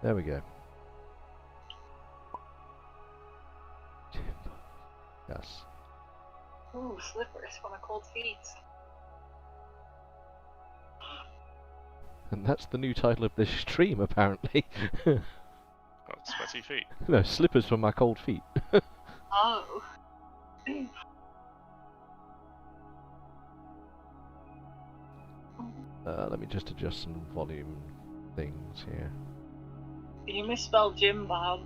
There we go. Yes. Ooh, slippers for my cold feet. And that's the new title of this stream, apparently. Got sweaty feet. No, slippers for my cold feet. Oh. Let me just adjust some volume things here. You misspelled Jim, Bob.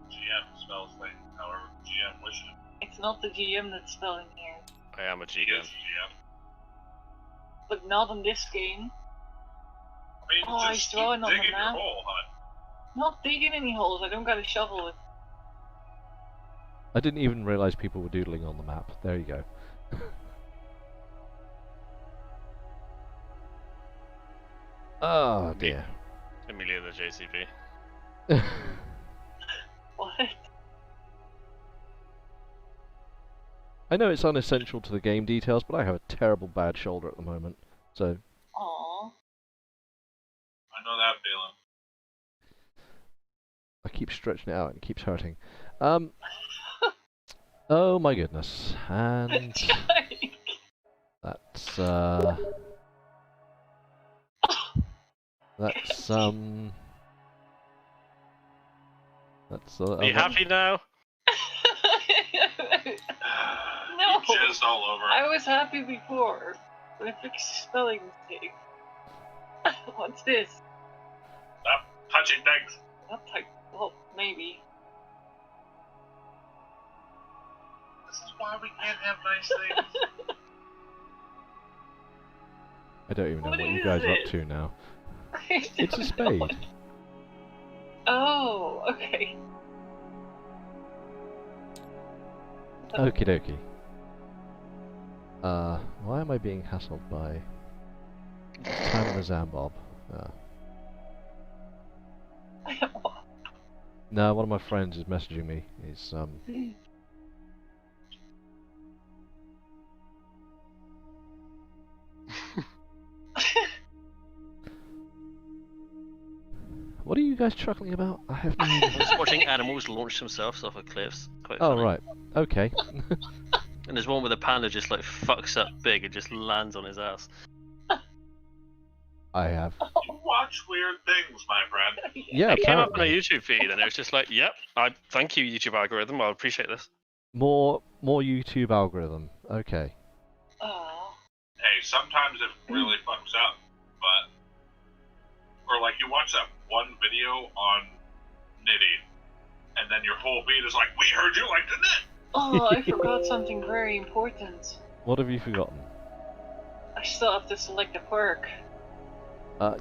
GM spells things however GM wishes. It's not the GM that's spelling here. I am a He GM. is GM. But not in this game. I mean, Oh, he's just keep drawing on the digging your map. hole, hon. Not digging any holes, I don't got a shovel with. I didn't even realise people were doodling on the map. There you go. Oh dear. Amelia the JCB. What? I know it's unessential to the game details, but I have a terrible bad shoulder at the moment, so... Aww. I know that feeling. I keep stretching it out and it keeps hurting. Oh my goodness. And... that's, that's, that's, Are you happy now? No! You jizzed all over it. I was happy before, but I fixed the spelling mistake. What's this? Stop touching things. Not like, well, maybe. This is why we can't have nice things. I don't even know What what you is guys are it? up to now. It's a spade. Oh, okay. Okie dokie. Why am I being hassled by Tamara Zambob? No, one of my friends is messaging me. He's What are you guys chuckling about? I have no idea. Just watching animals launch themselves off of cliffs. Quite Oh funny. right. Okay. And there's one where the panda just like fucks up big and just lands on his ass. I have. You watch weird things, my friend. Yeah, It came up on a apparently. YouTube feed and it was just like, yep, thank you YouTube algorithm, I appreciate this. More YouTube algorithm. Okay. Oh. Hey, sometimes it really fucks up, but... Or like you watch that one video on knitting, and then your whole feed is like, we heard you like to knit! Oh, I forgot something very important. What have you forgotten? I still have to select a perk.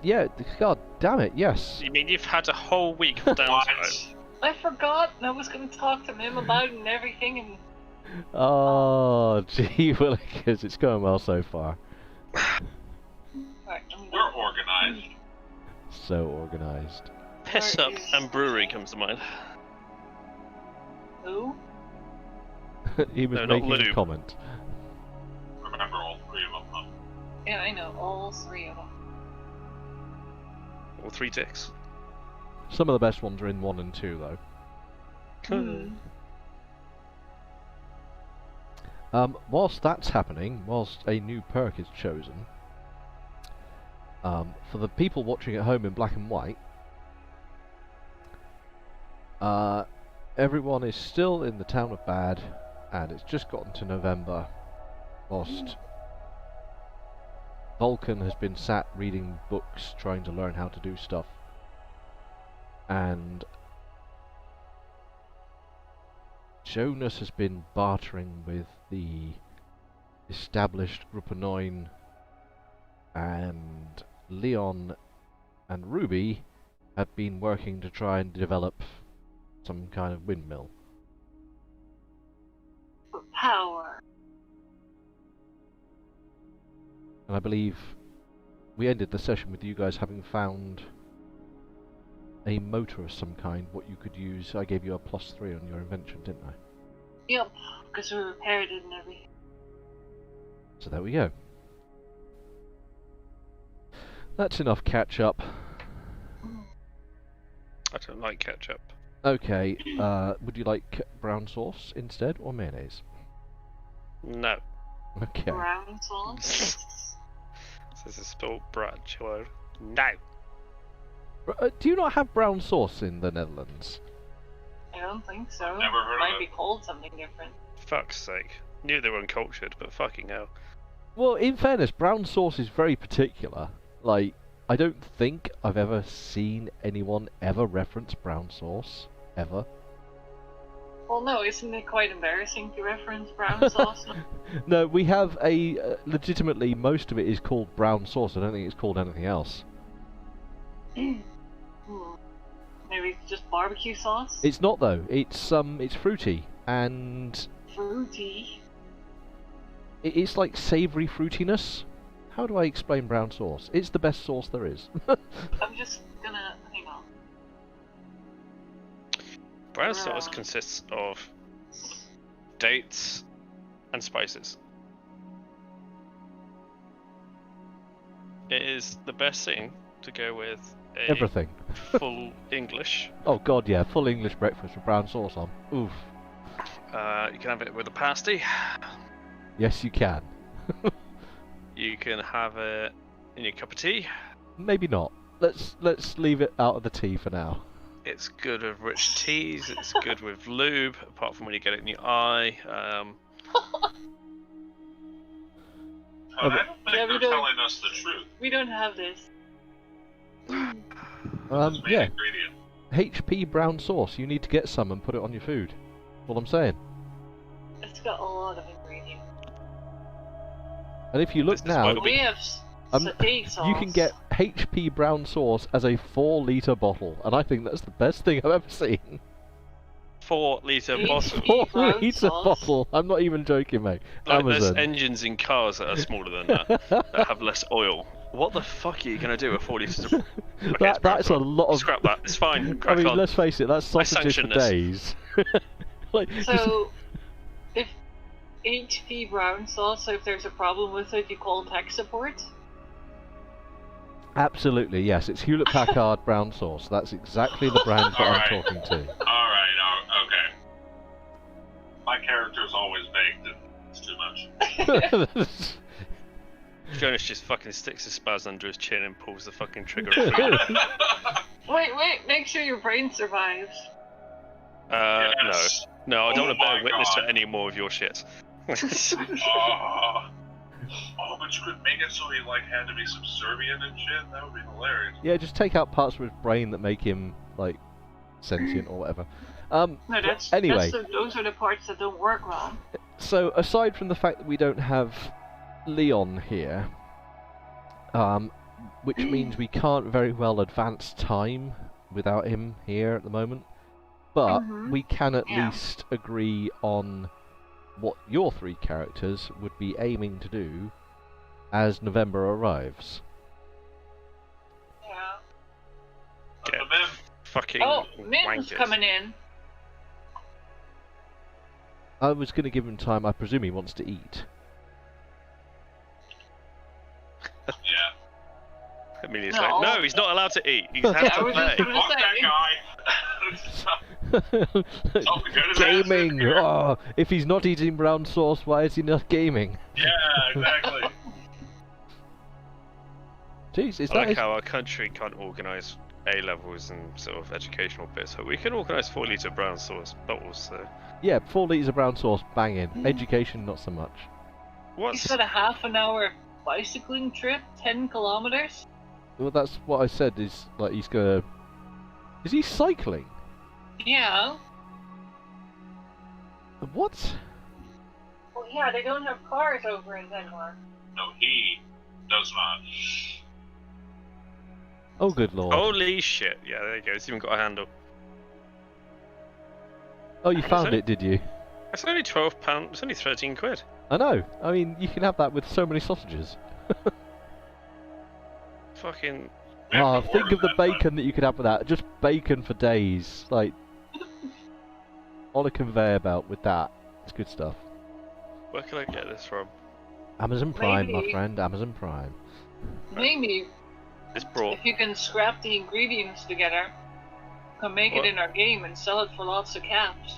Yeah, god damn it, yes. You mean you've had a whole week of downtime? What? I forgot, and I was going to talk to him about it and everything, and... Oh, gee willikers, it's going well so far. Right, I'm We're organized. So organised. Piss Up and Brewery comes to mind. Who? He was No, not making a lube. comment. Remember all three of them, huh? Yeah, I know, all three of them. All 3 ticks. Some of the best ones are in 1 and 2 though. Whilst that's happening, whilst a new perk is chosen, for the people watching at home in black and white, everyone is still in the town of Bad, and it's just gotten to November, whilst Vulcan has been sat reading books, trying to learn how to do stuff, and Jonas has been bartering with the established Group 9, and Leon and Ruby have been working to try and develop some kind of windmill. For power. And I believe we ended the session with you guys having found a motor of some kind, what you could use. I gave you a +3 on your invention, didn't I? Yep, because we repaired it and everything. So there we go. That's enough catch up. I don't like ketchup. Okay, would you like brown sauce instead, or mayonnaise? No. Okay. Brown sauce. This is spelled Bratchlow. No. Do you not have brown sauce in the Netherlands? I don't think so. Never heard of Might it. be called something different. Fuck's sake. Knew they were uncultured, but fucking hell. Well, in fairness, brown sauce is very particular. Like, I don't think I've ever seen anyone ever reference brown sauce. Ever. Well, no, isn't it quite embarrassing to reference brown sauce? No, we have a... legitimately, most of it is called brown sauce. I don't think it's called anything else. Maybe it's just barbecue sauce? It's not, though. It's fruity, and... Fruity. It's like savoury fruitiness. How do I explain brown sauce? It's the best sauce there is. I'm just gonna... hang on. Brown sauce consists of dates and spices. It is the best thing to go with a Everything. full English. Oh god, yeah, full English breakfast with brown sauce on. Oof. You can have it with a pasty. Yes, you can. You can have it in your cup of tea. Maybe not. Let's leave it out of the tea for now. It's good with rich teas. It's good with lube, apart from when you get it in your eye. I don't think Yeah, we they're don't- telling us the truth. We don't have this. Main Yeah. ingredient. HP brown sauce. You need to get some and put it on your food. That's all I'm saying. It's got a lot of ingredients. And if you look This is now, why We have satay sauce. you can get HP brown sauce as a 4-litre bottle, and I think that's the best thing I've ever seen. 4-litre Each- bottle. Brown 4-litre sauce. bottle. I'm not even joking, mate. Like there's Amazon. engines in cars that are smaller than that, that have less oil. What the fuck are you gonna do with 4 litres of... Okay, it's brown That's a sauce. lot of. Scrap that, it's fine, I crack mean, on. let's face it. That's I sausages for sanction this. days. Like, So, if HP brown sauce, so if there's a problem with it, you call tech support? absolutely, yes. It's Hewlett Packard brown sauce. That's exactly the brand that I'm Alright. talking to. Alright, okay. My character's always baked and it's too much. Jonas just fucking sticks his spaz under his chin and pulls the fucking trigger. Wait, make sure your brain survives. Yes. No, I don't Oh want to bear my witness God. to any more of your shit. But you could make it so he like had to be subservient and shit. That would be hilarious. Yeah, just take out parts of his brain that make him like sentient or whatever. No, Anyway. those are the parts that don't work well. So aside from the fact that we don't have Leon here, which means we can't very well advance time without him here at the moment, but Mhm. we can at Yeah. least agree on what your 3 characters would be aiming to do as November arrives. Yeah. But Yeah. the men, Fucking Oh, Min's wankers. coming in. I was going to give him time. I presume he wants to eat. yeah. Amelia's No. like, no, he's not allowed to eat. He's Yeah, had I to was just play. gonna Fuck that say. guy. Oh, get his ass in Gaming! here. Oh, if he's not eating brown sauce, why is he not gaming? Yeah, exactly. Jeez, is I that like his... how our country can't organise A-levels and sort of educational bits, but we can organise 4-litre brown sauce bottles, so... Yeah, 4 litres of brown sauce, banging. Education, not so much. He's What's... got a half an hour bicycling trip, 10 kilometers. Well, that's what I said, is, like, he's gonna... Is he cycling? Yeah. What? Well, yeah, they don't have cars over in Denmark. No, he does not. Oh, good lord. Holy shit. Yeah, there you go. It's even got a handle. Oh, you found it? it, did you? It's only £12. It's only 13 quid. I know. I mean, you can have that with so many sausages. Fucking... We have Ah, to think order of the that, but bacon that you could have with that. Just bacon for days. Like, on a conveyor belt with that. It's good stuff. Where can I get this from? Amazon Prime, my Maybe. friend. Amazon Prime. Maybe It's brought. If you can scrap the ingredients together, you can make What? it in our game and sell it for lots of caps.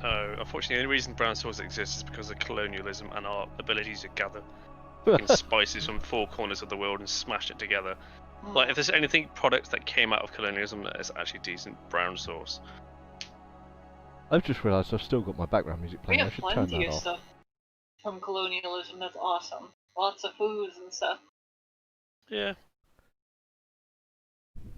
No, unfortunately, the only reason brown sauce exists is because of colonialism and our ability to gather fucking spices from four corners of the world and smash it together. Like, if there's anything products that came out of colonialism that is actually decent, brown sauce. I've just realised I've still got my background music We playing. I have should turn plenty that of off. stuff from colonialism that's awesome. Lots of foods and stuff. Yeah.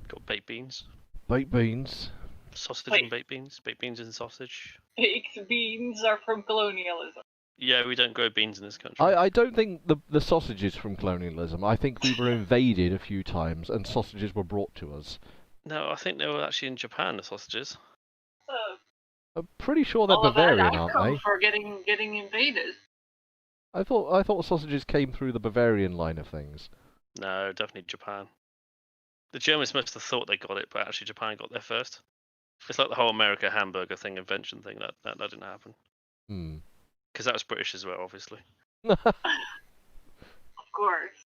Got baked beans, Baked beans. sausage Wait. and baked beans and sausage. Baked beans are from colonialism. Yeah, we don't grow beans in this country. I don't think the sausage is from colonialism. I think we were invaded a few times and sausages were brought to us. No, I think they were actually in Japan, the sausages. So, I'm pretty sure they're all of that Bavarian, aren't outcome they? for getting invaded. I thought sausages came through the Bavarian line of things. No, definitely Japan. The Germans must have thought they got it, but actually Japan got there first. It's like the whole America hamburger thing, invention thing. That didn't happen. Hmm. Because that was British as well, obviously. Of course.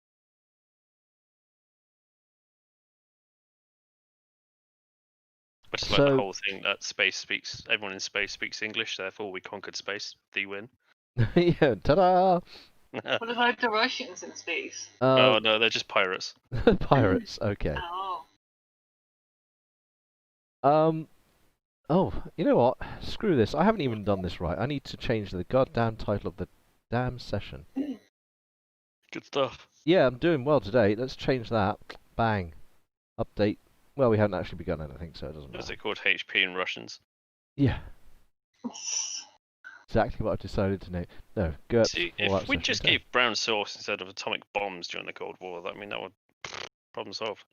Which is like So- the whole thing that everyone in space speaks English, therefore we conquered space. The win. Yeah, ta-da! What about the Russians in space? Oh no, they're just pirates. Pirates, okay. Oh. Oh, you know what? Screw this. I haven't even done this right. I need to change the goddamn title of the damn session. Good stuff. Yeah, I'm doing well today. Let's change that. Bang. Update. Well, we haven't actually begun anything, so it doesn't What's matter. it called? HP in Russians. Yeah, exactly what I've decided to name. No, GURPS. See, Fallout if we Session just 10. gave brown sauce instead of atomic bombs during the Cold War, that would problem solved.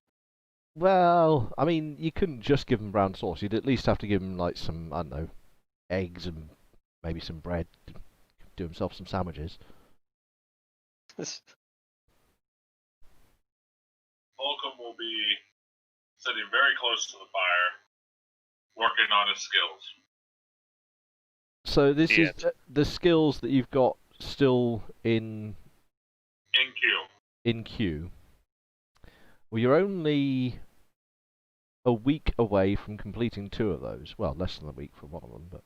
Well, I mean, you couldn't just give them brown sauce. You'd at least have to give them, like, some, I don't know, eggs and maybe some bread. Do himself some sandwiches. Holcomb will be sitting very close to the fire, working on his skills. So this Yeah. is the skills that you've got still in In queue. queue. Well, you're only a week away from completing 2 of those. Well, less than a week for one of them, but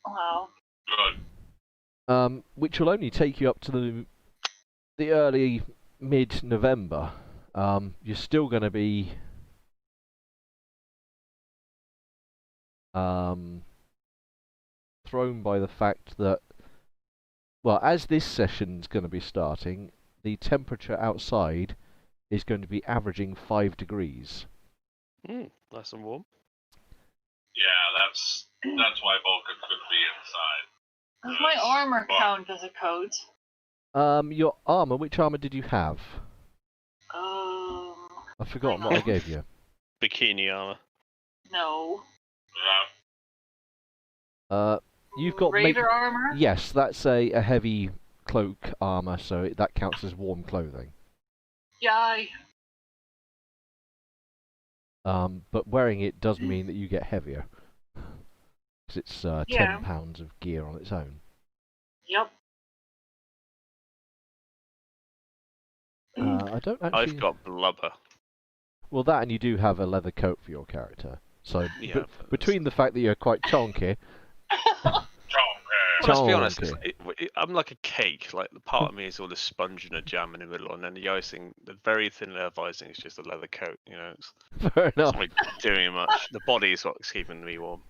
Wow. Good. which will only take you up to the early mid-November. You're still going to be thrown by the fact that, well, as this session's going to be starting, the temperature outside is going to be averaging 5 degrees. Nice and warm. Yeah, that's why Vulcan's going to be inside. Does my armor count as a code? Your armor, which armor did you have? I've forgotten what I gave you. Bikini armor. No. Yeah. You've got Raider armor? Yes, that's a heavy cloak armor, so that counts as warm clothing. Yay. But wearing it does mean that you get heavier. Because it's 10 Yeah. pounds of gear on its own. Yep. I don't actually... I've got blubber. Well, that and you do have a leather coat for your character. So, Yeah, but between the fact that you're quite chonky... Chonky. Well, let's be honest, Chonky. I'm like a cake. Like, the part of me is all the sponge and a jam in the middle, and then the icing, the very thin layer of icing is just a leather coat, you know? It's Fair enough. not like doing much. The body is what's keeping me warm.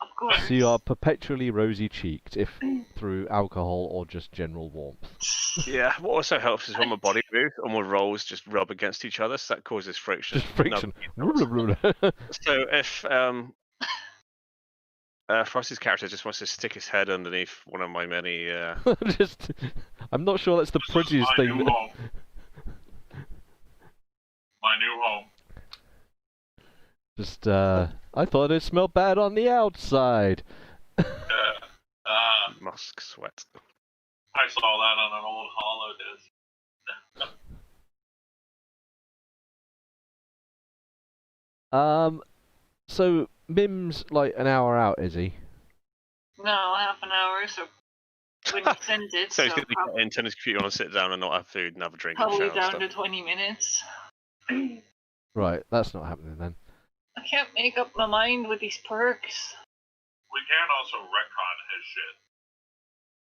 Of course. So you are perpetually rosy-cheeked, if through alcohol or just general warmth. Yeah, what also helps is when my body moves and my rolls just rub against each other, so that causes friction. Just friction. So if Frosty's character just wants to stick his head underneath one of my many Just, I'm not sure that's the This is prettiest my thing. new home. My new home. Just, I thought it smelled bad on the outside. musk sweat. I saw that on an old hollow disc. So Mim's like an hour out, is he? No, half an hour, so when you sent it. So So he's going to get in, turn his computer on, and sit down and not have food and have a drink and probably shower and down to stuff. 20 minutes. Right, that's not happening then. I can't make up my mind with these perks. We can also retcon his shit.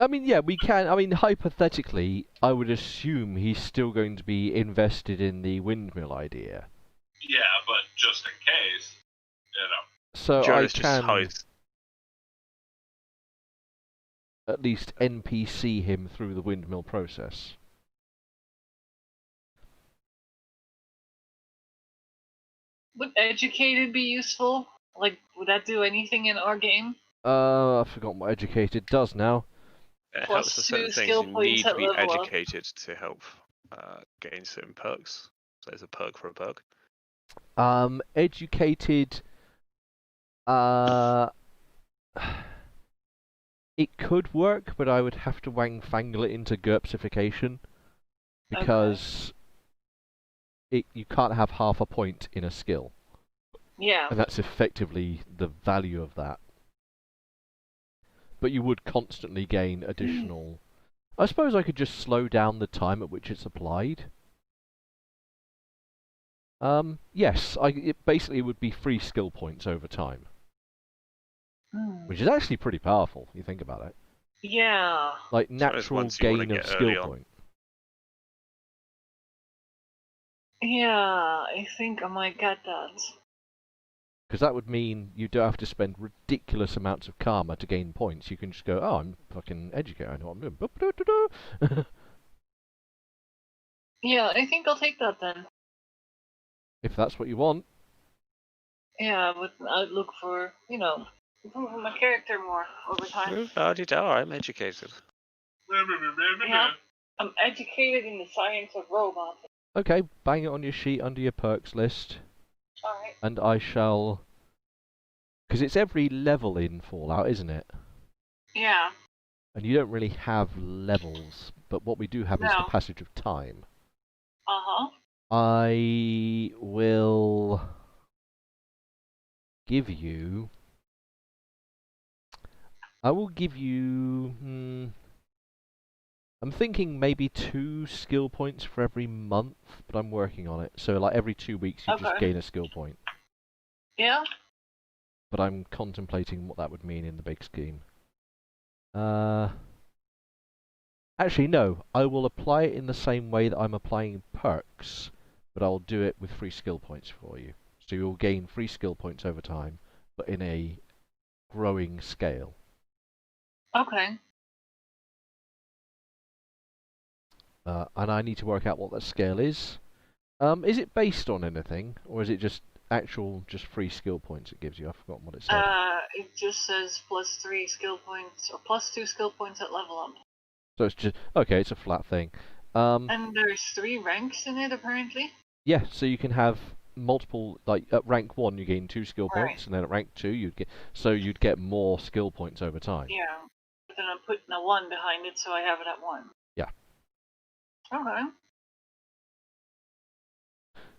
I mean, yeah, we can. I mean, hypothetically, I would assume he's still going to be invested in the windmill idea. Yeah, but just in case, you know. So Jonas I just can hides. at least NPC him through the windmill process. Would educated be useful? Like, would that do anything in our game? I've forgotten what educated does now. It Plus helps with certain 2 things. skill You points need to at be level up. educated to help gain certain perks. So there's a perk for a perk. Educated. It could work, but I would have to wang-fangle it into GURPSification because you can't have half a point in a skill, Yeah. and that's effectively the value of that. But you would constantly gain additional. I suppose I could just slow down the time at which it's applied. Yes, it basically would be free skill points over time, which is actually pretty powerful. You think about it, Yeah. like it's natural ones you wanna gain of get early skill on. point. Yeah, I think I might get that. Because that would mean you don't have to spend ridiculous amounts of karma to gain points. You can just go, oh, I'm fucking educated. I know what I'm doing. Boop-a-doo-doo-doo. Yeah, I think I'll take that then. If that's what you want. Yeah, but I'd look for, improving my character more over time. I'm educated. Yeah, I'm educated in the science of robots. Okay, bang it on your sheet under your perks list. Alright. And I shall... Because it's every level in Fallout, isn't it? Yeah. And you don't really have levels, but what we do have is the No. passage of time. Uh-huh. I will give you... I'm thinking maybe 2 skill points for every month, but I'm working on it. So like every 2 weeks you just Okay. gain a skill point. Yeah? But I'm contemplating what that would mean in the big scheme. Actually, no. I will apply it in the same way that I'm applying perks, but I'll do it with free skill points for you. So you'll gain free skill points over time, but in a growing scale. Okay. And I need to work out what that scale is. Is it based on anything, or is it just just free skill points it gives you? I've forgotten what it said. It just says plus 3 skill points, or plus 2 skill points at level up. So it's just, okay, it's a flat thing. And there's 3 ranks in it, apparently? Yeah, so you can have multiple, like at rank 1 you gain 2 skill Right. points, and then at rank 2 you'd get more skill points over time. Yeah. But then I'm putting a 1 behind it, so I have it at 1. Yeah. Okay.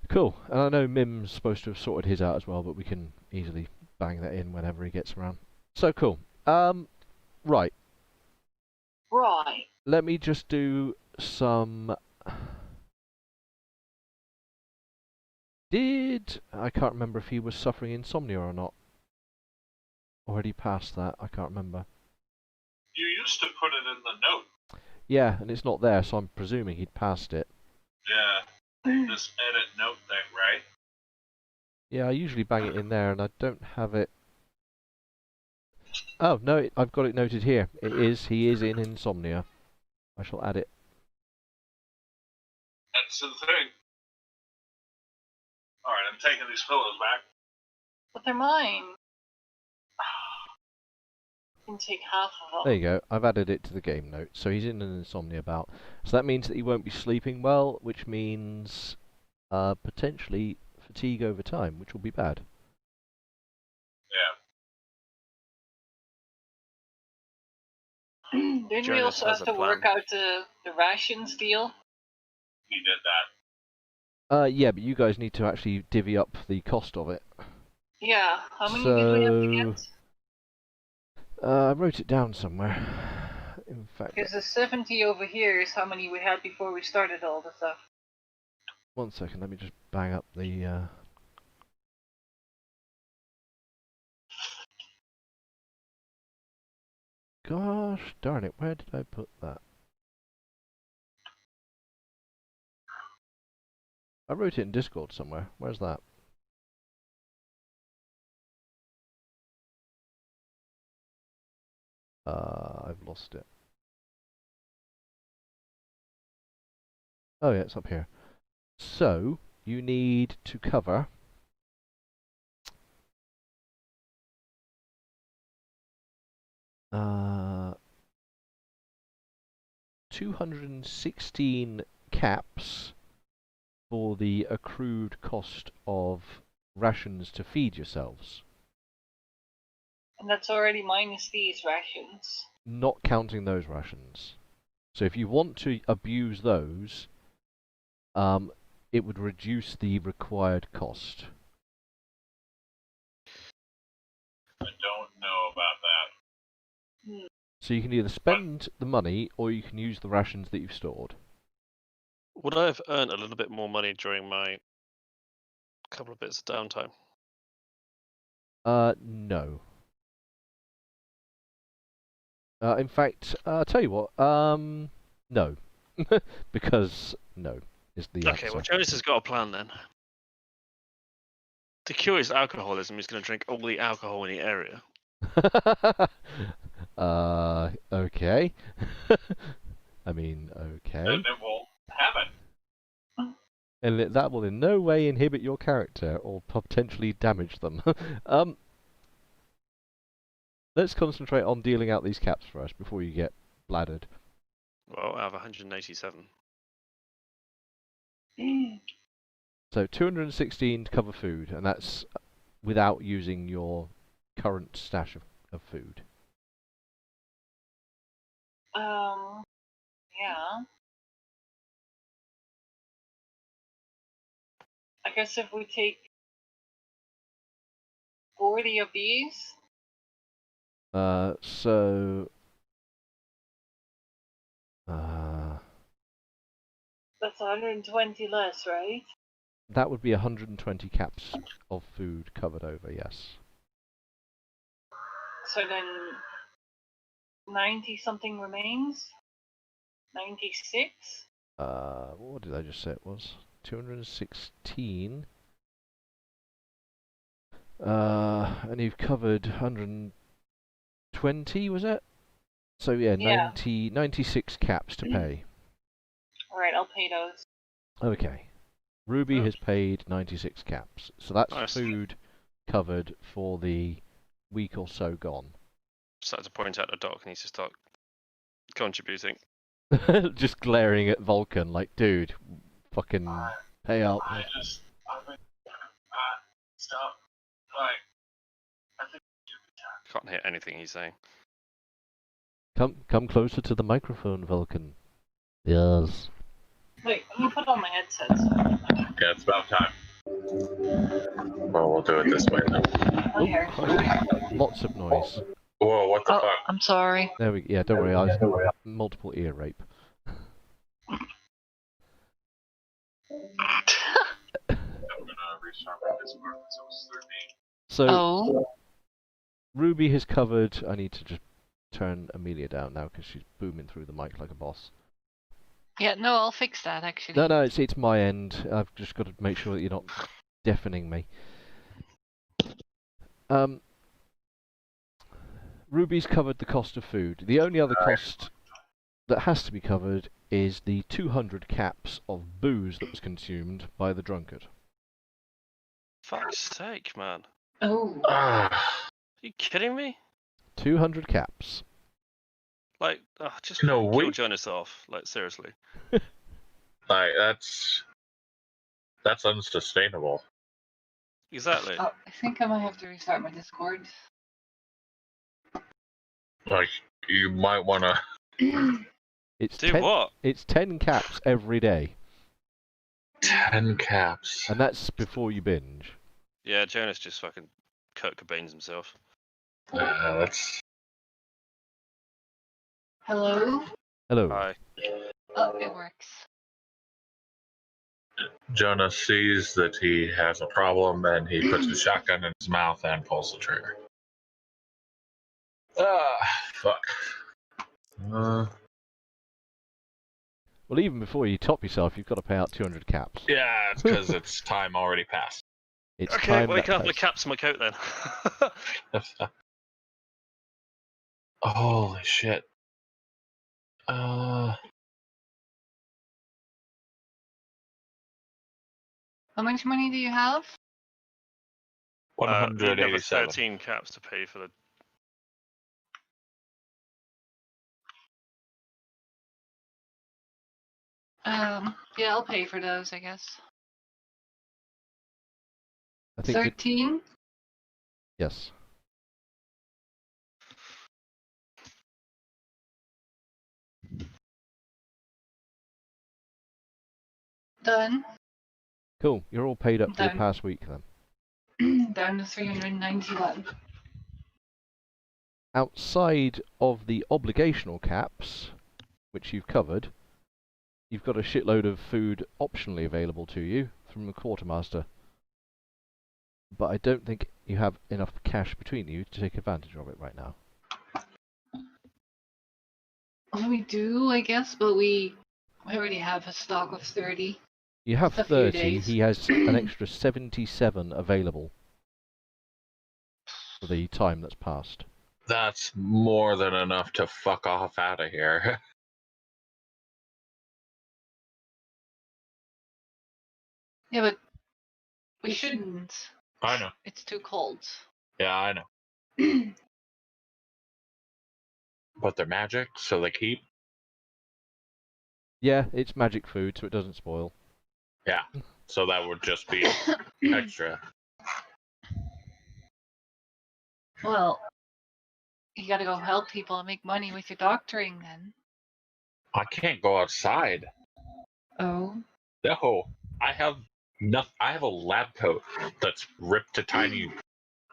Cool. And I know Mim's supposed to have sorted his out as well, but we can easily bang that in whenever he gets around. So cool. Right. Right. Let me just do some... I can't remember if he was suffering insomnia or not. Already past that, I can't remember. You used to put it in the note. Yeah, and it's not there, so I'm presuming he'd passed it. Yeah. This edit note thing, right? Yeah, I usually bang it in there, and I don't have it. Oh, no, I've got it noted here. He is in insomnia. I shall add it. That's the thing. Alright, I'm taking these pillows back. But they're mine. I can take half of them. There you go. I've added it to the game note. So he's in an insomnia bout. So that means that he won't be sleeping well, which means potentially fatigue over time, which will be bad. Yeah. Didn't we Jonas also has have a to work plan. out the rations deal? He did that. Yeah, but you guys need to actually divvy up the cost of it. Yeah. How many did we have to get? I wrote it down somewhere. In fact, Because the 70 over here is how many we had before we started all the stuff. 1 second, let me just bang up the... Gosh darn it, where did I put that? I wrote it in Discord somewhere. Where's that? I've lost it. Oh yeah, it's up here. So, you need to cover 216 caps for the accrued cost of rations to feed yourselves. And that's already minus these rations. Not counting those rations. So if you want to abuse those, it would reduce the required cost. I don't know about that. So you can either spend the money or you can use the rations that you've stored. Would I have earned a little bit more money during my couple of bits of downtime? No. In fact, I'll tell you what, no. Because no is the Okay, answer. well, Jonas has got a plan then. To cure his alcoholism, he's going to drink all the alcohol in the area. Okay. I mean, okay. And then we'll have it. And that will in no way inhibit your character or potentially damage them. Let's concentrate on dealing out these caps first before you get bladdered. Well, I have 187. So 216 to cover food, and that's without using your current stash of food. Yeah. I guess if we take 40 of these. So... That's 120 less, right? That would be 120 caps of food covered over, yes. So then 90 something remains? 96? What did I just say it was? 216. And you've covered 120, was it? So yeah, 96 caps to pay. Alright, I'll pay those. Okay. Ruby has paid 96 caps. So that's Nice. food covered for the week or so gone. Started to point out the doc needs to start contributing. Just glaring at Vulcan like, dude, fucking pay up. I've been, stop. Like, I think Can't hear anything he's saying. Come closer to the microphone, Vulcan. Yes. Wait, let me put on my headsets. yeah, it's about time. Well, we'll do it this way then. Oh, here. Lots of noise. Whoa, what the Oh, fuck? I'm sorry. There we yeah, don't worry, I multiple ear rape. I'm gonna restart my Discord because it was 13. So Oh. Ruby has covered. I need to just turn Amelia down now because she's booming through the mic like a boss. Yeah, no, I'll fix that actually. No, it's my end. I've just got to make sure that you're not deafening me. Ruby's covered the cost of food. The only other cost that has to be covered is the 200 caps of booze that was consumed by the drunkard. Fuck's sake, man. Oh. Are you kidding me? 200 caps. Like, just No, kill wait. Jonas off. Like, seriously. Like, that's unsustainable. Exactly. Oh, I think I might have to restart my Discord. Like, you might want to... It's Do what? It's 10 caps every day, 10 caps. and that's before you binge. Yeah, Jonas just fucking Kurt Cobain's himself. That's... Hello? Hello. Hi. Oh, it works. Jonah sees that he has a problem and he puts his shotgun in his mouth and pulls the trigger. Fuck. Well, even before you top yourself, you've got to pay out 200 caps. Yeah, it's because it's time already passed. It's Okay, time well, you that can have my passed. caps and my coat then. Holy shit. How much money do you have? You need another 187. 13 caps to pay for the. Yeah, I'll pay for those, I guess. I think 13? yes. Done. Cool. You're all paid up for the Done. past week then. Down to 391. Outside of the obligational caps, which you've covered, you've got a shitload of food optionally available to you from the quartermaster. But I don't think you have enough cash between you to take advantage of it right now. Well, we do, I guess, but we already have a stock of 30. You have Just a few 30, days. he has an extra 77 available for the time that's passed. That's more than enough to fuck off out of here. Yeah, but we shouldn't. I know. It's too cold. Yeah, I know. But they're magic, so they keep. Yeah, it's magic food, so it doesn't spoil. Yeah, so that would just be extra. Well, you gotta go help people and make money with your doctoring then. I can't go outside. Oh. No, I have nothing. I have a lab coat that's ripped to tiny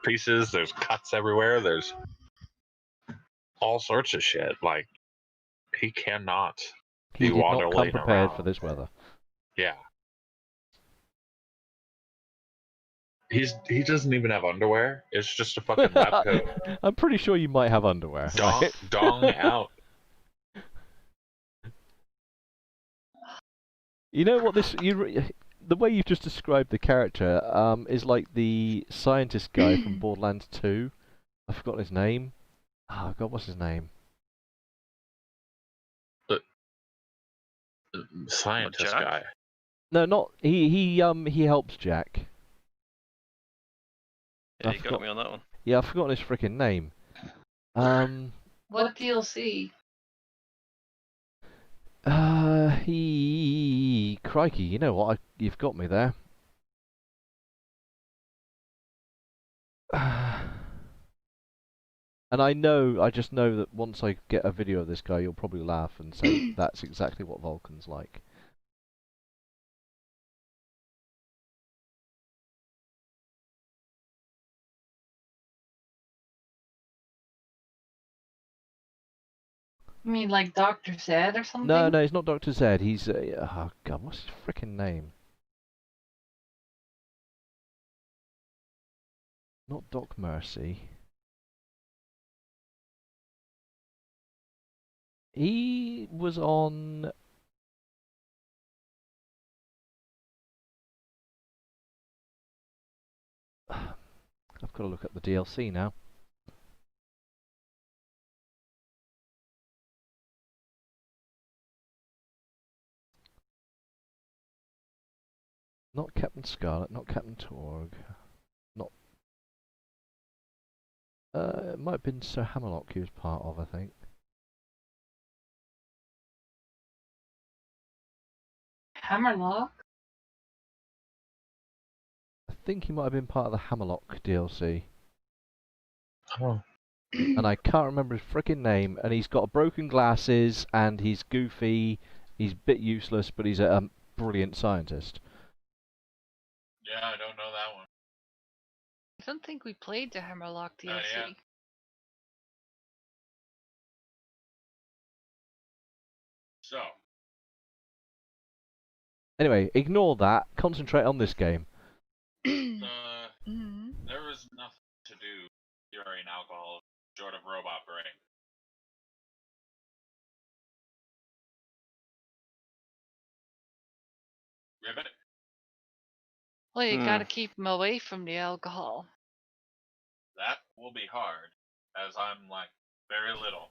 pieces. There's cuts everywhere. There's all sorts of shit. Like, he cannot He be did not come waddling prepared around. for this weather. Yeah. He doesn't even have underwear. It's just a fucking lab coat. I'm pretty sure you might have underwear. Dong out. You know what the way you've just described the character is like the scientist guy from Borderlands 2. I've forgotten his name. Oh god, what's his name? Scientist Jack? guy. No, not he helps Jack. Yeah, I you got forgot- me on that one. Yeah, I've forgotten his freaking name. What DLC? Crikey, you know what? You've got me there. And I just know that once I get a video of this guy, you'll probably laugh and say that's exactly what Vulcan's like. You mean like Dr. Zed or something? No, he's not Dr. Zed. He's oh god, what's his freaking name? Not Doc Mercy. He was on. I've got to look at the DLC now. Not Captain Scarlet, not Captain Torg, not. It might have been Sir Hammerlock he was part of, I think. Hammerlock? I think he might have been part of the Hammerlock DLC. Oh. And I can't remember his freaking name, and he's got broken glasses, and he's goofy, he's a bit useless, but he's a brilliant scientist. Yeah, I don't know that one. I don't think we played the Hammerlock DLC. Yeah. So, Anyway, ignore that. Concentrate on this game. there was nothing to do during alcohol short of robot brain. Ribbit? Well, you gotta keep him away from the alcohol. That will be hard, as I'm, like, very little.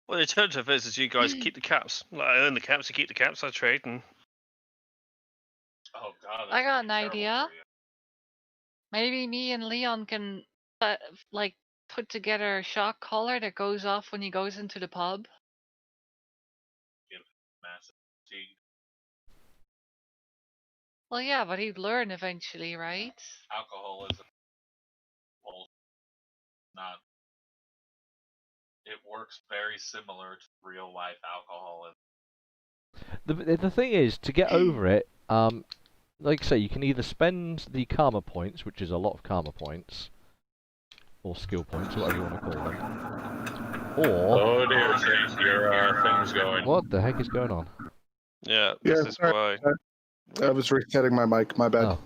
Well, the alternative is you guys keep the caps. Like, I own the caps, you keep the caps, I trade, and Oh god, that's I got gonna an be terrible idea. for you. Maybe me and Leon can, like, put together a shock collar that goes off when he goes into the pub. Massive fatigue. Well, yeah, but he'd learn eventually, right? Alcoholism. Well, not. It works very similar to real life alcoholism. The thing is, to get over it, like I say, you can either spend the karma points, which is a lot of karma points, or skill points, whatever you want to call them, or... Oh dear, Saint, your thing's going. What the heck is going on? yeah, this is why. I was resetting my mic, my bad. Oh.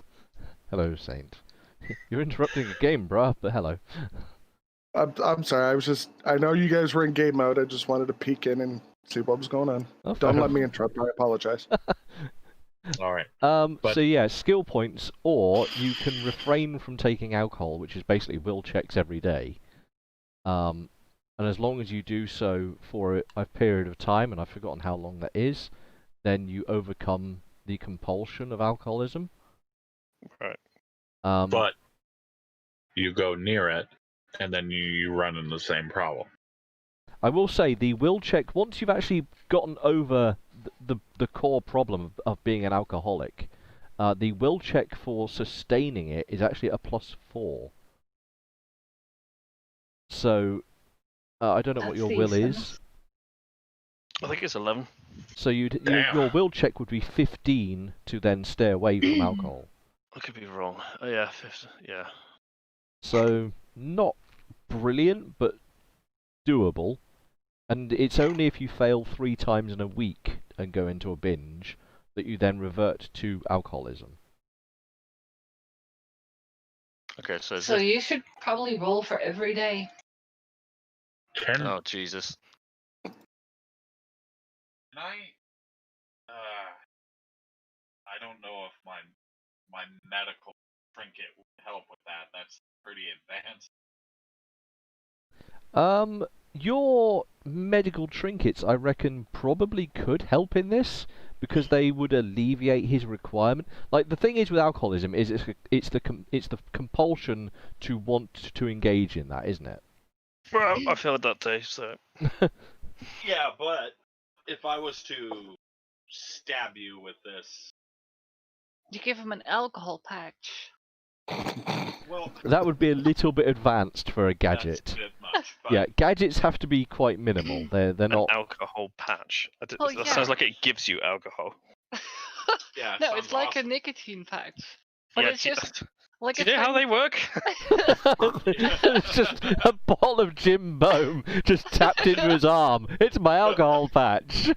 Hello, Saint. You're interrupting a game, bruh, but hello. I'm sorry, I know you guys were in game mode, I just wanted to peek in and see what was going on. Oh, Don't let me interrupt, I apologize. Alright. So yeah, skill points, or you can refrain from taking alcohol, which is basically will checks every day. And as long as you do so for a period of time, and I've forgotten how long that is, then you overcome the compulsion of alcoholism. Right. But you go near it, and then you run into the same problem. I will say the will check, once you've actually gotten over the core problem of being an alcoholic, the will check for sustaining it is actually a +4. So I don't know what your will is. I think it's 11. So your will check would be 15 to then stay away from alcohol. I could be wrong. Oh yeah, 50, yeah. So not brilliant, but doable. And it's only if you fail 3 times in a week and go into a binge that you then revert to alcoholism. Okay, so So you should probably roll for every day. oh Jesus. I don't know if my medical trinket would help with that. That's pretty advanced. Your medical trinkets, I reckon, probably could help in this because they would alleviate his requirement. Like the thing is with alcoholism is it's the compulsion to want to engage in that, isn't it? Well, I failed that day, so. Yeah, but if I was to stab you with this, You give him an alcohol patch. well, That would be a little bit advanced for a gadget. that's a bit much. But Yeah, gadgets have to be quite minimal. They're An not. alcohol patch. Oh, that yeah. sounds like it gives you alcohol. yeah, No, sounds it's like awesome. a nicotine patch. But Yeah, it's just like do a you know how tiny- they work? It's just a ball of Jim Bohm just tapped into his arm. It's my alcohol patch.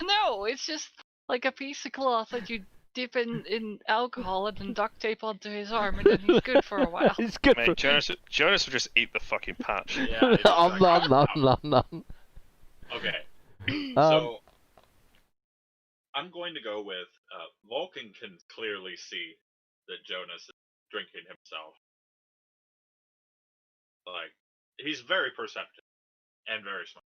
No, it's just like a piece of cloth that you dip in alcohol and then duct tape onto his arm, and then he's good for a while. It's good Mate, Jonas would just eat the fucking patch. Yeah, it's Nom, like- nom, nom. Okay, Um, so I'm going to go with Vulcan can clearly see that Jonas is drinking himself. Like, he's very perceptive and very smart.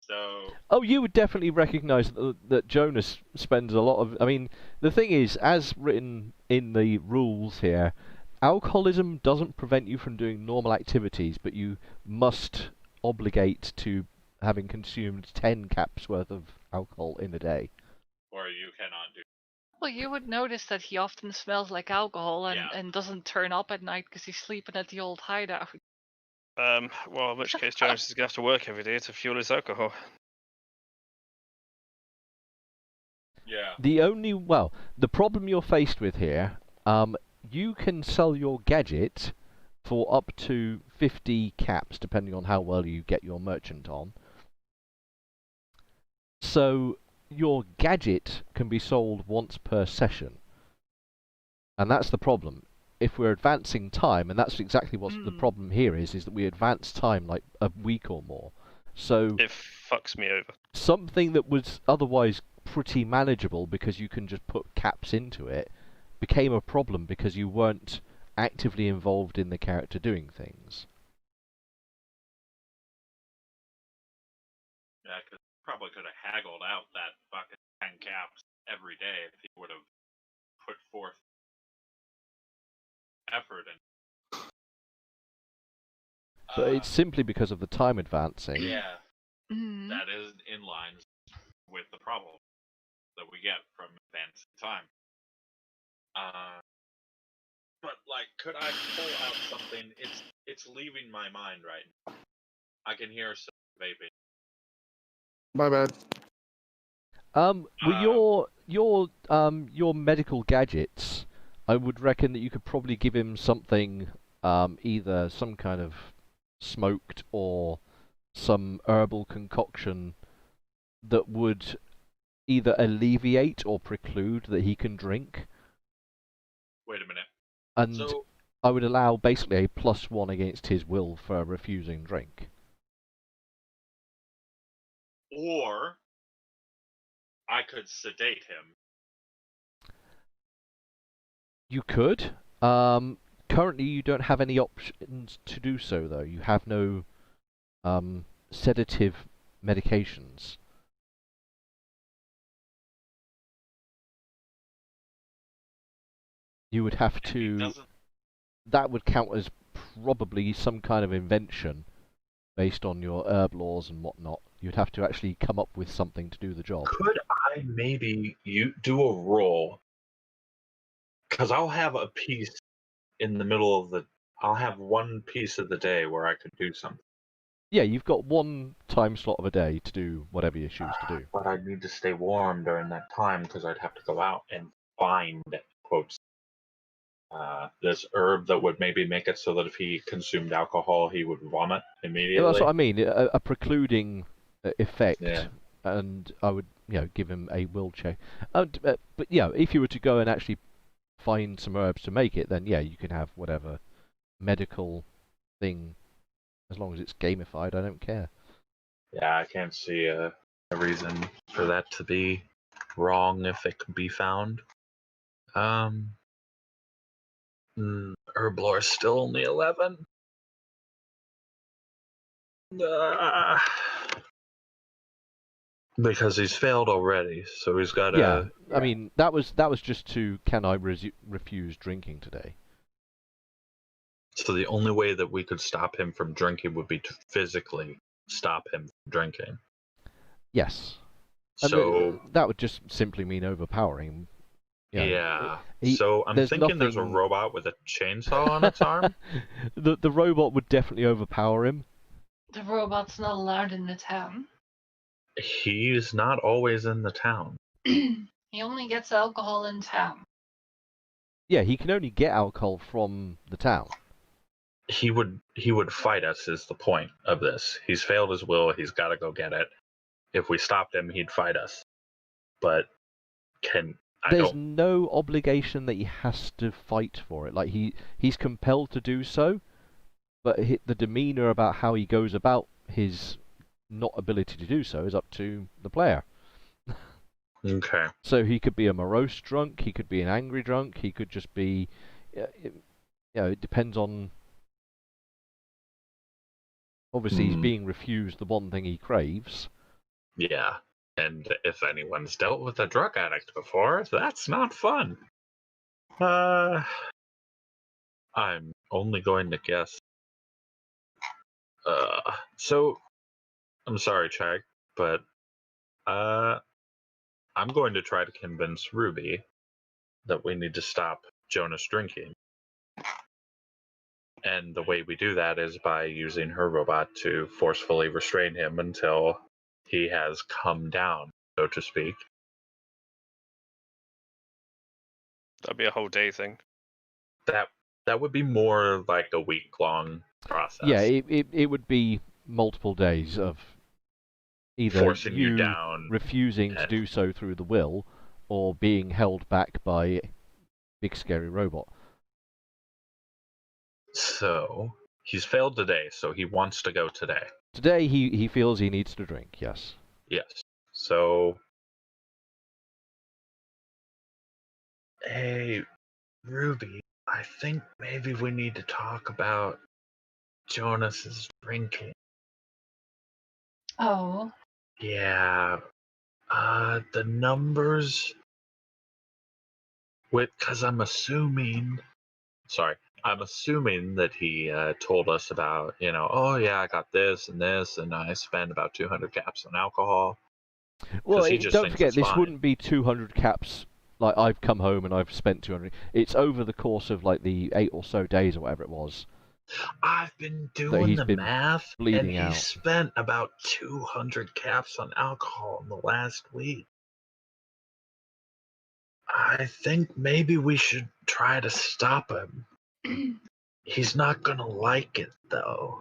So, Oh, you would definitely recognise that Jonas spends a lot of... I mean, the thing is, as written in the rules here, alcoholism doesn't prevent you from doing normal activities, but you must obligate to having consumed 10 caps worth of alcohol in a day. or you cannot do. Well, you would notice that he often smells like alcohol and, Yeah. and doesn't turn up at night because he's sleeping at the old hideout. Well, in which case Jonas is going to have to work every day to fuel his alcohol. Yeah. The problem you're faced with here, you can sell your gadget for up to 50 caps, depending on how well you get your merchant on. So your gadget can be sold once per session. And that's the problem. If we're advancing time, and that's exactly what the problem here is that we advance time like a week or more. So It fucks me over. something that was otherwise pretty manageable because you can just put caps into it became a problem because you weren't actively involved in the character doing things. Yeah, because probably could have haggled out that fucking 10 caps every day if he would have put forth effort and. But it's simply because of the time advancing. Yeah, Mhm. that is in line with the problem that we get from advanced time. But like, could I pull out something? It's leaving my mind right now. I can hear some vaping. My bad. Well, your medical gadgets, I would reckon that you could probably give him something, either some kind of smoked or some herbal concoction that would either alleviate or preclude that he can drink. Wait a minute. And So I would allow basically a +1 against his will for refusing drink. or I could sedate him. You could. Currently, you don't have any options to do so, though. You have no sedative medications. You would have And he to. doesn't. That would count as probably some kind of invention based on your herb laws and whatnot. You'd have to actually come up with something to do the job. Could I maybe do a roll? Because I'll have a piece in the middle of the. I'll have one piece of the day where I could do something. Yeah, you've got one time slot of a day to do whatever you choose to do. But I'd need to stay warm during that time because I'd have to go out and find, quotes, this herb that would maybe make it so that if he consumed alcohol, he would vomit immediately. Yeah, that's what I mean. A precluding effect. Yeah. And I would, give him a will check. But if you were to go and actually find some herbs to make it, then you can have whatever medical thing, as long as it's gamified. I don't care. Yeah, I can't see a reason for that to be wrong if it could be found. Herb lore is still only 11. Because he's failed already, so he's got to. I mean, that was just to can I refuse drinking today? So the only way that we could stop him from drinking would be to physically stop him from drinking. Yes. So that would just simply mean overpowering. Yeah. So I'm thinking there's a robot with a chainsaw on its arm. The robot would definitely overpower him. The robot's not allowed in the town. He's not always in the town. He only gets alcohol in town. Yeah, he can only get alcohol from the town. He would fight us is the point of this. He's failed his will, he's got to go get it. If we stopped him, he'd fight us. But there's no obligation that he has to fight for it. Like he's compelled to do so, but the demeanor about how he goes about his not ability to do so is up to the player. Okay. So he could be a morose drunk, he could be an angry drunk, he could just be, it depends on. Obviously, he's being refused the one thing he craves. Yeah, and if anyone's dealt with a drug addict before, that's not fun. I'm only going to guess. So, I'm sorry, Chag, but I'm going to try to convince Ruby that we need to stop Jonas drinking. And the way we do that is by using her robot to forcefully restrain him until he has come down, so to speak. That'd be a whole day thing. That would be more like a week-long process. Yeah, it would be multiple days of Either forcing you down. refusing to and- do so through the will, or being held back by big scary robot. So he's failed today, so he wants to go today. Today he feels he needs to drink, yes. Yes. So, hey, Ruby, I think maybe we need to talk about Jonas's drinking. Oh. Yeah. The numbers because I'm assuming that he told us about, oh yeah, I got this and this, and I spent about 200 caps on alcohol. Well, he just don't thinks forget, it's this fine. wouldn't be 200 caps. Like, I've come home and I've spent 200. It's over the course of like the 8 or so days or whatever it was. I've been doing he's the been math, and bleeding he out. spent about 200 caps on alcohol in the last week. I think maybe we should try to stop him. He's not gonna like it, though.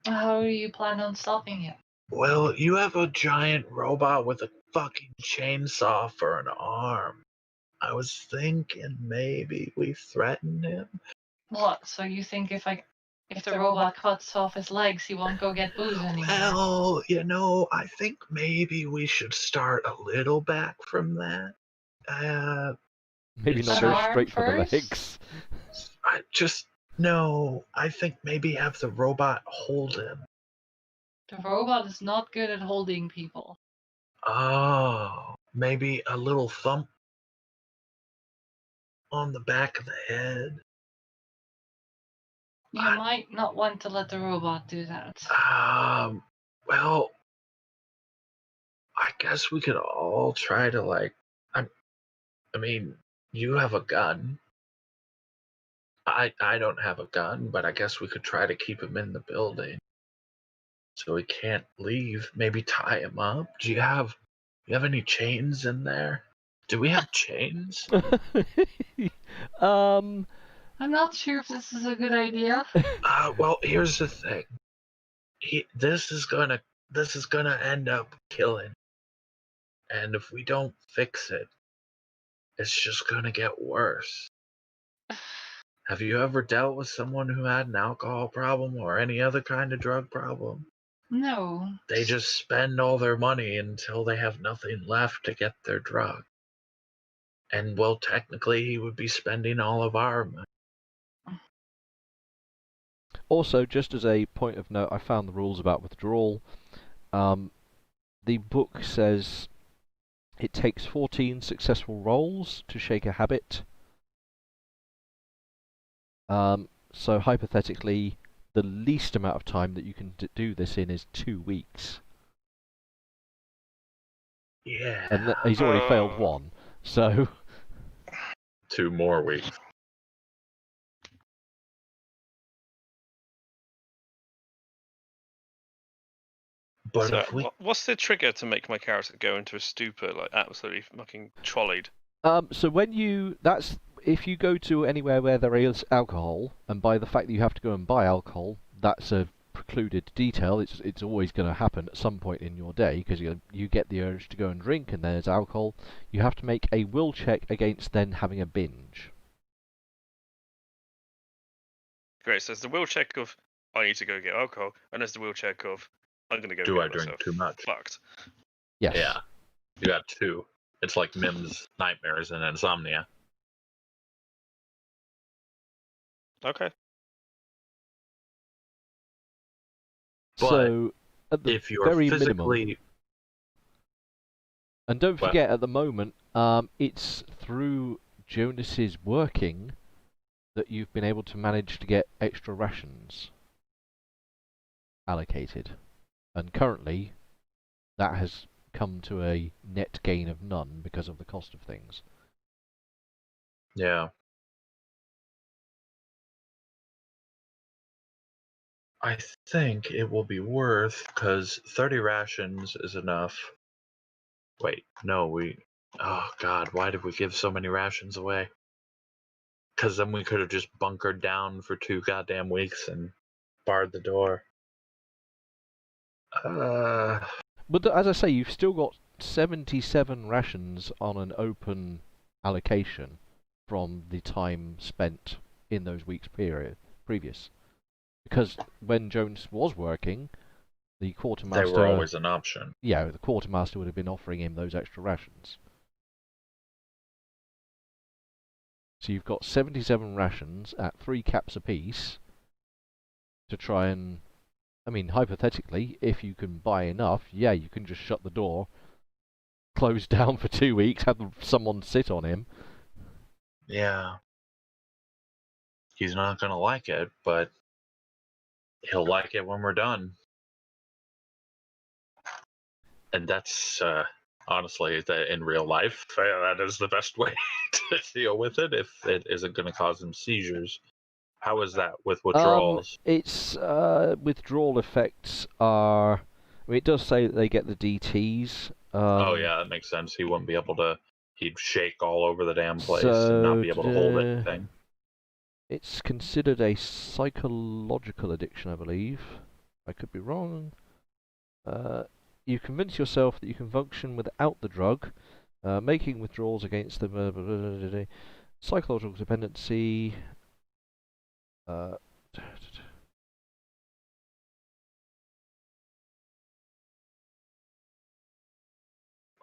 How do you plan on stopping it? Well, you have a giant robot with a fucking chainsaw for an arm. I was thinking maybe we threaten him. What? So you think if the robot cuts off his legs, he won't go get booze anymore? Well, I think maybe we should start a little back from that. Maybe not It's go arm straight for the first? legs. I think maybe have the robot hold him. The robot is not good at holding people. Oh, maybe a little thump on the back of the head. You might not want to let the robot do that. Well, I guess we could all try to I mean, you have a gun. I don't have a gun, but I guess we could try to keep him in the building so he can't leave. Maybe tie him up. Do you have any chains in there? Do we have chains? um, I'm not sure if this is a good idea. Well, here's the thing. This is gonna end up killing, and if we don't fix it, it's just gonna get worse. Have you ever dealt with someone who had an alcohol problem or any other kind of drug problem? No. They just spend all their money until they have nothing left to get their drug. And well, technically, he would be spending all of our money. Also, just as a point of note, I found the rules about withdrawal. The book says it takes 14 successful rolls to shake a habit. So hypothetically, the least amount of time that you can do this in is 2 weeks. Yeah. And he's already failed one, so 2 more weeks. But So, if we what's the trigger to make my character go into a stupor, like absolutely fucking trolleyed? so if you go to anywhere where there is alcohol, and by the fact that you have to go and buy alcohol, that's a precluded detail. It's always going to happen at some point in your day because you get the urge to go and drink, and there's alcohol. You have to make a will check against then having a binge. Great. So there's the will check of I need to go get alcohol, and there's the will check of I'm gonna go. Do get I drink myself too much? Fucked. Yes. Yeah. You got 2. It's like Mim's nightmares and insomnia. Okay. But So at the if you're very physically minimum, and don't forget at the moment, it's through Jonas's working that you've been able to manage to get extra rations allocated, and currently that has come to a net gain of none because of the cost of things. Yeah. I think it will be worth, because 30 rations is enough. Wait, no, oh god, why did we give so many rations away? Because then we could have just bunkered down for 2 goddamn weeks and barred the door. But as I say, you've still got 77 rations on an open allocation from the time spent in those weeks previous. Because when Jones was working, the They quartermaster... were always an option. Yeah, the quartermaster would have been offering him those extra rations. So you've got 77 rations at 3 caps apiece to try and... I mean, hypothetically, if you can buy enough, yeah, you can just shut the door, close down for 2 weeks, have someone sit on him. Yeah. He's not going to like it, but he'll like it when we're done. And that's, honestly, in real life, that is the best way to deal with it if it isn't going to cause him seizures. How is that with withdrawals? Its withdrawal effects are... I mean, it does say that they get the DTs. Oh, yeah, that makes sense. He wouldn't be able to... He'd shake all over the damn place and not be able to hold anything. It's considered a psychological addiction, I believe. I could be wrong. You convince yourself that you can function without the drug, making withdrawals against the psychological dependency.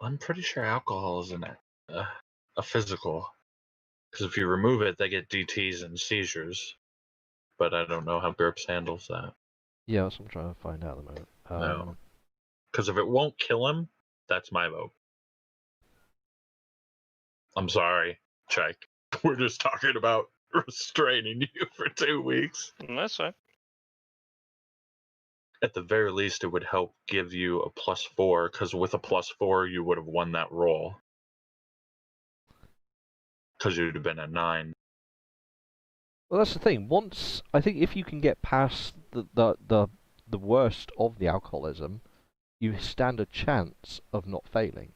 I'm pretty sure alcohol isn't a physical. Because if you remove it, they get DTs and seizures. But I don't know how GURPS handles that. Yeah, that's what I'm trying to find out at the moment. No. Because if it won't kill him, that's my vote. I'm sorry, Chike. We're just talking about restraining you for 2 weeks. That's fine. At the very least, it would help give you a +4, because with a +4, you would have won that roll. Because you'd have been at 9. Well, that's the thing. Once I think if you can get past the worst of the alcoholism, you stand a chance of not failing.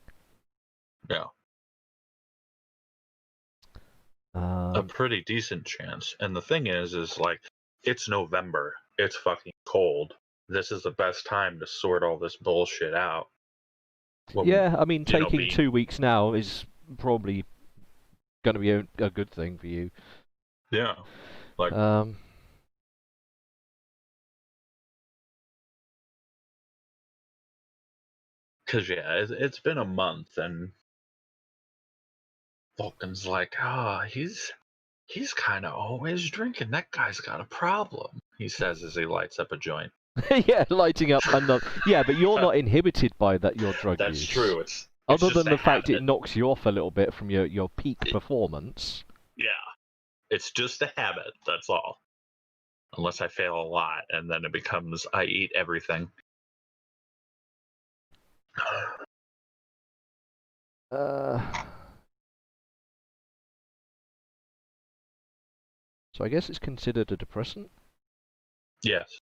Yeah. A pretty decent chance. And the thing is like, it's November. It's fucking cold. This is the best time to sort all this bullshit out. Yeah, I mean, taking 2 weeks now is probably going to be a good thing for you. Yeah. Like, because, yeah, it's been a month, and Vulcan's like, he's kind of always drinking. That guy's got a problem, he says as he lights up a joint. Yeah, lighting up another... Yeah, but you're not inhibited by your drug use. That's true. It's Other just than a the fact habit. it knocks you off a little bit from your peak performance. Yeah. It's just a habit, that's all. Unless I fail a lot, and then it becomes I eat everything. So I guess it's considered a depressant? Yes.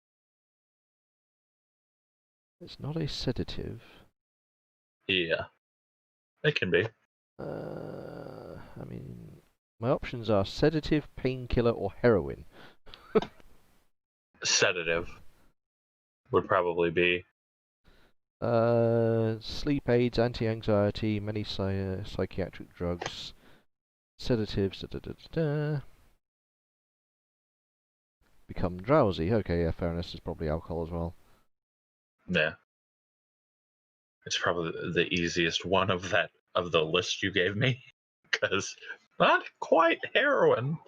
It's not a sedative. Yeah. It can be. I mean, my options are sedative, painkiller, or heroin. Sedative would probably be. Sleep aids, anti-anxiety, many psychiatric drugs, sedatives, become drowsy. Okay, yeah, fair enough. It's probably alcohol as well. Yeah. It's probably the easiest one of the list you gave me, because not quite heroin.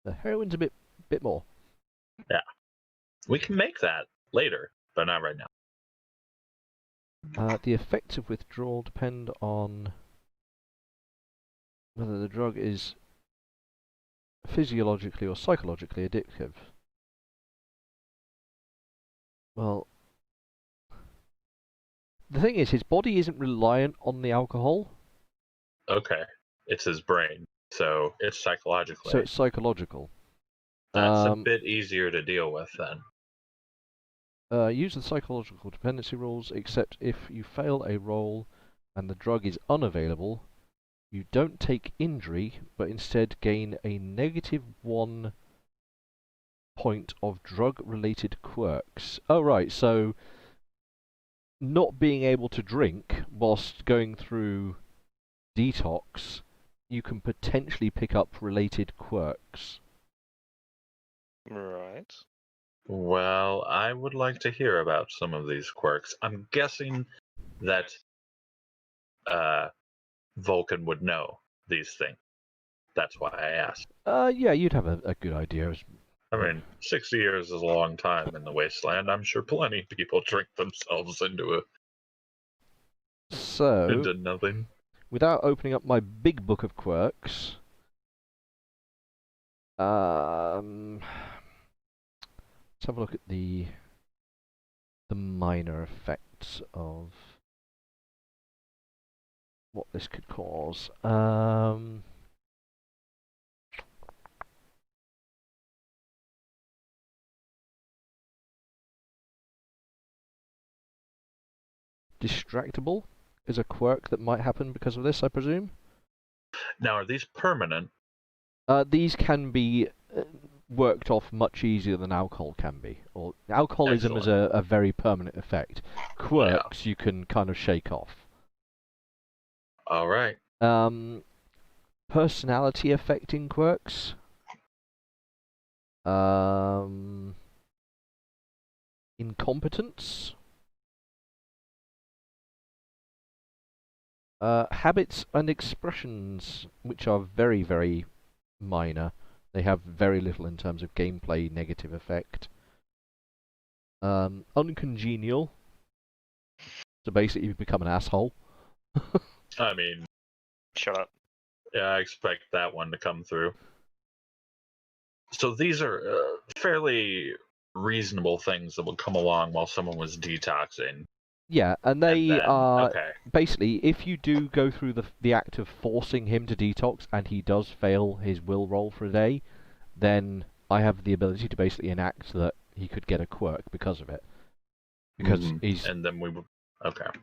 The heroin's a bit more. Yeah. We can make that later, but not right now. The effects of withdrawal depend on whether the drug is physiologically or psychologically addictive. Well, the thing is, his body isn't reliant on the alcohol. Okay. It's his brain, so it's psychologically. So it's psychological. That's a bit easier to deal with then. Use the psychological dependency rules, except if you fail a roll and the drug is unavailable, you don't take injury, but instead gain a -1 point of drug-related quirks. Oh, right, so not being able to drink whilst going through detox, you can potentially pick up related quirks. Right. Well, I would like to hear about some of these quirks. I'm guessing that Vulcan would know these things. That's why I asked. Yeah, you'd have a good idea. I mean, 60 years is a long time in the wasteland. I'm sure plenty of people drink themselves into So, nothing. without opening up my big book of quirks, let's have a look at the minor effects of what this could cause. Distractible is a quirk that might happen because of this, I presume. Now, are these permanent? These can be worked off much easier than alcohol can be. Or alcoholism is a very permanent effect. Quirks you can kind of shake off. All right. Personality affecting quirks. Incompetence. Habits and expressions, which are very, very minor. They have very little in terms of gameplay negative effect. Uncongenial. So basically you become an asshole. I mean, Shut up. yeah, I expect that one to come through. So these are fairly reasonable things that would come along while someone was detoxing. Yeah, and they are okay. basically, if you do go through the act of forcing him to detox and he does fail his will roll for a day, then I have the ability to basically enact that he could get a quirk because of it. Because he's and then we would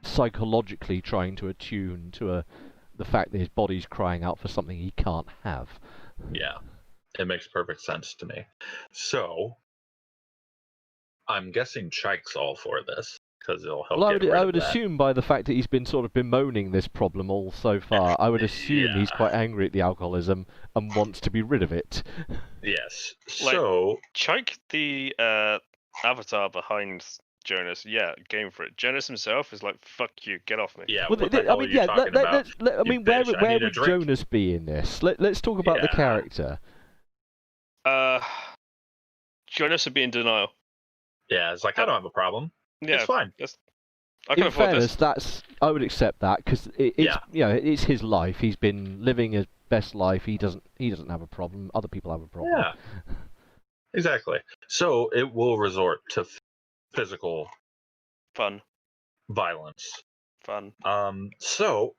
psychologically trying to attune to the fact that his body's crying out for something he can't have. Yeah, it makes perfect sense to me. So I'm guessing Chike's all for this because it'll help. Well, get rid I of would that. assume by the fact that he's been sort of bemoaning this problem all so far, I would assume he's quite angry at the alcoholism and wants to be rid of it. Yes. Like- So Chike, the avatar behind Jonas, yeah, game for it. Jonas himself is like, fuck you, get off me. yeah, Well, what the hell are you talking about? I mean, You where bitch, I where need a would drink. Jonas be in this? Let's talk about the Yeah. character. Jonas would be in denial. Yeah, it's like I don't have a problem. Yeah, It's fine. I can In afford fairness, this. I would accept that because it's his life. He's been living his best life. He doesn't have a problem. Other people have a problem. Yeah. Exactly. So it will resort to physical Fun. violence. Fun. So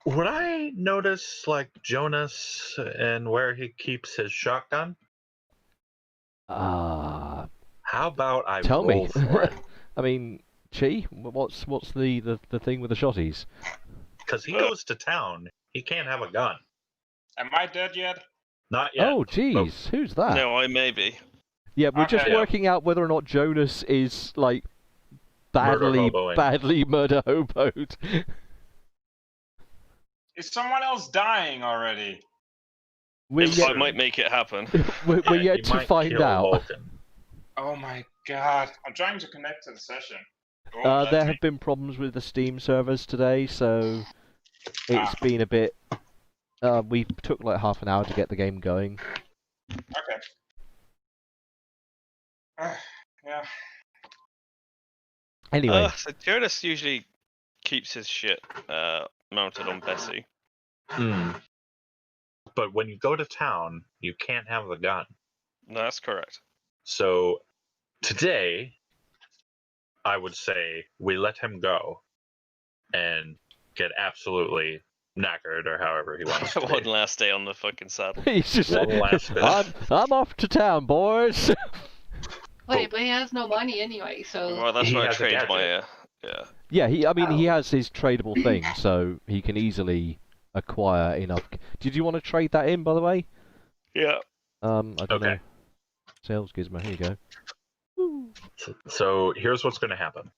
would I notice like Jonas and where he keeps his shotgun? How about I tell roll me. for it? I mean, Chi, what's the thing with the shotties? Because he goes to town, he can't have a gun. Am I dead yet? Not yet. Oh, jeez, who's that? No, I may be. Yeah, we're just Okay. working out whether or not Jonas is like badly murder hoboed. Is someone else dying already? We're I yet, might make it happen. we're Yeah, yet he to might find kill out. Vulcan. Oh my god. I'm trying to connect to the session. There have been problems with the Steam servers today, so it's been a bit. We took like half an hour to get the game going. Okay. Yeah. Anyway, So Jonas usually keeps his shit mounted on Bessie. But when you go to town, you can't have the gun. No, that's correct. So today, I would say we let him go and get absolutely knackered or however he wants to One be. last day on the fucking saddle. he's just. One last bit. I'm off to town, boys. Wait, but he has no money anyway, so. Well, that's He why I has a trade gadget. my. Yeah. Yeah, he has his tradable thing, so he can easily acquire enough. Did you want to trade that in, by the way? Yeah. I don't Okay. know. Sales gizmo. Here you go. So here's what's going to happen.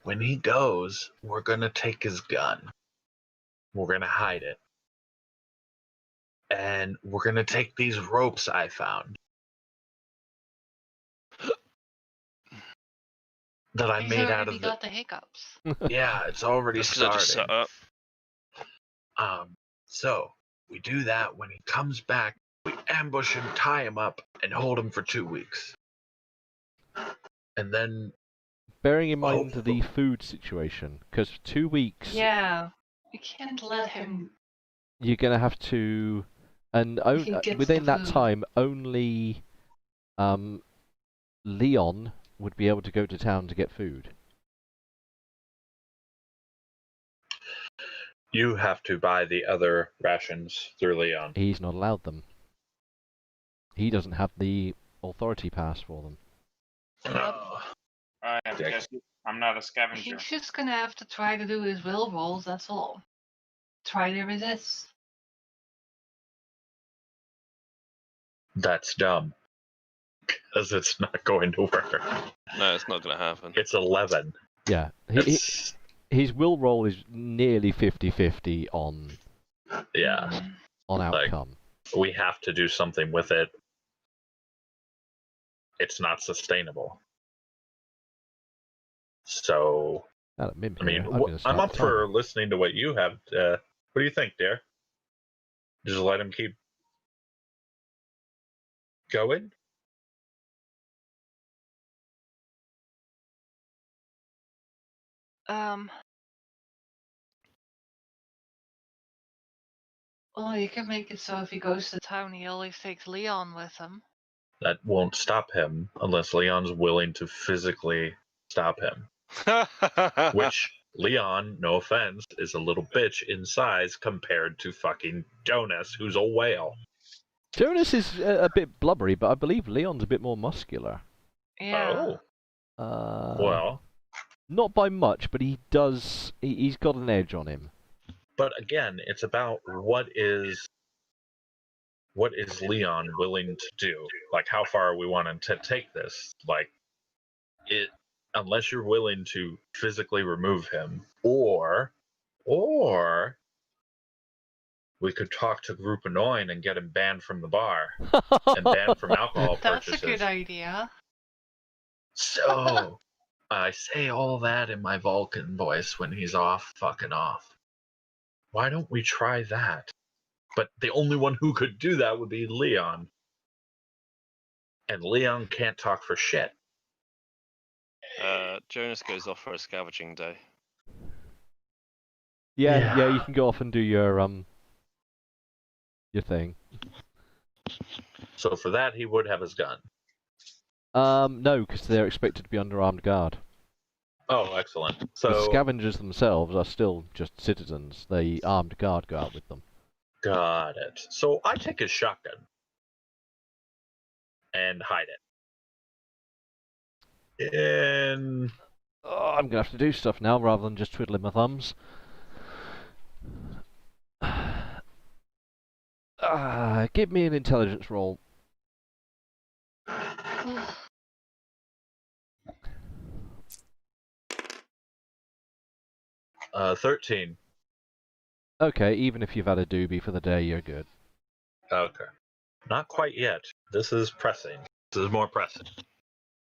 when he goes, we're gonna take his gun. We're gonna hide it. And we're gonna take these ropes I found. That I He's made out already of the... got the hiccups. Yeah, it's already That's 'cause I just set started. up. So we do that. When he comes back, we ambush him, tie him up, and hold him for 2 weeks. And then, Bearing in mind Hopefully. the food situation, because for 2 weeks Yeah. You can't let him. you're going to have to, and He gets within the that food. time, only Leon would be able to go to town to get food. you have to buy the other rations through Leon. He's not allowed them. He doesn't have the authority pass for them. I Dick. guess I'm not a scavenger. He's just gonna have to try to do his will rolls, that's all. Try to resist. That's dumb. Because it's not going to work. No, it's not going to happen. It's 11. Yeah, It's, his will roll is nearly 50-50 on yeah, Like- outcome. we have to do something with it. It's not sustainable. So, Now that Mim's I mean, here, I'm, gonna start I'm up the for timer. listening to what you have. What do you think, Dare? Just let him keep going? Well, you can make it so if he goes to town, he always takes Leon with him. That won't stop him unless Leon's willing to physically stop him. Which, Leon, no offense, is a little bitch in size compared to fucking Jonas, who's a whale. Jonas is a bit blubbery, but I believe Leon's a bit more muscular. Yeah. Well, Not by much, but he does. He's got an edge on him. but again, it's about what is Leon willing to do? Like, how far are we wanting to take this? Like, unless you're willing to physically remove him, or we could talk to Group Annoying and get him banned from the bar and banned from alcohol That's purchases. a good idea. So, I say all that in my Vulcan voice when he's off fucking off. Why don't we try that? But the only one who could do that would be Leon. And Leon can't talk for shit. Jonas goes off for a scavenging day. Yeah, you can go off and do your thing. So for that, he would have his gun. No, because they're expected to be under armed guard. Oh, excellent. The So, scavengers themselves are still just citizens. The armed guard go out with them. got it. So I take his shotgun and hide it. In... Oh, I'm gonna have to do stuff now rather than just twiddling my thumbs. 'Give me an intelligence roll. 13. Okay, even if you've had a doobie for the day, you're good. Okay. Not quite yet. This is pressing. This is more pressing.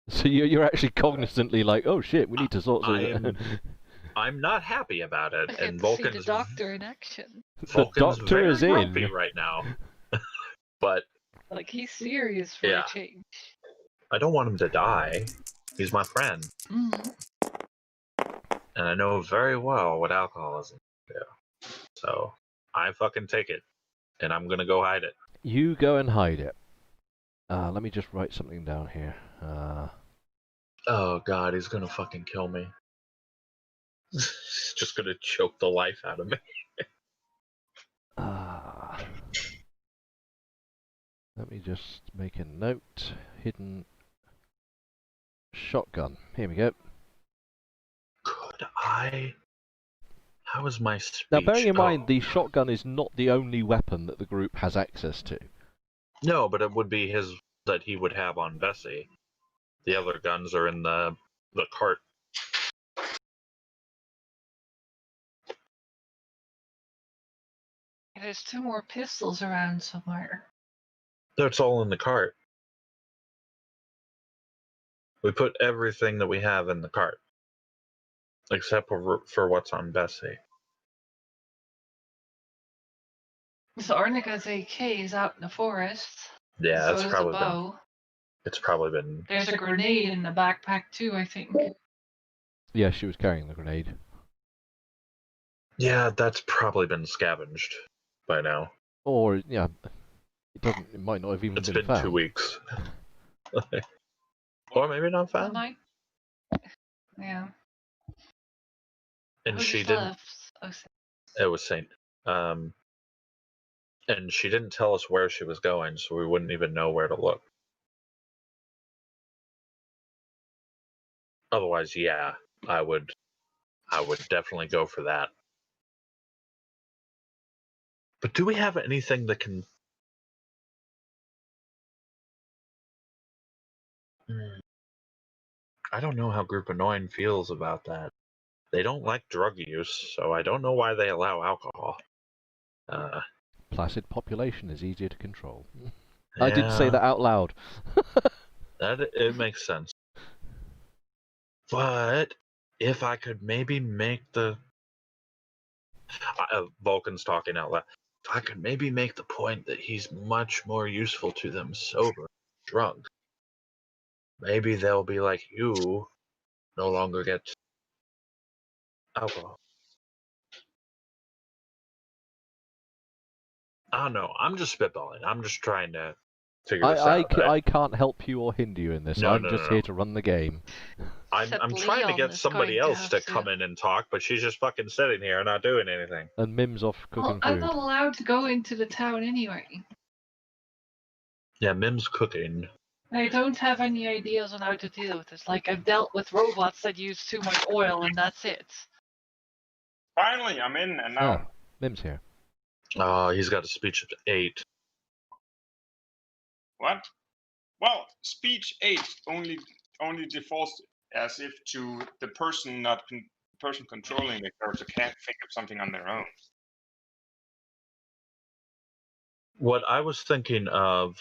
So you're actually cognizantly like, oh shit, we need to sort something. I'm not happy about it, I get and to see the Vulcan's doctor in action. The Vulcan's doctor very is in. grumpy right now. But Like, he's serious for Yeah. a change. I don't want him to die. He's my friend, Mm. and I know very well what alcoholism can do. So I fucking take it, and I'm gonna go hide it. You go and hide it. Let me just write something down here. Oh god, he's gonna fucking kill me. He's just gonna choke the life out of me. Let me just make a note. Hidden shotgun. Here we go. Could I? How is my speech? Now, bearing in mind, Oh, the shotgun is not the only weapon that the group has access to. No, but it would be his that he would have on Bessie. The other guns are in the cart. there's 2 more pistols around somewhere. That's all in the cart. We put everything that we have in the cart. Except for what's on Bessie. So Arnica's AK is out in the forest. Yeah, so it's is the probably been. bow. It's probably been. There's a grenade in the backpack too, I think. Yeah, she was carrying the grenade. Yeah, that's probably been scavenged by now. Or yeah, it doesn't. It might not have even It's been been found. 2 weeks. Or maybe not One found. night. Yeah. And Who she just didn't. left? Oh, It was Saint. And she didn't tell us where she was going, so we wouldn't even know where to look. Otherwise, yeah, I would definitely go for that. But do we have anything that can? I don't know how Group of 9 feels about that. They don't like drug use, so I don't know why they allow alcohol. Placid population is easier to control. I did say that out loud. It makes sense. But if I could maybe make the Vulcan's talking out loud. If I could maybe make the point that he's much more useful to them sober, drunk, maybe they'll be like, you no longer get alcohol. I don't know. I'm just spitballing. I'm just trying to figure this out. I can't help you or hinder you in this. No, I'm no, just no, here no. to run the game. I'm trying to Leon get is somebody going to else to have to- come in and talk, but she's just fucking sitting here and not doing anything. And Mim's off Well, cooking I'm food. not allowed to go into the town anyway. Yeah, Mim's cooking. I don't have any ideas on how to deal with this. Like, I've dealt with robots that use too much oil, and that's it. Finally, I'm in, and now Ah, Mim's here. Oh, he's got a speech of 8. what? Well, speech 8 only defaults as if to the person person controlling the character can't think of something on their own. What I was thinking of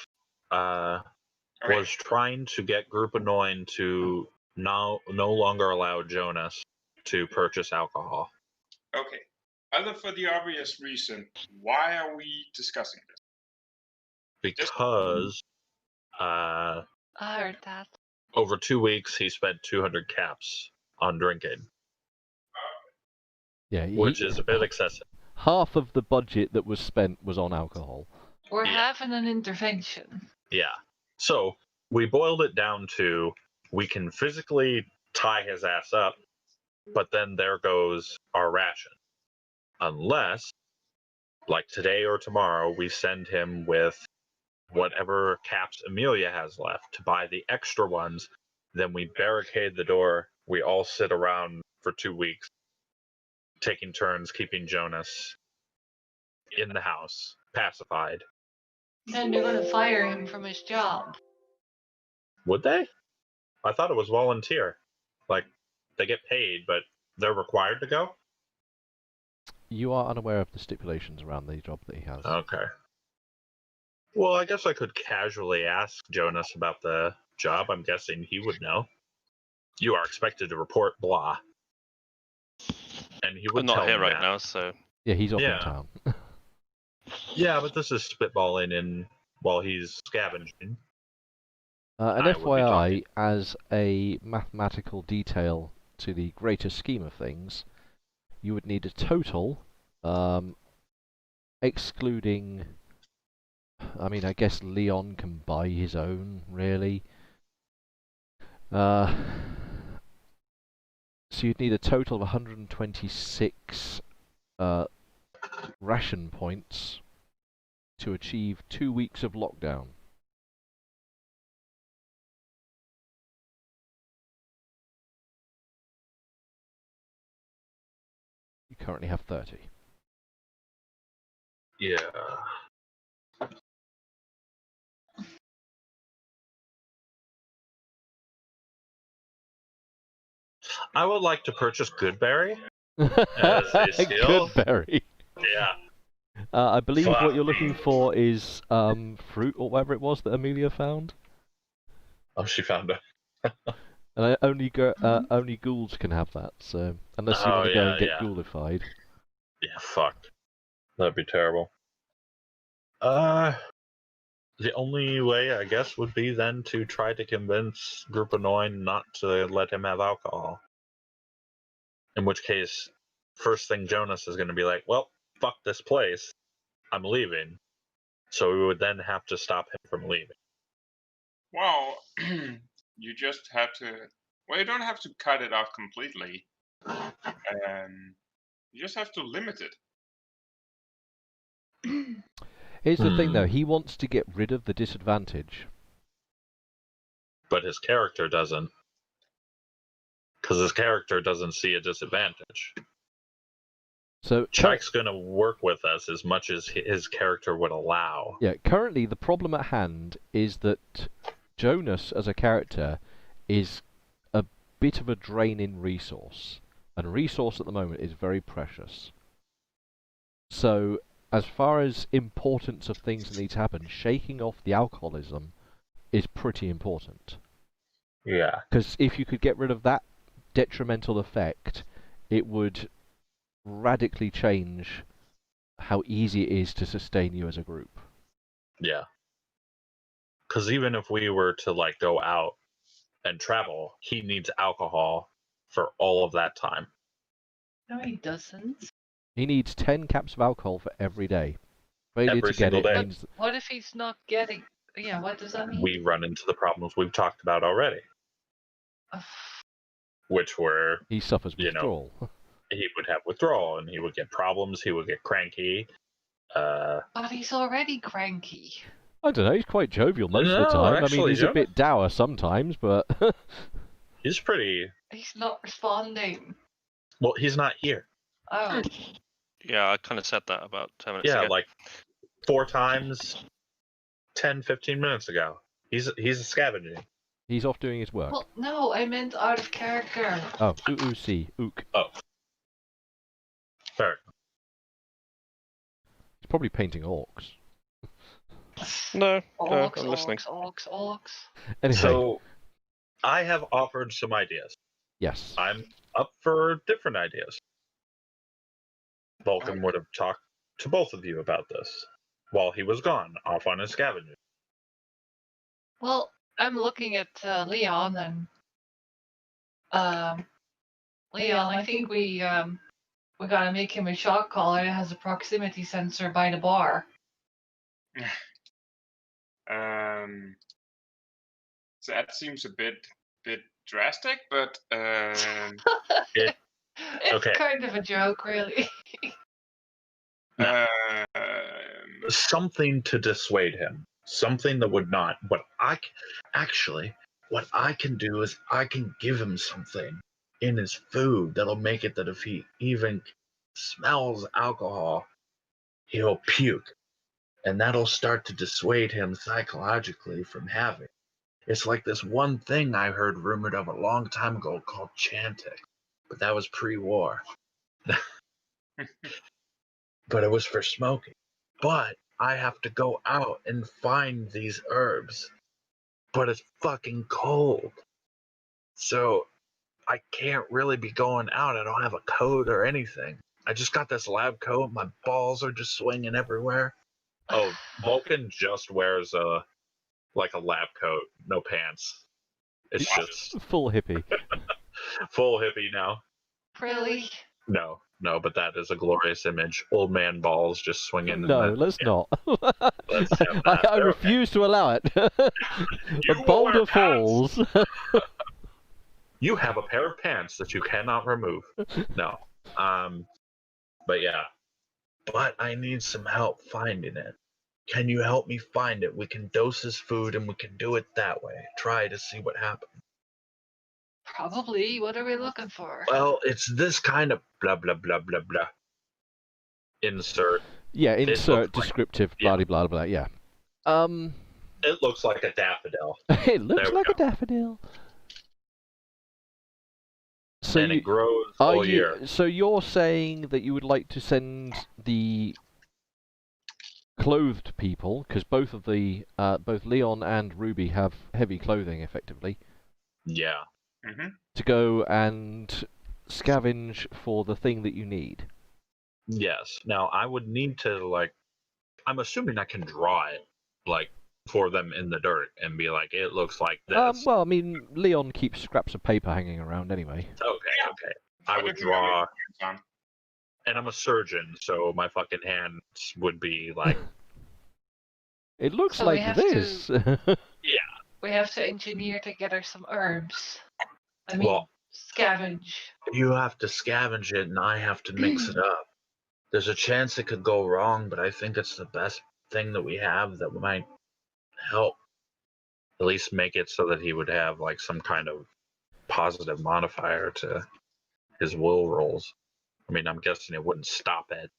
Okay. was trying to get Group of 9 to no longer allow Jonas to purchase alcohol. Okay. Other for the obvious reason, why are we discussing this? Because I heard that. over 2 weeks he spent 200 caps on drinking, Yeah, which is a bit excessive. half of the budget that was spent was on alcohol. We're Yeah. having an intervention. Yeah. So we boiled it down to we can physically tie his ass up, but then there goes our ration. Unless, like today or tomorrow, we send him with whatever caps Amelia has left to buy the extra ones. Then we barricade the door. We all sit around for 2 weeks, taking turns keeping Jonas in the house, pacified. Then they're gonna fire him from his job. Would they? I thought it was volunteer. Like, they get paid, but they're required to go? You are unaware of the stipulations around the job that he has. Okay. Well, I guess I could casually ask Jonas about the job. I'm guessing he would know. You are expected to report blah. And he would I'm not tell here me right that. now, so Yeah, he's off Yeah. in town. Yeah, but this is spitballing in while he's scavenging. An I would be FYI, as a mathematical detail to the greater scheme of things, you would need a total, excluding... I mean, I guess Leon can buy his own, really. So you'd need a total of 126 ration points to achieve 2 weeks of lockdown. You currently have 30. Yeah. I would like to purchase Goodberry. As a skill? Goodberry. Yeah. I believe Fuck what you're me. looking for is fruit or whatever it was that Amelia found. Oh, she found it. And only ghouls can have that. So unless you Oh, want to go yeah, and get yeah. ghoulified. Yeah, fuck. That'd be terrible. The only way, I guess, would be then to try to convince Group of 9 not to let him have alcohol. In which case, first thing Jonas is going to be like, well, fuck this place. I'm leaving. So we would then have to stop him from leaving. Well, you just have to. Well, you don't have to cut it off completely. You just have to limit it. Here's the thing, though. He wants to get rid of the disadvantage. But his character doesn't. Because his character doesn't see a disadvantage. So Chuck's going to work with us as much as his character would allow. yeah, currently the problem at hand is that Jonas as a character is a bit of a drain in resource. And resource at the moment is very precious. So, as far as importance of things that need to happen, shaking off the alcoholism is pretty important. Yeah. Because if you could get rid of that detrimental effect, it would radically change how easy it is to sustain you as a group. Yeah. Because even if we were to like go out and travel, he needs alcohol for all of that time. No, he doesn't. He needs 10 caps of alcohol for every day. Failure Every to get single it day. means What if he's not getting? Yeah, what does that mean? We run into the problems we've talked about already, which were he suffers you know, withdrawal. he would have withdrawal and he would get problems, he would get cranky. But he's already cranky. I don't know, he's quite jovial most of the No, time. I mean, actually, he's a bit dour sometimes, but... He's pretty... He's not responding. Well, he's not here. Oh. Yeah, I kind of said that about 10 minutes ago. Yeah, like 4 times 10, 15 minutes ago. He's scavenging. He's off doing his work. Well, no, I meant out of character. Oh, see, ook. Oh. Fair. He's probably painting orcs. No, Orcs, I'm listening. orcs. Anyway, So, I have offered some ideas. yes. I'm up for different ideas. Vulcan would have talked to both of you about this while he was gone, off on his scavenging. Well, I'm looking at Leon and Leon. I think we gotta make him a shot caller that has a proximity sensor by the bar. So that seems a bit drastic, but It's Okay. kind of a joke, really. Something to dissuade him. Something that would not. What I can do is I can give him something in his food that'll make it that if he even smells alcohol, he'll puke. And that'll start to dissuade him psychologically from having it. It's like this one thing I heard rumored of a long time ago called Chantix, but that was pre-war. But it was for smoking. But I have to go out and find these herbs. But it's fucking cold. So I can't really be going out. I don't have a coat or anything. I just got this lab coat. My balls are just swinging everywhere. Oh, Vulcan just wears a lab coat, no pants. It's just Full hippie. full hippie now. Really? No, but that is a glorious image. Old man balls just swinging. No, let's not. Let's have that. I refuse to allow it. A will boulder wear pants. falls. You have a pair of pants that you cannot remove. No. But yeah. But I need some help finding it. Can you help me find it? We can dose his food and we can do it that way. Try to see what happens. Probably. What are we looking for? Well, it's this kind of blah blah blah blah blah. Insert. Yeah, looks insert like- descriptive yeah. blah blah blah, yeah. It looks like a daffodil. It looks There we like a go. daffodil. So And it grows are all year. So you're saying that you would like to send the clothed people, because both of the both Leon and Ruby have heavy clothing, effectively, Yeah. to go and scavenge for the thing that you need. Yes. Now I would need to like. I'm assuming I can draw it, like for them in the dirt, and be like, it looks like this. Well, I mean, Leon keeps scraps of paper hanging around anyway. Okay. I would draw, and I'm a surgeon, so my fucking hands would be like. It looks So we like have this. We have to engineer together some herbs. I mean, Well, scavenge. you have to scavenge it, and I have to mix it up. There's a chance it could go wrong, but I think it's the best thing that we have that might help. At least make it so that he would have like some kind of positive modifier to his will rolls. I mean, I'm guessing it wouldn't stop it,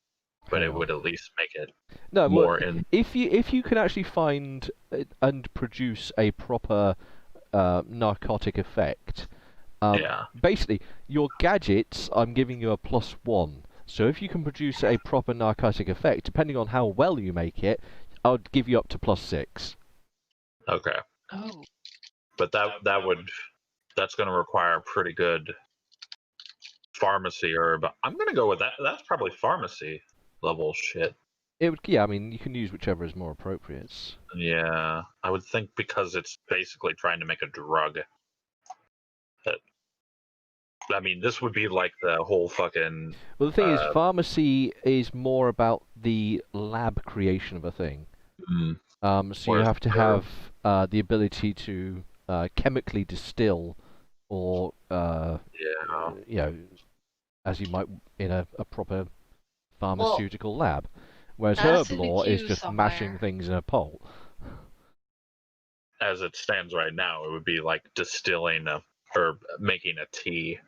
but it would at least make it No, more well, in. if you can actually find and produce a proper narcotic effect, Yeah. basically your gadgets, I'm giving you a +1. So if you can produce a proper narcotic effect, depending on how well you make it, I would give you up to +6. Okay. Oh. But that's going to require a pretty good pharmacy herb. I'm going to go with that. That's probably pharmacy level shit. It would, yeah. I mean, you can use whichever is more appropriate. Yeah, I would think because it's basically trying to make a drug. I mean, this would be like the whole fucking. Well, the thing is, pharmacy is more about the lab creation of a thing. So you have to have the ability to chemically distill, or you know, as you might in a proper pharmaceutical lab. Whereas that's herb in the law is queue just somewhere. mashing things in a pot. As it stands right now, it would be like distilling or making a tea,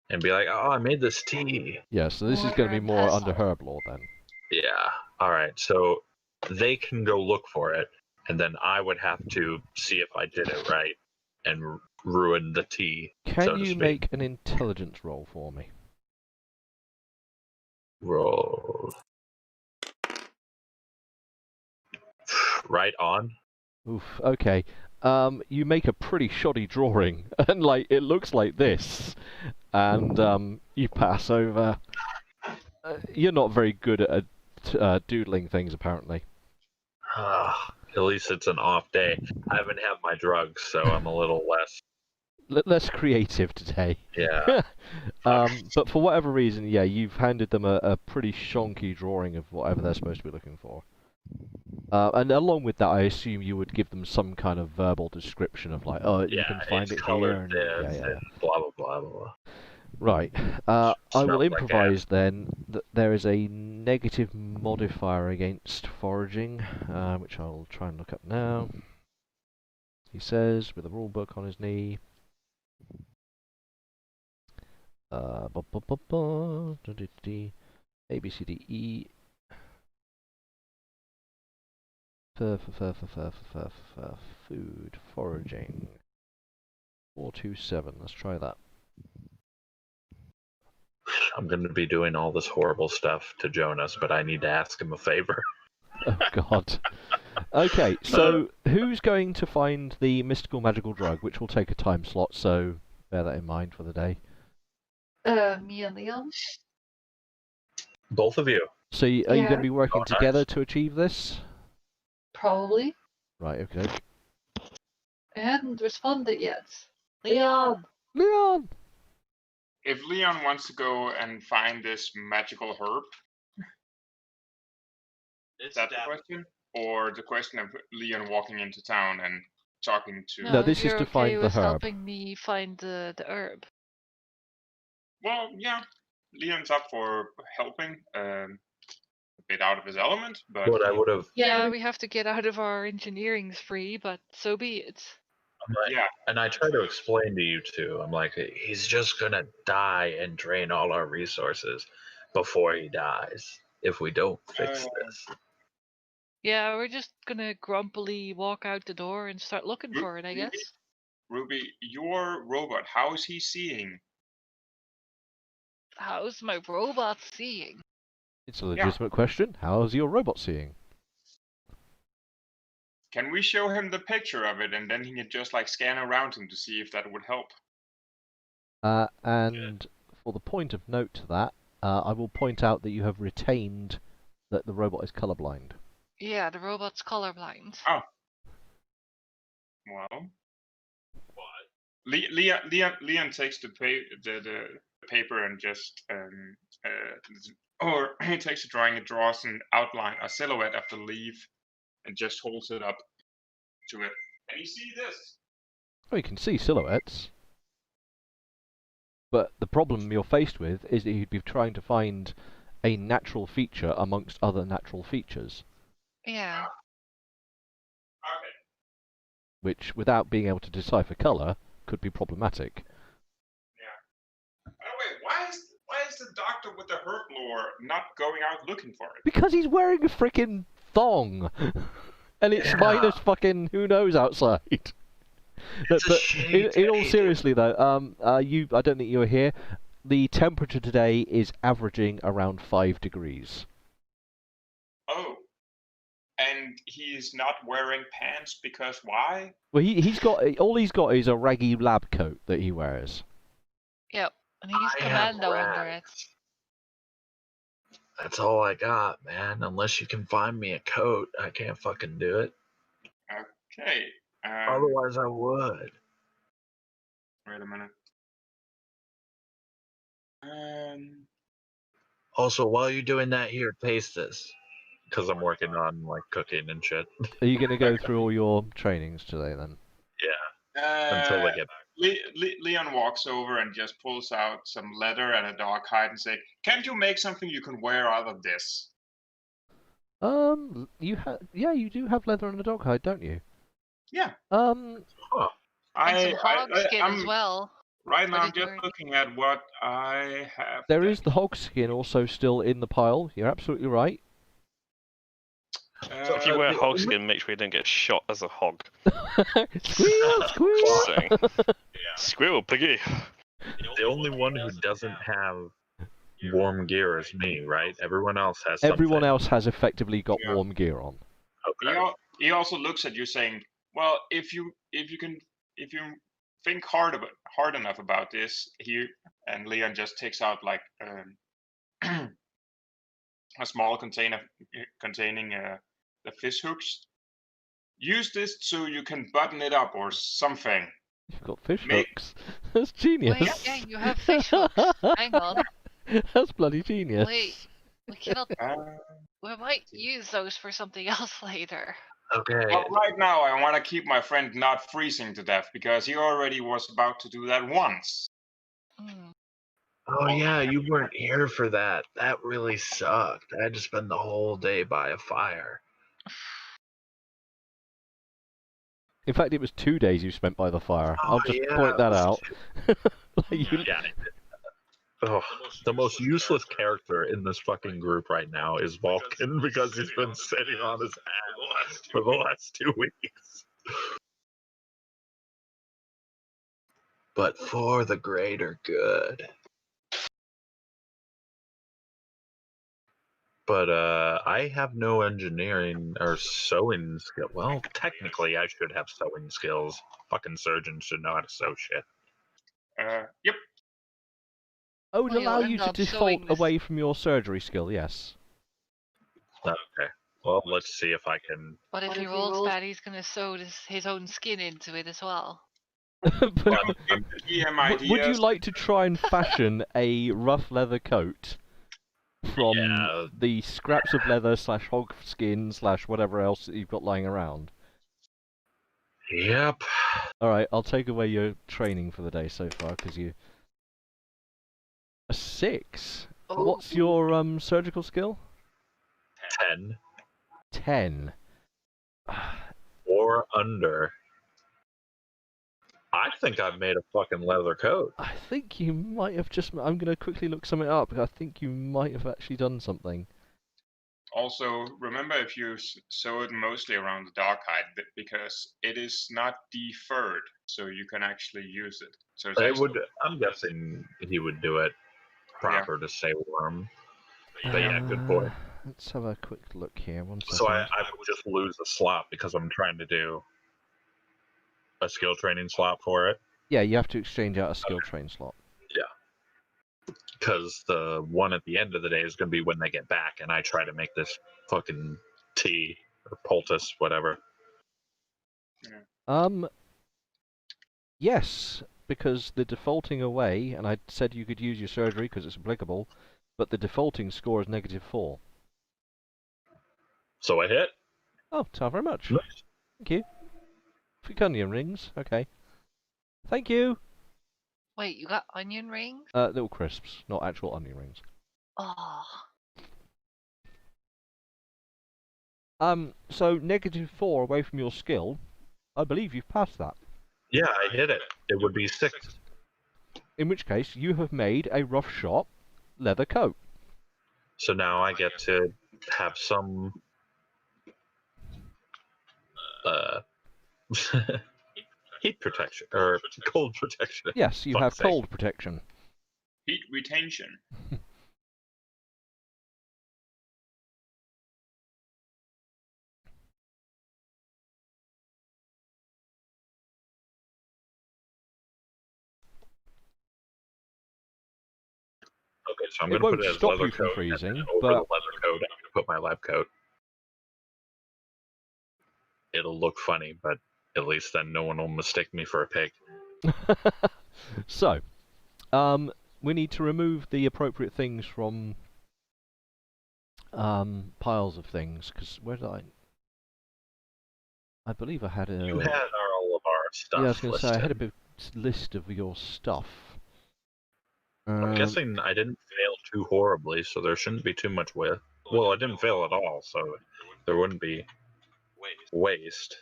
and be like, "Oh, I made this tea." Yeah, so this is going to be more under herb law then. Yeah. All right. So they can go look for it, and then I would have to see if I did it right and ruin the tea. Can so to you speak. make an intelligence roll for me? Roll. Right on. Oof. Okay. You make a pretty shoddy drawing, and like it looks like this, and you pass over. You're not very good at doodling things, apparently. At least it's an off day. I haven't had my drugs, so I'm a little less creative today. Yeah. But for whatever reason, yeah, you've handed them a pretty shonky drawing of whatever they're supposed to be looking for. And along with that, I assume you would give them some kind of verbal description of like, oh, you can find it here, and blah blah blah blah. Right. I will Smells like improvise then that there is a negative modifier against foraging, which I'll try and look up now. He says, with a rule book on his knee. A, B, C, D, E. Food, foraging. 427. Let's try that. I'm going to be doing all this horrible stuff to Jonas, but I need to ask him a favor. Oh, God. Okay, so who's going to find the mystical magical drug, which will take a time slot, so bear that in mind for the day. Me and Leon. Both of you. So are you going to be working nice. together to achieve this? Probably. Right, okay. I hadn't responded yet. Leon! Leon! If Leon wants to go and find this magical herb, is that the question? Or the question of Leon walking into town and talking to... No, this is to find the herb. helping me find the herb. Well, yeah. Leon's up for helping. A bit out of his element, but... What I would have... Yeah, we have to get out of our engineering spree, but so be it. Yeah. And I try to explain to you two, I'm like, he's just gonna die and drain all our resources before he dies if we don't fix this. Yeah, we're just gonna grumpily walk out the door and start looking for it, I guess. Ruby, your robot, how is he seeing? How's my robot seeing? It's a legitimate question. How's your robot seeing? Can we show him the picture of it, and then he can just like scan around him to see if that would help? And for the point of note to that, I will point out that you have retained that the robot is colorblind. Yeah, the robot's colorblind. Oh. Well. Leon takes the paper and just or he takes a drawing and draws an outline, a silhouette of the leaf, and just holds it up to it. Can you see this? Oh, you can see silhouettes. But the problem you're faced with is that you'd be trying to find a natural feature amongst other natural features. Yeah. Okay. Which, without being able to decipher colour, could be problematic. Yeah. By the way, why is the doctor with the herb lore not going out looking for it? Because he's wearing a freaking thong! And it's minus fucking who knows outside. But in all seriously though, I don't think you were here. The temperature today is averaging around 5 degrees. Oh. And he's not wearing pants because why? Well, he's got is a raggy lab coat that he wears. Yep. And he's commando under it. That's all I got, man. Unless you can find me a coat, I can't fucking do it. Okay. Otherwise, I would. Wait a minute. Also, while you're doing that, here, taste this. Because I'm working on like cooking and shit. Are you going to go through all your trainings today then? Yeah. Until they get back. Leon walks over and just pulls out some leather and a dog hide and say, "Can't you make something you can wear out of this?" You do have leather and a dog hide, don't you? Yeah. Huh. And some hog skin as well. Right now, I'm just looking at what I have. There is the hog skin also still in the pile. You're absolutely right. So if you wear hog skin, make sure you don't get shot as a hog. Squeal, squeal! Saying. Squirrel, piggy. The only one who doesn't have warm gear is me, right? Everyone else has Everyone something. else has effectively got warm gear on. Okay. He also looks at you saying, "Well, if you think hard enough about this," and Leon just takes out like a small container containing the fish hooks. Use this so you can button it up or something. You've got fish hooks. That's genius. Wait, yeah, you have fish hooks. Hang on. That's bloody genius. Wait, we cannot. We might use those for something else later. Okay. Well, right now, I want to keep my friend not freezing to death because he already was about to do that once. Mm. Oh yeah, you weren't here for that. That really sucked. I had to spend the whole day by a fire. In fact, it was 2 days you spent by the fire. Oh, I'll just yeah, point that it was out. Yeah. Oh, the most useless character in this fucking group right now is Vulcan because he's been sitting on his ass for the last 2 weeks. But for the greater good. But I have no engineering or sewing skill. Well, technically, I should have sewing skills. Fucking surgeons should know how to sew shit. Yep. Oh, it would Well, you'll allow end you to up default sewing this- away from your surgery skill, yes. Okay. Well, let's see if I can. But if he rolls bad, he's gonna sew his own skin into it as well. But GM would you ideas. like to try and fashion a rough leather coat from the scraps of leather / hog skin / whatever else that you've got lying around? Yep. Alright, I'll take away your training for the day so far, because you... A 6? Oh. What's your surgical skill? 10 10. or under. I think I've made a fucking leather coat. I think you might have just... I'm going to quickly look something up, because I think you might have actually done something. Also, remember if you sew it mostly around the dog hide, because it is not deferred, so you can actually use it. So it's actually, I'm guessing he would do it proper to stay warm. But yeah, good point. Let's have a quick look here. One second. So I would just lose a slot because I'm trying to do a skill training slot for it. Yeah, you have to exchange out a skill train slot. Because the one at the end of the day is going to be when they get back, and I try to make this fucking tea or poultice, whatever. Yes, because the defaulting away, and I said you could use your surgery because it's applicable, but the defaulting score is -4. So I hit. Oh, thank you very much. Nice. Thank you. Onion rings, okay. Thank you. Wait, you got onion rings? Little crisps, not actual onion rings. Oh. So -4 away from your skill. I believe you've passed that. Yeah, I hit it. It would be 6. In which case, you have made a rough shot leather coat. So now I get to have some heat protection or cold protection. Yes, you have cold protection. Heat retention. Okay, so I'm It going to won't put it as stop leather you from coat, freezing, and then over but the leather coat, I'm going to put my lab coat. It'll look funny, but at least then no one will mistake me for a pig. So, we need to remove the appropriate things from piles of things, because where did I believe I had a... You had all of our stuff. Yeah, I was going to say, I had a listed. bit list of your stuff. I'm guessing I didn't fail too horribly, so there shouldn't be too much with. Well, I didn't fail at all, so there wouldn't be waste.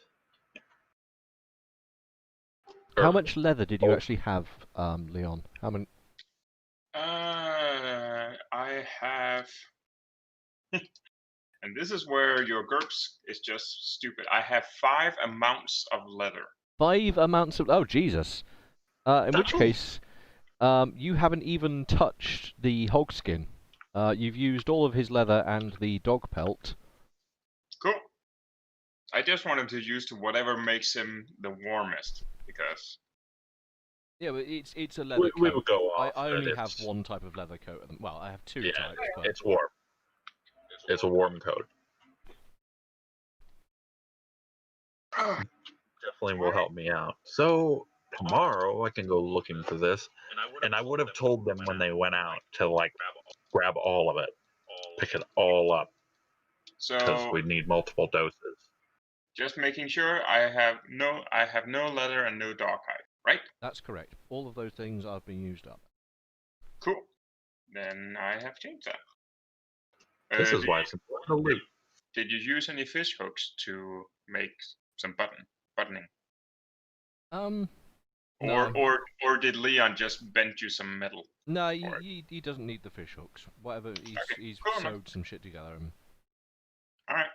How much leather did you actually have, Leon? How many? I have, and this is where your GURPS is just stupid. I have 5 amounts of leather. 5 amounts of... Oh, Jesus. In which case, you haven't even touched the hog skin. You've used all of his leather and the dog pelt. Cool. I just wanted to use to whatever makes him the warmest, because... Yeah, but it's a leather We coat. will go off. I only that have it's- one type of leather coat. Well, I have 2 Yeah, types. But... it's warm. It's a warm coat. Definitely will help me out. So tomorrow I can go looking for this, and I would have told them when they went out to like grab all of it, pick it all up, because So we need multiple doses. just making sure I have no leather and no dog hide, right? That's correct. All of those things have been used up. Cool. Then I have changed that. This is why it's important to loot. Did you use any fish hooks to make some buttoning? No. Or did Leon just bend you some metal? No, for it? he doesn't need the fish hooks. Whatever, he's cool enough. sewed some shit together. Alright.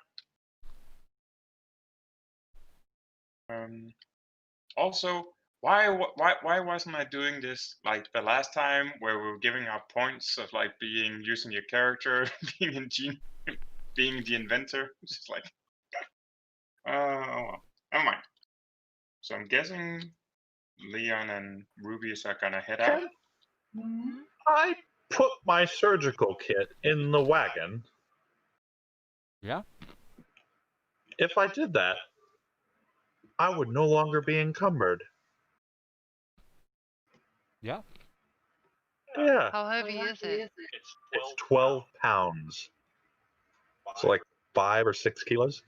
Also, why wasn't I doing this like the last time where we were giving our points of like using your character, being the inventor? It's just like, well, never mind. So I'm guessing Leon and Rubius are gonna head out. I put my surgical kit in the wagon. Yeah? If I did that, I would no longer be encumbered. Yeah? Yeah. How heavy is it? It's 12 pounds. So like 5 or 6 kilos.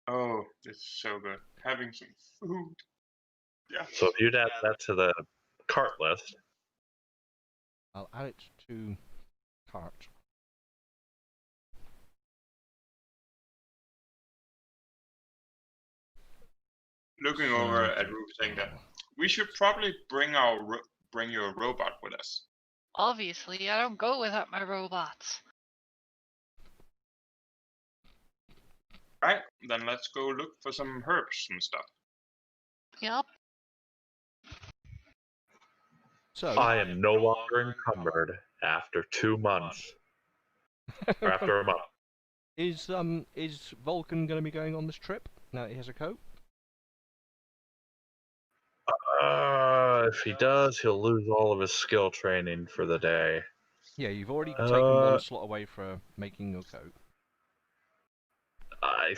Oh, it's so good. Having some food. Yeah. So if you'd add that to the cart list. I'll add it to cart. Looking over at Ruby saying that we should probably bring your robot with us. Obviously, I don't go without my robots. Right, then let's go look for some herbs and stuff. Yup. So, I am no longer encumbered after 2 months. Or after a month. is Vulcan going to be going on this trip now that he has a coat? If he does, he'll lose all of his skill training for the day. Yeah, you've already taken one slot away for making your coat. I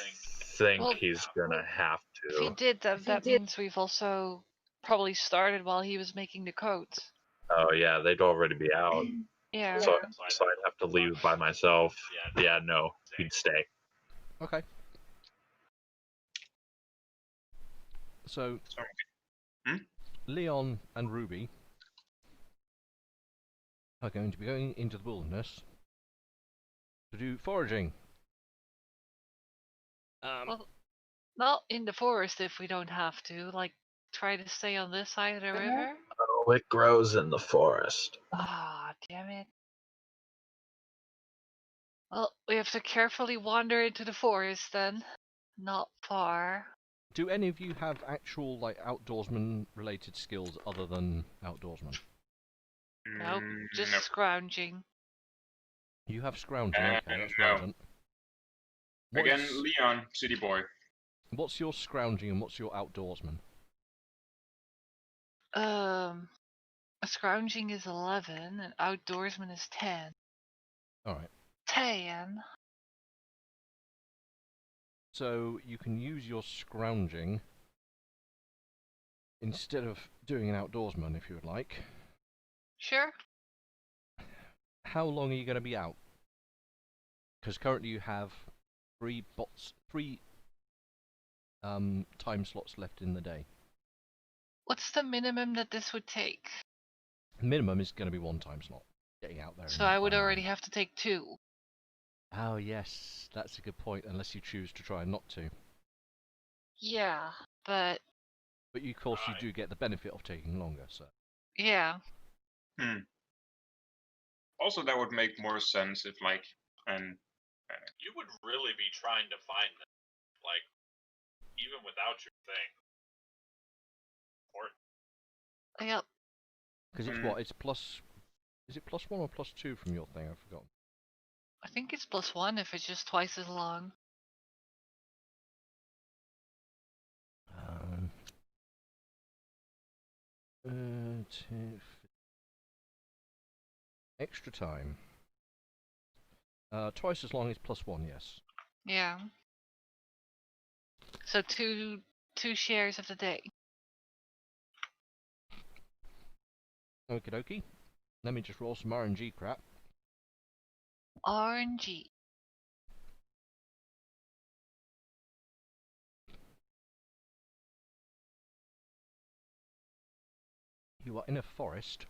think Well, he's gonna have If he to. did, that means we've also probably started while he was making the codes. Oh yeah, they'd already be out. Yeah. So I'd have to leave by myself. Yeah, no, he'd stay. Okay. So, Leon and Ruby are going to be going into the wilderness to do foraging. Well, not in the forest if we don't have to. Like, try to stay on this side of the river. Oh, it grows in the forest. Ah, damn it. Well, we have to carefully wander into the forest then. Not far. Do any of you have actual like outdoorsman related skills other than outdoorsman? Nope, just Nope. scrounging. You have scrounging, okay, that's no. relevant. Again, Leon, city boy. What's your scrounging and what's your outdoorsman? A scrounging is 11 and outdoorsman is 10. Alright. 10. So you can use your scrounging instead of doing an outdoorsman if you would like. Sure. How long are you going to be out? Because currently you have three time slots left in the day. What's the minimum that this would take? Minimum is going to be one time slot. Getting out there. So I would already have to take 2. Oh yes, that's a good point. Unless you choose to try not to. Yeah, but But of course you do get the benefit of taking longer. So yeah. Also, that would make more sense if, like, You would really be trying to find them, like, even without your thing. Yep. because it's what? It's plus. Is it +1 or +2 from your thing? I've forgotten. I think it's +1 if it's just twice as long. Extra time. Twice as long is +1, yes. Yeah. So two shares of the day. Okie dokie. Let me just roll some RNG crap. RNG. You are in a forest.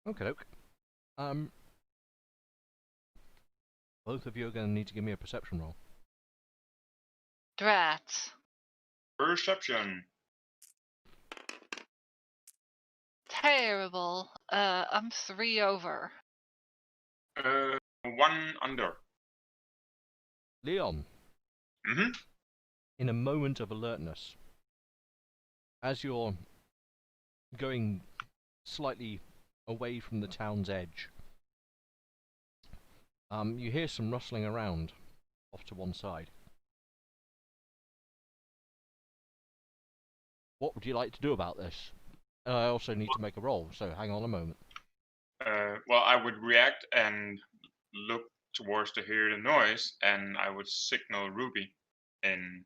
Okie doke. Both of you are going to need to give me a perception roll. Drats. perception. Terrible. I'm 3 over. 1 under. Leon. Mm-hmm. In a moment of alertness, as you're going slightly away from the town's edge, you hear some rustling around off to one side. What would you like to do about this? I also need to make a roll, so hang on a moment. Well, I would react and look towards to hear the noise, and I would signal Ruby in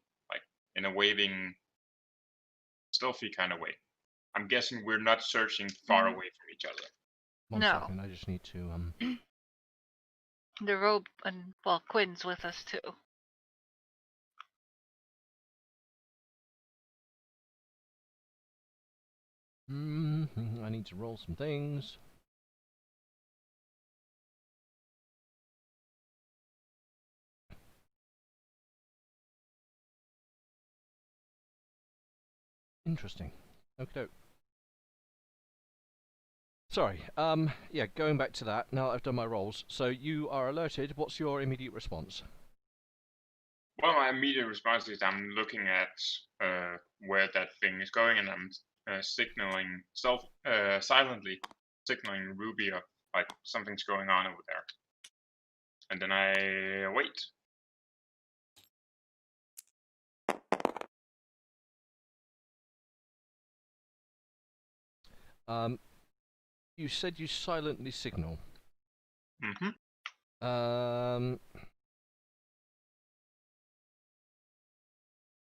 a waving, stealthy kind of way. I'm guessing we're not searching far away from each other. One No. second, I just need to The robe and Quinn's with us too. I need to roll some things. Interesting. Okay. Sorry. Yeah, going back to that. Now that I've done my rolls. So you are alerted. What's your immediate response? Well, my immediate response is I'm looking at where that thing is going, and I'm signaling silently signaling Ruby of like something's going on over there. And then I wait. You said you silently signal. Mm-hmm.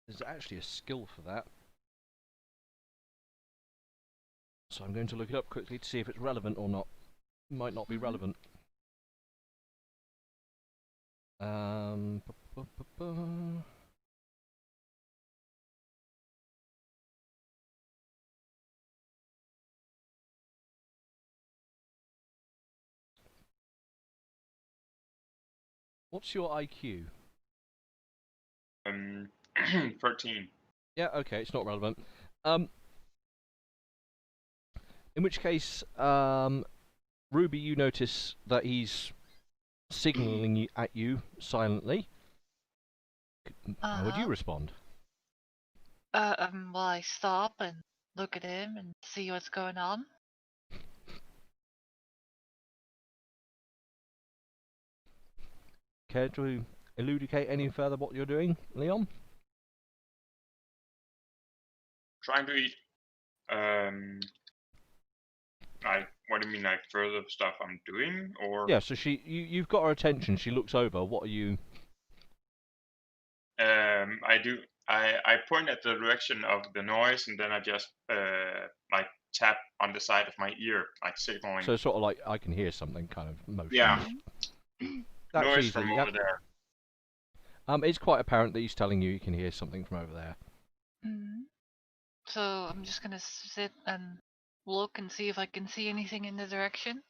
There's actually a skill for that. So I'm going to look it up quickly to see if it's relevant or not. It might not be relevant. Bu- bu- bu- bu. What's your IQ? 13. Yeah, okay, it's not relevant. In which case, Ruby, you notice that he's signalling at you silently. How would you respond? Well, I stop and look at him and see what's going on. Care to elucidate any further what you're doing, Leon? Trying to eat. Like, what do you mean, like further stuff I'm doing, or? Yeah, so you've got her attention. She looks over. What are you? I do. I point at the direction of the noise, and then I just like tap on the side of my ear, like signaling. So sort of like I can hear something kind of motion. Yeah. That's Noise easy. from Yep. over there. It's quite apparent that he's telling you can hear something from over there. So I'm just gonna sit and look and see if I can see anything in the direction.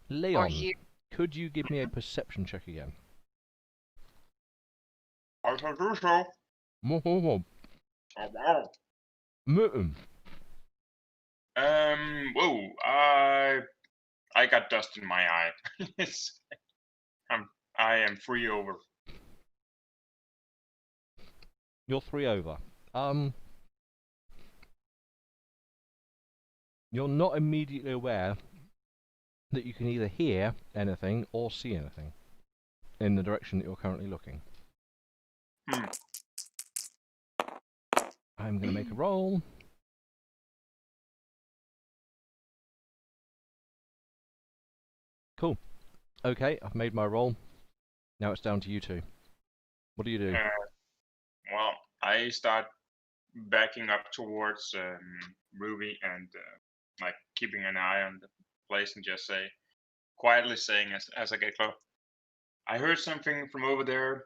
Leon, hear. could you give me a perception check again? I shall do so. Whoa. Oh, wow. Whoa. I got dust in my eye. I am 3 over. You're 3 over. You're not immediately aware that you can either hear anything or see anything in the direction that you're currently looking. I'm going to make a roll. Cool. Okay, I've made my roll. Now it's down to you two. What do you do? Well, I start backing up towards Ruby and like keeping an eye on the place and just quietly saying as I get close, I heard something from over there.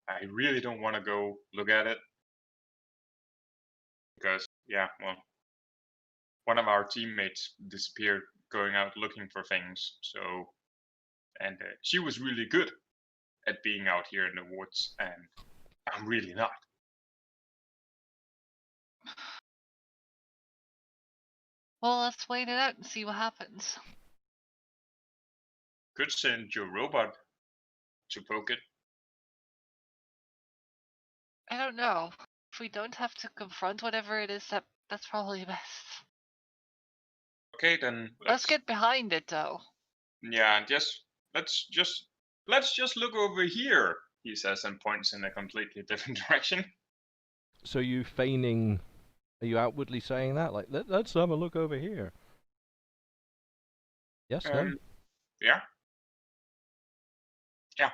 I really don't want to go look at it because, yeah, well, one of our teammates disappeared going out looking for things. So, and she was really good at being out here in the woods, and I'm really not. Well, let's wait it out and see what happens. Could send your robot to poke it. I don't know. If we don't have to confront whatever it is, that's probably best. Okay, then Let's get behind it, though. Yeah, let's just look over here, he says and points in a completely different direction. So you feigning? Are you outwardly saying that? Like, let's have a look over here. Yes, no? Yeah. Yeah.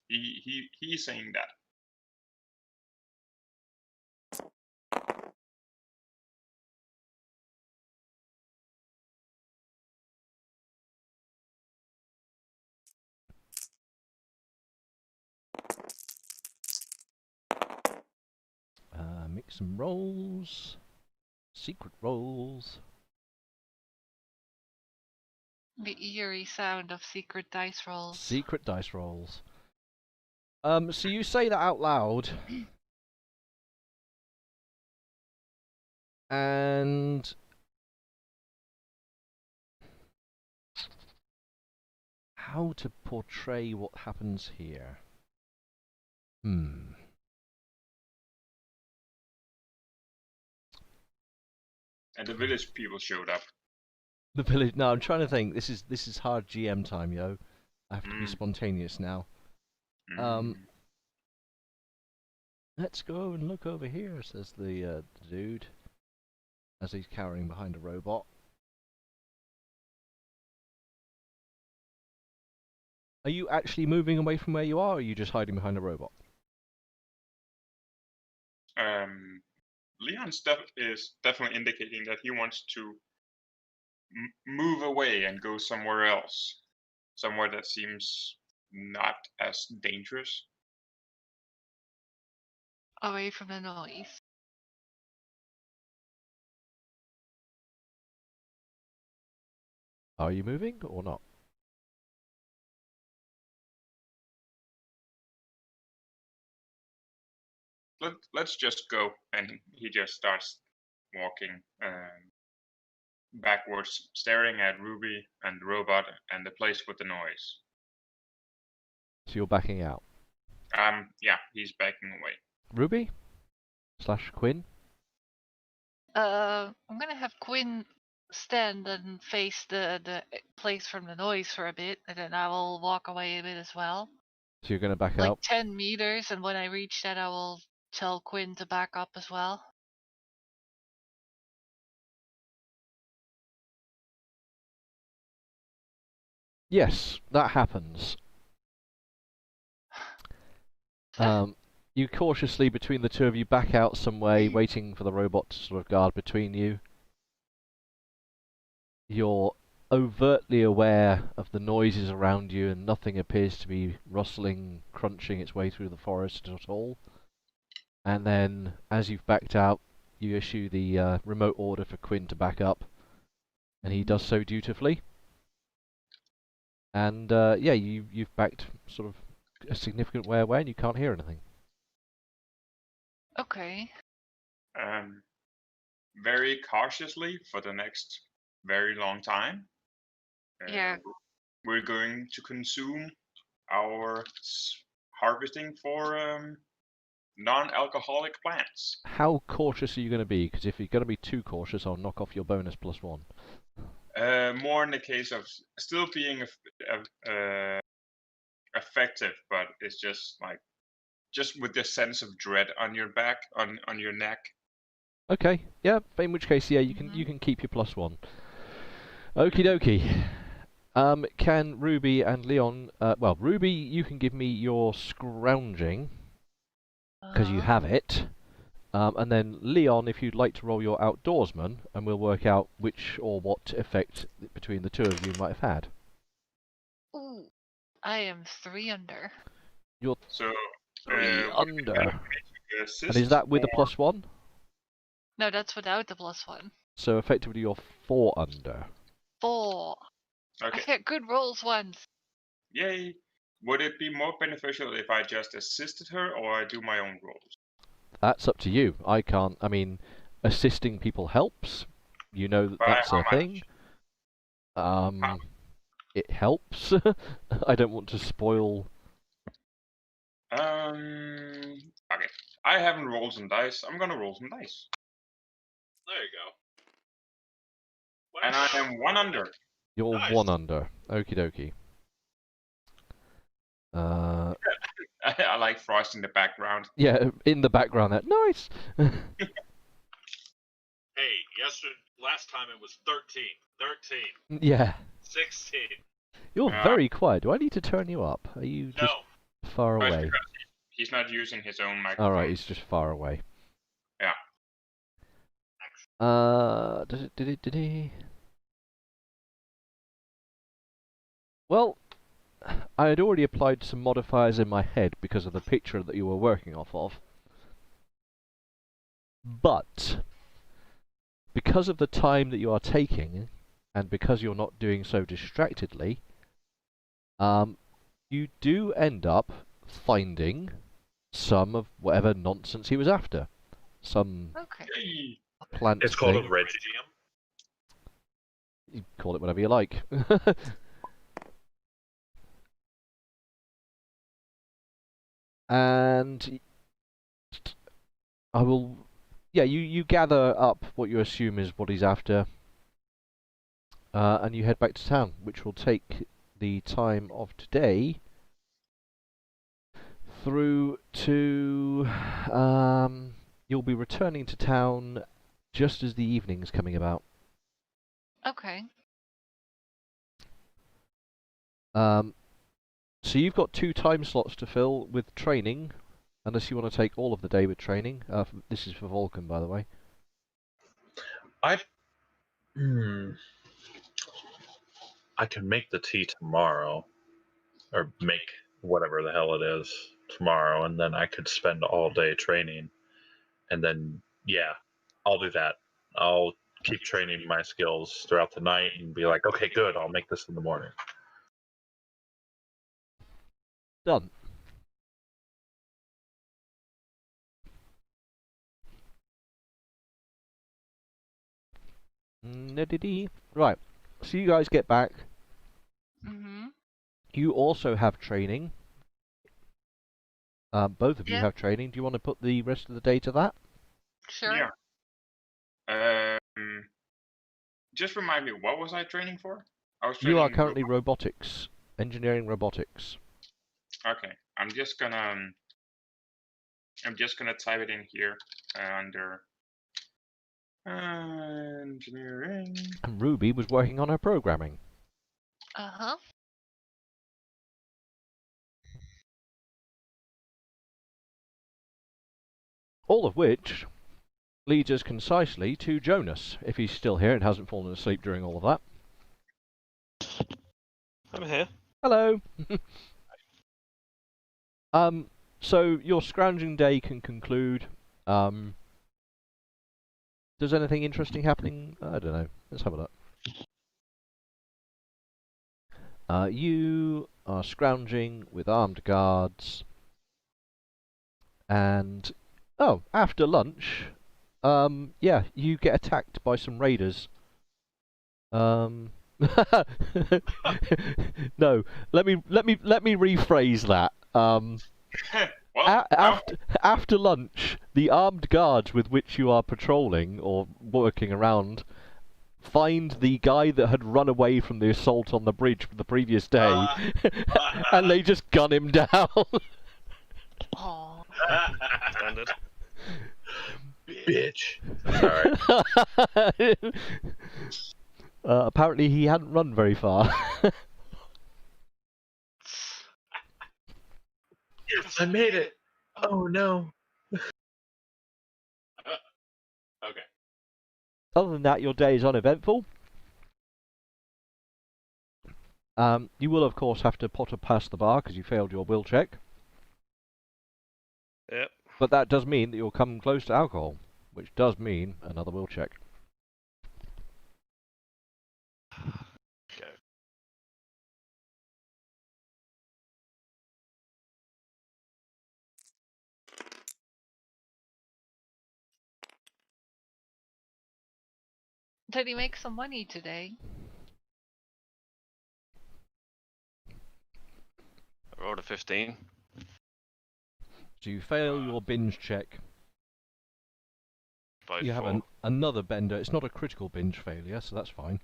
He's saying that. Make some rolls. Secret rolls. The eerie sound of secret dice rolls. Secret dice rolls. So you say that out loud. And how to portray what happens here? And the village people showed up. The village. No, I'm trying to think. This is hard GM time, yo. I have to be spontaneous now. Let's go and look over here, says the dude, as he's cowering behind a robot. Are you actually moving away from where you are, or are you just hiding behind a robot? Leon is definitely indicating that he wants to move away and go somewhere else. Somewhere that seems not as dangerous. Away from the noise. Are you moving or not? Let's just go. And he just starts walking backwards, staring at Ruby and the robot and the place with the noise. So you're backing out. Yeah, he's backing away. Ruby? / Quinn? I'm gonna have Quinn stand and face the place from the noise for a bit, and then I will walk away a bit as well. So you're going to back Like out? 10 meters, and when I reach that, I will tell Quinn to back up as well. Yes, that happens. You cautiously, between the two of you, back out some way, waiting for the robot to sort of guard between you. You're overtly aware of the noises around you, and nothing appears to be rustling, crunching its way through the forest at all. And then, as you've backed out, you issue the remote order for Quinn to back up, and he does so dutifully. And yeah, you've backed sort of a significant way away, and you can't hear anything. Okay. Very cautiously for the next very long time. Yeah. We're going to consume our harvesting for non-alcoholic plants. How cautious are you going to be? Because if you're going to be too cautious, I'll knock off your bonus +1. More in the case of still being effective, but it's just like with the sense of dread on your back, on your neck. Okay, yeah. In which case, yeah, you can keep your +1. Okie dokie. Can Ruby and Leon? Well, Ruby, you can give me your scrounging because you have it. And then Leon, if you'd like to roll your outdoorsman, and we'll work out which or what effect between the two of you might have had. Ooh, I am 3 under. You're So 3 under. And is that with a +1? No, that's without the +1. So effectively, you're 4 under. 4. Okay. I get good rolls once. Yay! Would it be more beneficial if I just assisted her, or I do my own rolls? That's up to you. I can't. I mean, assisting people helps. You know that's a thing. It helps. I don't want to spoil. Okay. I haven't rolled some dice. I'm gonna roll some dice. There you go. And I am 1 under. You're Nice. 1 under. Okie dokie. I like Frost in the background. Yeah, in the background there. Nice! Hey, last time it was 13. 13. Yeah. 16. You're very quiet. Do I need to turn you up? Are you just far That's away? because he's not using his own microphone. Alright, he's just far away. Yeah. Well, I had already applied some modifiers in my head because of the picture that you were working off of. But, because of the time that you are taking, and because you're not doing so distractedly, you do end up finding some of whatever nonsense he was after. Some plant It's called thing. a Regium. You call it whatever you like. And I will, yeah, you gather up what you assume is what he's after, and you head back to town, which will take the time of today through to you'll be returning to town just as the evening's coming about. Okay. So you've got 2 time slots to fill with training, unless you want to take all of the day with training. This is for Vulcan, by the way. I can make the tea tomorrow, or make whatever the hell it is tomorrow, and then I could spend all day training, and then yeah, I'll do that. I'll keep training my skills throughout the night and be like, okay, good, I'll make this in the morning. Done. Right, so you guys get back. Mhm. You also have training. Both of you Yeah. have training. Do you want to put the rest of the day to that? Sure. Yeah. Just remind me, what was I training for? I was You are training currently robotics, engineering robotics. Okay, I'm just gonna type it in here under engineering. And Ruby was working on her programming. Uh-huh. All of which leads us concisely to Jonas, if he's still here and hasn't fallen asleep during all of that. I'm here. Hello. So your scrounging day can conclude. Does anything interesting happening? I don't know. Let's have a look. You are scrounging with armed guards, and after lunch, yeah, you get attacked by some raiders. No, let me rephrase that. After lunch, the armed guards with which you are patrolling or working around find the guy that had run away from the assault on the bridge the previous day, and they just gun him down. Aw. Standard. Bitch. Sorry. Apparently he hadn't run very far. Yes, I made it. Oh no. Okay. Other than that, your day is uneventful. You will, of course, have to potter past the bar because you failed your will check. Yep. But that does mean that you'll come close to alcohol, which does mean another will check. Go. Did he make some money today? I rolled a 15. So you fail your binge check. By You have 4. another bender. It's not a critical binge failure, so that's fine.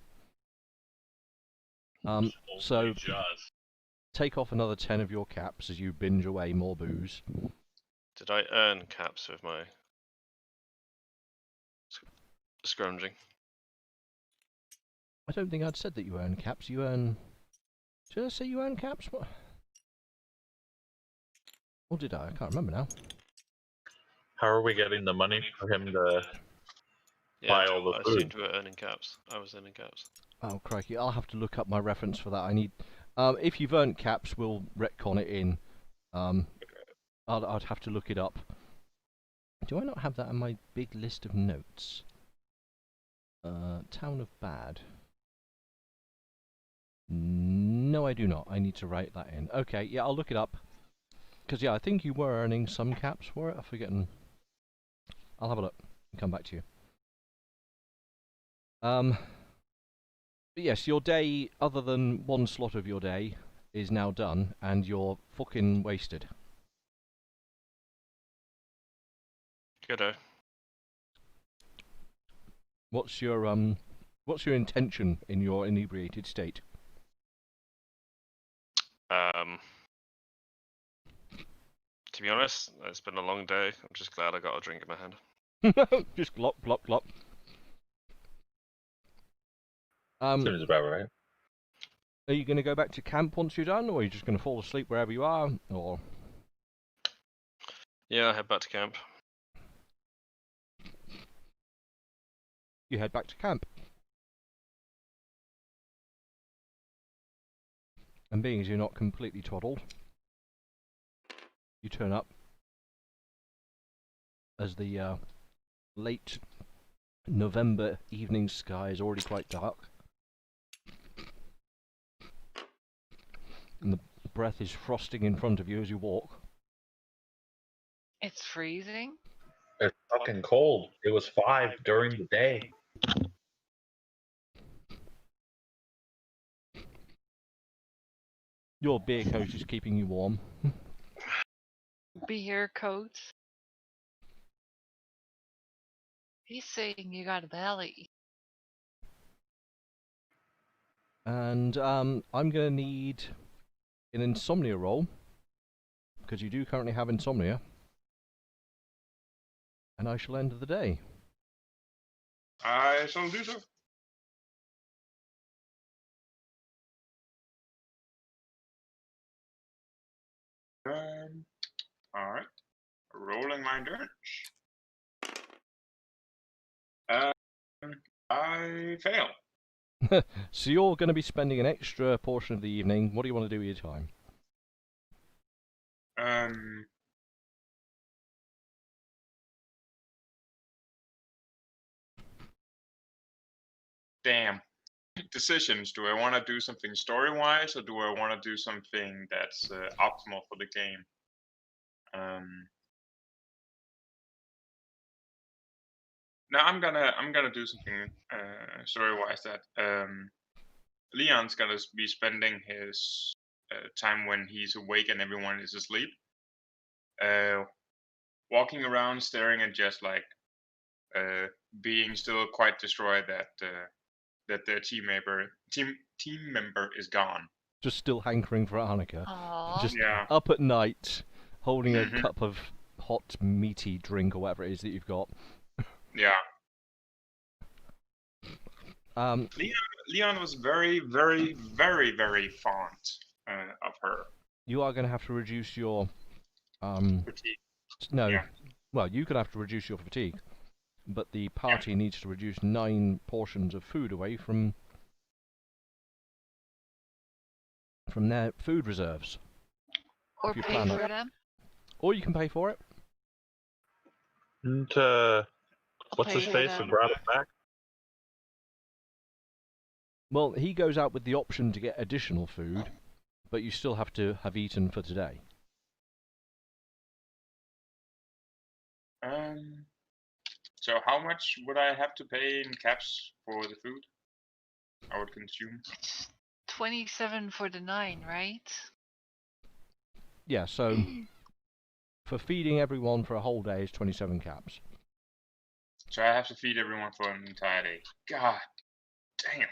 So take off another 10 of your caps as you binge away more booze. Did I earn caps with my scrounging? I don't think I'd said that you earn caps. You earn... Did I say you earn caps? What? Or did I? I can't remember now. How are we getting the money for him to buy all the I food? seem to be earning caps. I was earning caps. Oh, crikey. I'll have to look up my reference for that. I need... if you've earned caps, we'll retcon it in. I'd have to look it up. Do I not have that on my big list of notes? Town of Bad. No, I do not. I need to write that in. Okay, yeah, I'll look it up. Because, yeah, I think you were earning some caps for it. I'm forgetting. I'll have a look and come back to you. But yes, your day, other than one slot of your day, is now done, and you're fucking wasted. Goodo. What's your intention in your inebriated state? To be honest, it's been a long day. I'm just glad I got a drink in my hand. Just glop, glop, glop. Seems about right. Are you going to go back to camp once you're done, or are you just going to fall asleep wherever you are, or? Yeah, I head back to camp. You head back to camp. And being as you're not completely twaddled, you turn up as the late November evening sky is already quite dark. And the breath is frosting in front of you as you walk. It's freezing. It's fucking cold. It was 5 during the day. Your beer coat is keeping you warm. Beer coats. He's saying you got a belly. And I'm going to need an insomnia roll, because you do currently have insomnia. And I shall end the day. I shall do so. Alright. Rolling my damage. I fail. So you're going to be spending an extra portion of the evening. What do you want to do with your time? Damn. Decisions. Do I want to do something story-wise, or do I want to do something that's optimal for the game? No, I'm gonna do something story-wise that Leon's gonna be spending his time when he's awake and everyone is asleep, walking around, staring at just like being still quite destroyed that their team member is gone. Just still hankering for Annika. Aww. Just Yeah. up at night, holding a Mhm. cup of hot, meaty drink or whatever it is that you've got. Yeah. Um, Leon was very, very, very, very fond of her. you are going to have to reduce your Fatigue. no. Yeah. Well, you could have to reduce your fatigue, but the party needs to reduce 9 portions of food away from their food reserves. Or If you pay plan for it. them. Or you can pay for it. And what's his Pay face them. who brought it back? Well, he goes out with the option to get additional food, but you still have to have eaten for today. So how much would I have to pay in caps for the food I would consume? It's 27 for the 9, right? Yeah, so for feeding everyone for a whole day is 27 caps. So I have to feed everyone for an entire day. God damn.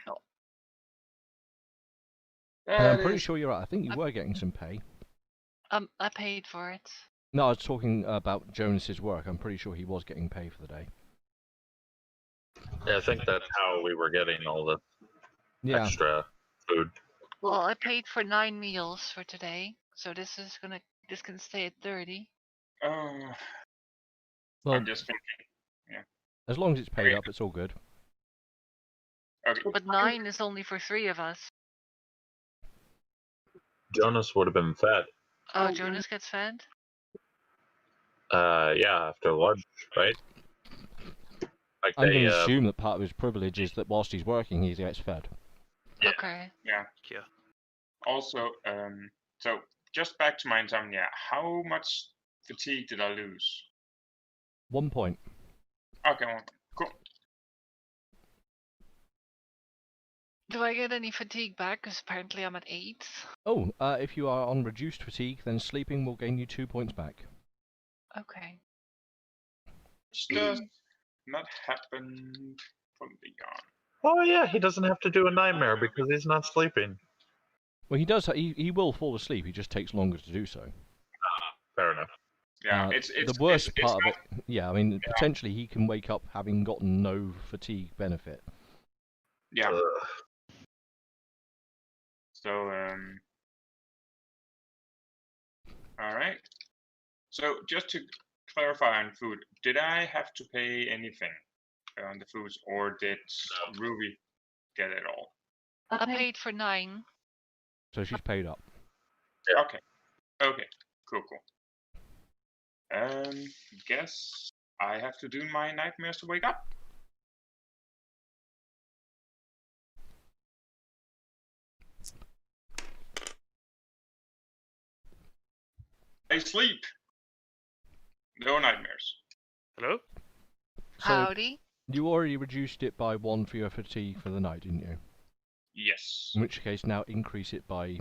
And I'm That pretty is- sure you're right. I think you were getting some pay. I paid for it. No, I was talking about Jonas's work. I'm pretty sure he was getting pay for the day. Yeah, I think that's how we were getting all the Yeah. extra food. Well, I paid for 9 meals for today, so this can stay at 30. Oh, Well, I'm just thinking. as long as it's paid up, it's all good. Okay. But 9 is only for 3 of us. Jonas would have been fed. Oh, Jonas gets fed? Yeah, after lunch, right? Like I'm going they, to assume that part of his privilege is that whilst he's working, he gets fed. Yeah. Okay. Yeah. Yeah. Also, so just back to my insomnia. How much fatigue did I lose? 1 point. Okay, well, cool. Do I get any fatigue back? Because apparently I'm at 8. Oh, if you are on reduced fatigue, then sleeping will gain you 2 points back. Okay. Which does not happen fully gone. Oh yeah, he doesn't have to do a nightmare because he's not sleeping. Well, he does. He will fall asleep. He just takes longer to do so. Fair enough. Yeah, the worst part of it. Yeah, I mean, potentially he can wake up having gotten no fatigue benefit. Yeah. Ugh. So, all right. So just to clarify on food, did I have to pay anything on the foods, or did Ruby get it all? I paid for 9. So she's paid up. Yeah. Okay. Okay. Cool. Guess I have to do my nightmares to wake up. I sleep. No nightmares. Hello? So Howdy. you already reduced it by 1 for your fatigue for the night, didn't you? Yes. In which case, now increase it by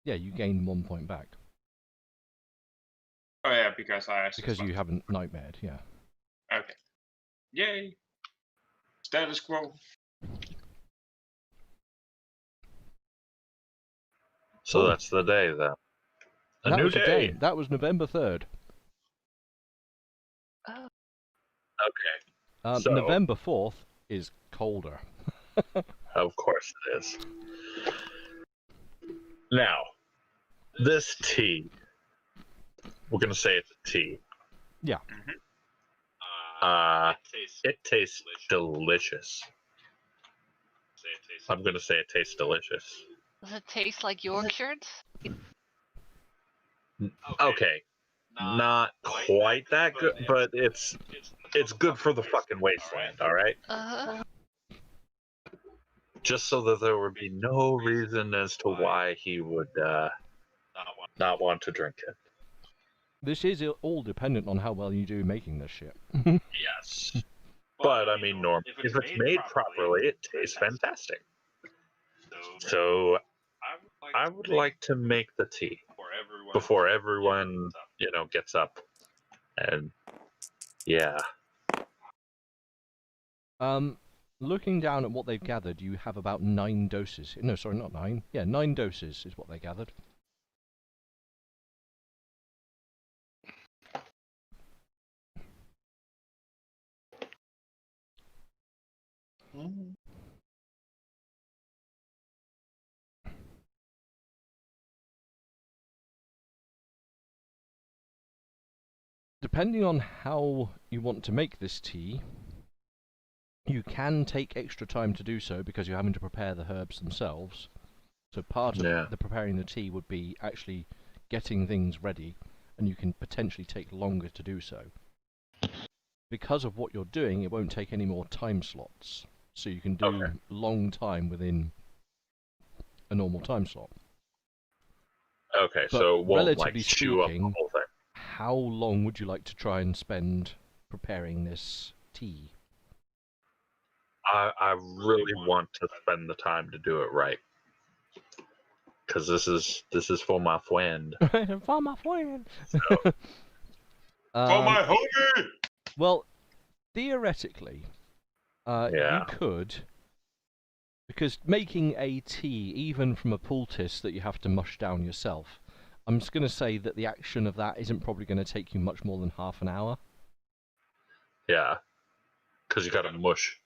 yeah, you gain 1 point back Oh yeah, because I actually because you slept. haven't nightmared. Yeah. Okay. Yay. Status quo. So Oh. that's the day then. A That new was the day. That was November 3rd. Oh, Okay. So- November 4th is colder. Of course it is. Now, this tea. We're gonna say it's a tea. Yeah. It tastes delicious. I'm gonna say it tastes delicious. does it taste like Yorkshire? Okay, not quite that good, but it's good for the fucking wasteland. All right. Just so that there would be no reason as to why he would not want to drink it. This is all dependent on how well you do making this shit. Yes. But I mean, normally, if it's made properly, it tastes fantastic. So I would like to make the tea before everyone, gets up. And yeah. Looking down at what they've gathered, you have about 9 doses. No, sorry, not 9. Yeah, 9 doses is what they gathered. Depending on how you want to make this tea, you can take extra time to do so because you're having to prepare the herbs themselves. So part of the preparing the tea would be actually getting things ready, and you can potentially take longer to do so. Because of what you're doing, it won't take any more time slots. So you can do long time within a normal time slot. Okay, But so it won't relatively chew up the speaking, whole thing. how long would you like to try and spend preparing this tea? I really want to spend the time to do it right. Because this is for my friend. For my friend. So. For my homie! Well, theoretically, you could, because making a tea, even from a poultice that you have to mush down yourself, I'm just going to say that the action of that isn't probably going to take you much more than half an hour. Yeah, because you got to mush.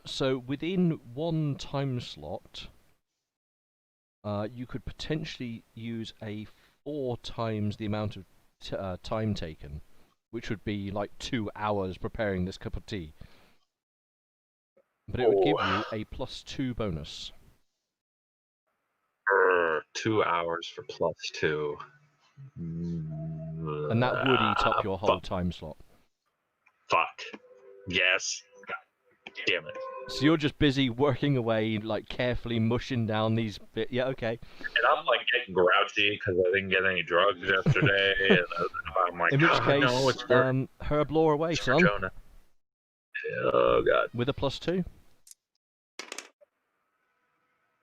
So within 1 time slot, you could potentially use a 4 times the amount of time taken, which would be like 2 hours preparing this cup of tea. But it would give you a +2 bonus. 2 hours for +2. And that would eat up your whole time slot. Fuck. Yes. God damn it. So you're just busy working away, like carefully mushing down these bits. Yeah, okay. And I'm like getting grouchy because I didn't get any drugs yesterday. And I'm like, in which case, no, it's for, herb lore away, it's for son. Jonah. Oh god. With a +2.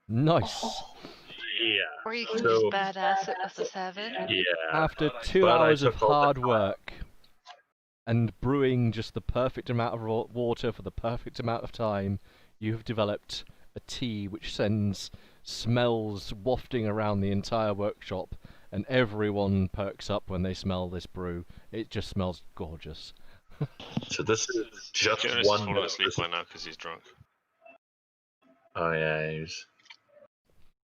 Nice. Yeah. Or you can So- just badass it with a 7. Yeah. After 2 But I hours of took all the hard time. work and brewing just the perfect amount of water for the perfect amount of time, you have developed a tea which sends smells wafting around the entire workshop, and everyone perks up when they smell this brew. It just smells gorgeous. So this is just Jonas has one. fallen asleep by now because he's drunk. Oh yeah,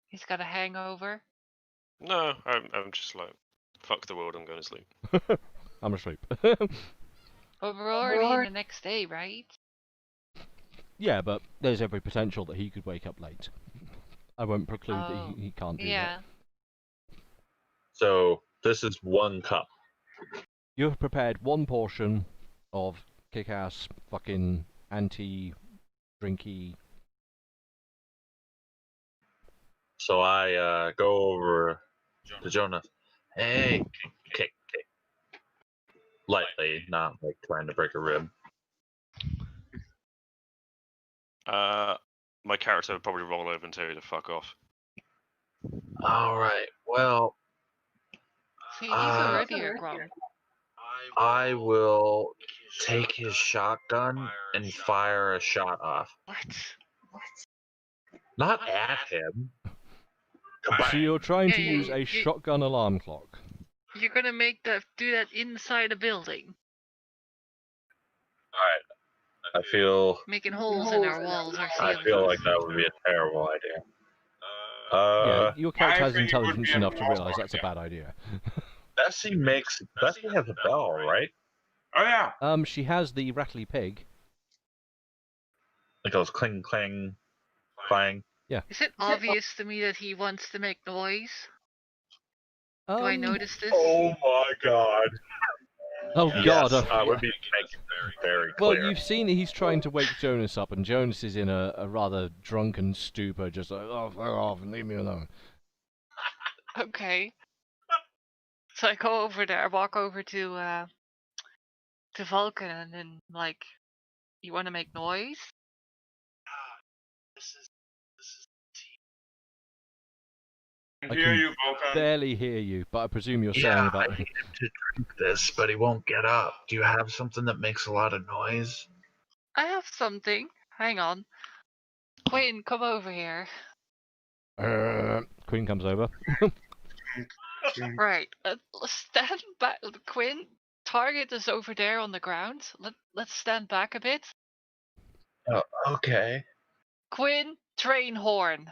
He's got a hangover. No, I'm just like, fuck the world, I'm going to sleep. I'm asleep. But we're already in the next day, right? Yeah, but there's every potential that he could wake up late. I won't preclude that Oh, he can't do Yeah. that. So this is 1 cup. You have prepared one portion of kick-ass fucking anti-drinky. So I go over to Jonas. Hey, kick. Lightly, not like trying to break a rib. My character would probably roll over and tell you to fuck off. All right. Well, See, he's already a grump. I will take his shotgun and fire a shot off. What? Not at him. So you're trying to Yeah, use a you- shotgun alarm clock. You're gonna do that inside a building, I feel making holes in our walls or I ceilings. feel like that would be a terrible idea. Yeah, your character I has think it would intelligence be a enough to awesome realize that's a idea. bad idea. Bessie has a bell, right? Oh yeah. She has the rattly pig. It goes cling clang clang. Is it obvious to me that he wants to make noise? Do I notice this? Oh my god. Oh Yes, god. I would be making very Well, clear. you've seen that he's trying to wake Jonas up, and Jonas is in a rather drunken stupor, just like, oh, fuck off and leave me alone. Okay. So I go over there, walk over to Vulcan, and then like, you want to make noise? I I hear can you, Vulcan. barely hear you, but I presume you're saying Yeah, about... I need him to drink this, but he won't get up. Do you have something that makes a lot of noise? I have something. Hang on. Quinn, come over here. Queen comes over. Right. Stand back. Quinn, target is over there on the ground. Let's stand back a bit. Oh, okay. Quinn, train horn.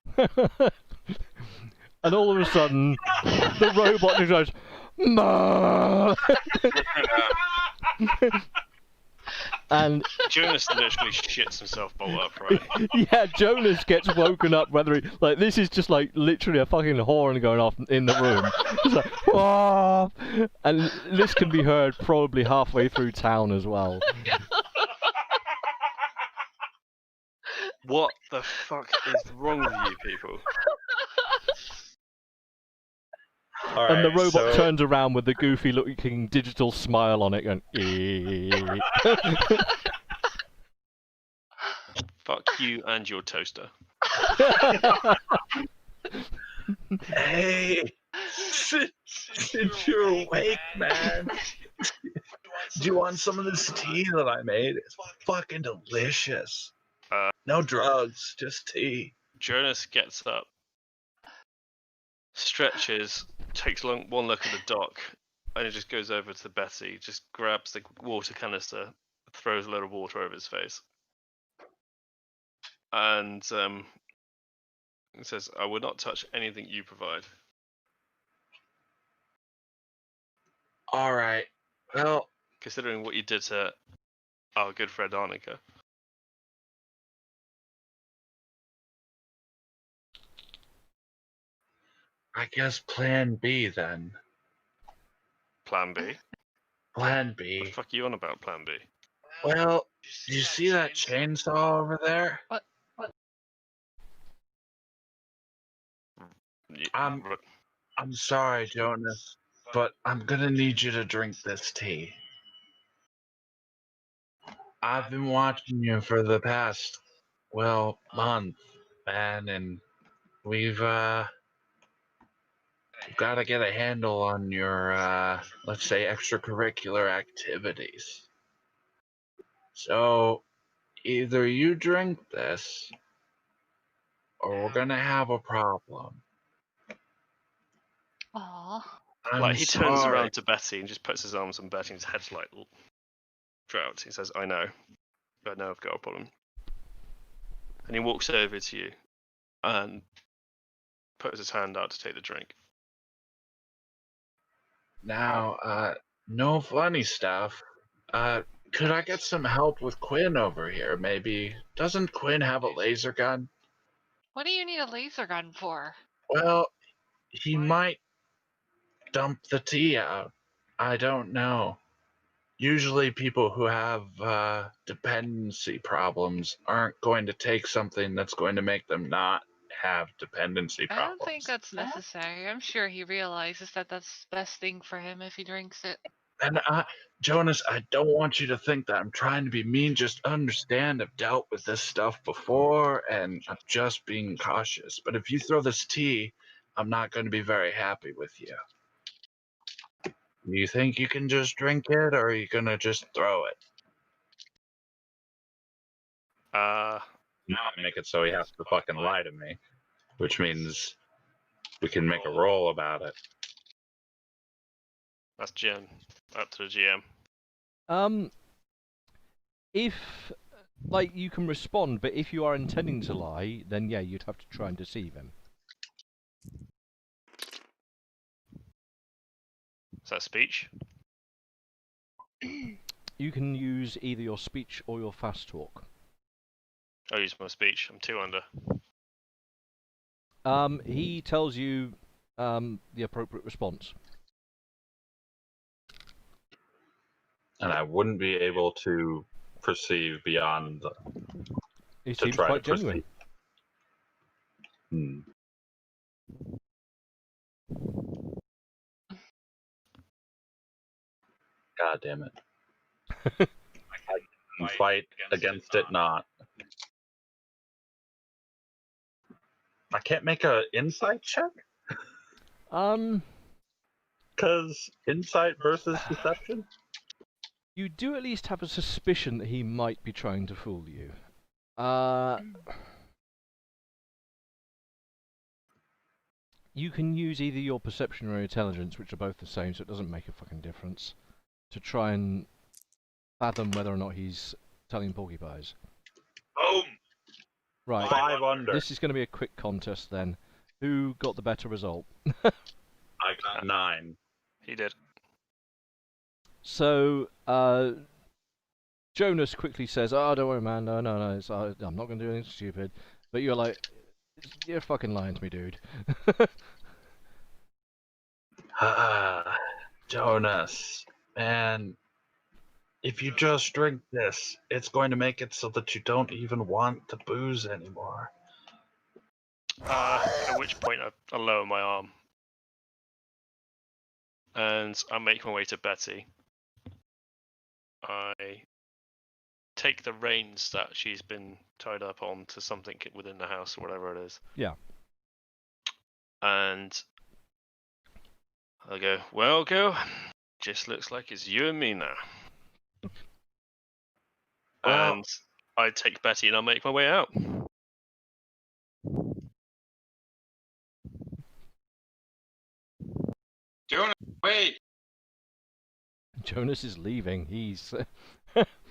And all of a sudden, the robot just goes, "Ma!" And Jonas literally shits himself bolt upright. yeah, Jonas gets woken up. Whether he, like, this is just like literally a fucking horn going off in the room. It's like, "Ah!" And this can be heard probably halfway through town as well. What the fuck is wrong with you people? And the robot turns around with the goofy-looking digital smile on it, going, "Eh." Fuck you and your toaster. Hey, since you're awake, man, do you want some of this tea that I made? It's fucking delicious. No drugs, just tea. Jonas gets up, stretches, takes one look at the dock, and he just goes over to Betty, just grabs the water canister, throws a load of water over his face, and he says, "I will not touch anything you provide." All right. Well, Considering what you did to our good friend Arnica. I guess Plan B then. Plan B? Plan What the B. fuck are you on about, Plan B? Well, do you see that chainsaw over there? What? I'm sorry, Jonas, but I'm gonna need you to drink this tea. I've been watching you for the past, month, man, and we've got to get a handle on your, let's say, extracurricular activities. So either you drink this, or we're gonna have a problem. Aw. I'm Like he turns sorry. around to Betty and just puts his arms on Betty and his head's like dropped. He says, "I know, but now I've got a problem." And he walks over to you and puts his hand out to take the drink. Now, no funny stuff. Could I get some help with Quinn over here? Maybe. Doesn't Quinn have a laser gun? What do you need a laser gun for? Well, he might dump the tea out. I don't know. Usually people who have dependency problems aren't going to take something that's going to make them not have dependency I problems. don't think that's necessary. I'm sure he realizes that that's the best thing for him if he drinks it. And Jonas, I don't want you to think that I'm trying to be mean. Just understand I've dealt with this stuff before and I'm just being cautious. But if you throw this tea, I'm not going to be very happy with you. Do you think you can just drink it, or are you going to just throw it? Now make it so he has to fucking lie to me, which means we can make a roll about it. That's Jim. Up to the GM. If like you can respond, but if you are intending to lie, then yeah, you'd have to try and deceive him. Is that speech? You can use either your speech or your fast talk. I'll use my speech. I'm 2 under. He tells you the appropriate response. And I wouldn't be able to perceive beyond He to seems try quite to genuine. perceive. God damn it. I can fight against it not. I can't make a insight check? Because insight versus deception? You do at least have a suspicion that he might be trying to fool you. You can use either your perception or your intelligence, which are both the same, so it doesn't make a fucking difference, to try and fathom whether or not he's telling porcupines. Boom! Right. 5 under. This is going to be a quick contest then. Who got the better result? I got 9. He did. So, Jonas quickly says, "Oh, don't worry, man. No, I'm not going to do anything stupid." But you're like, "You're fucking lying to me, dude." Jonas, man, if you just drink this, it's going to make it so that you don't even want to booze anymore. At which point I lower my arm. And I make my way to Betty. I take the reins that she's been tied up on to something within the house or whatever it is. Yeah. And I go, "Well, girl, just looks like it's you and me now." Well- And I take Betty and I make my way out. Jonas, wait! Jonas is leaving. He's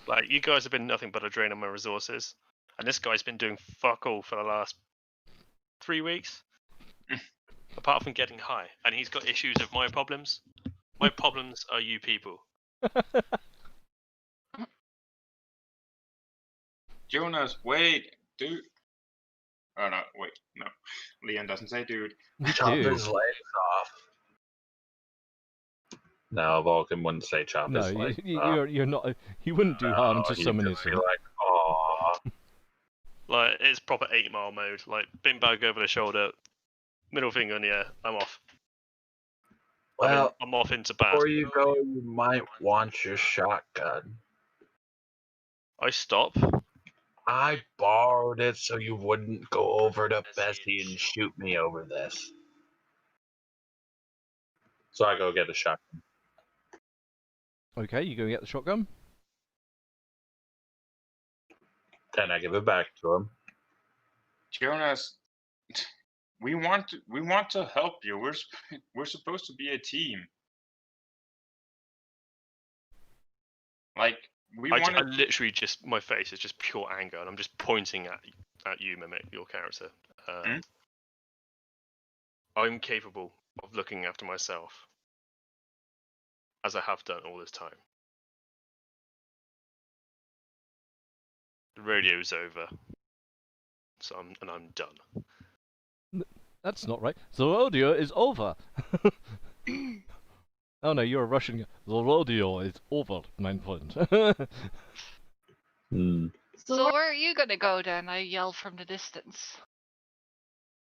Like, you guys have been nothing but a drain on my resources. And this guy's been doing fuck all for the last 3 weeks. Apart from getting high. And he's got issues of my problems. My problems are you people. Jonas, wait! Dude. Oh no, wait, no. Leon doesn't say dude. Chop dude. his legs off. No, Vulcan wouldn't say chop No, his legs off. you're not. You wouldn't do harm to he'd someone just be innocent. like, "Aw." Like, it's proper 8 Mile mode. Like, bin bag over the shoulder, middle finger in the air, I'm off. Well, I'm off into bad. before you go, you might want your shotgun. I stop. I borrowed it so you wouldn't go over to Bessie and shoot me over this. So I go get a shotgun. Okay, you go get the shotgun. And I give it back to him. Jonas, we want to help you. We're supposed to be a team. Like we I want. literally just, my face is just pure anger, and I'm just pointing at you, Mimic, your character. I'm capable of looking after myself, as I have done all this time. The radio's over, so I'm done. That's not right. The rodeo is over. Oh no, you're a Russian. The rodeo is over, mein Freund. So where are you gonna go then? I yell from the distance.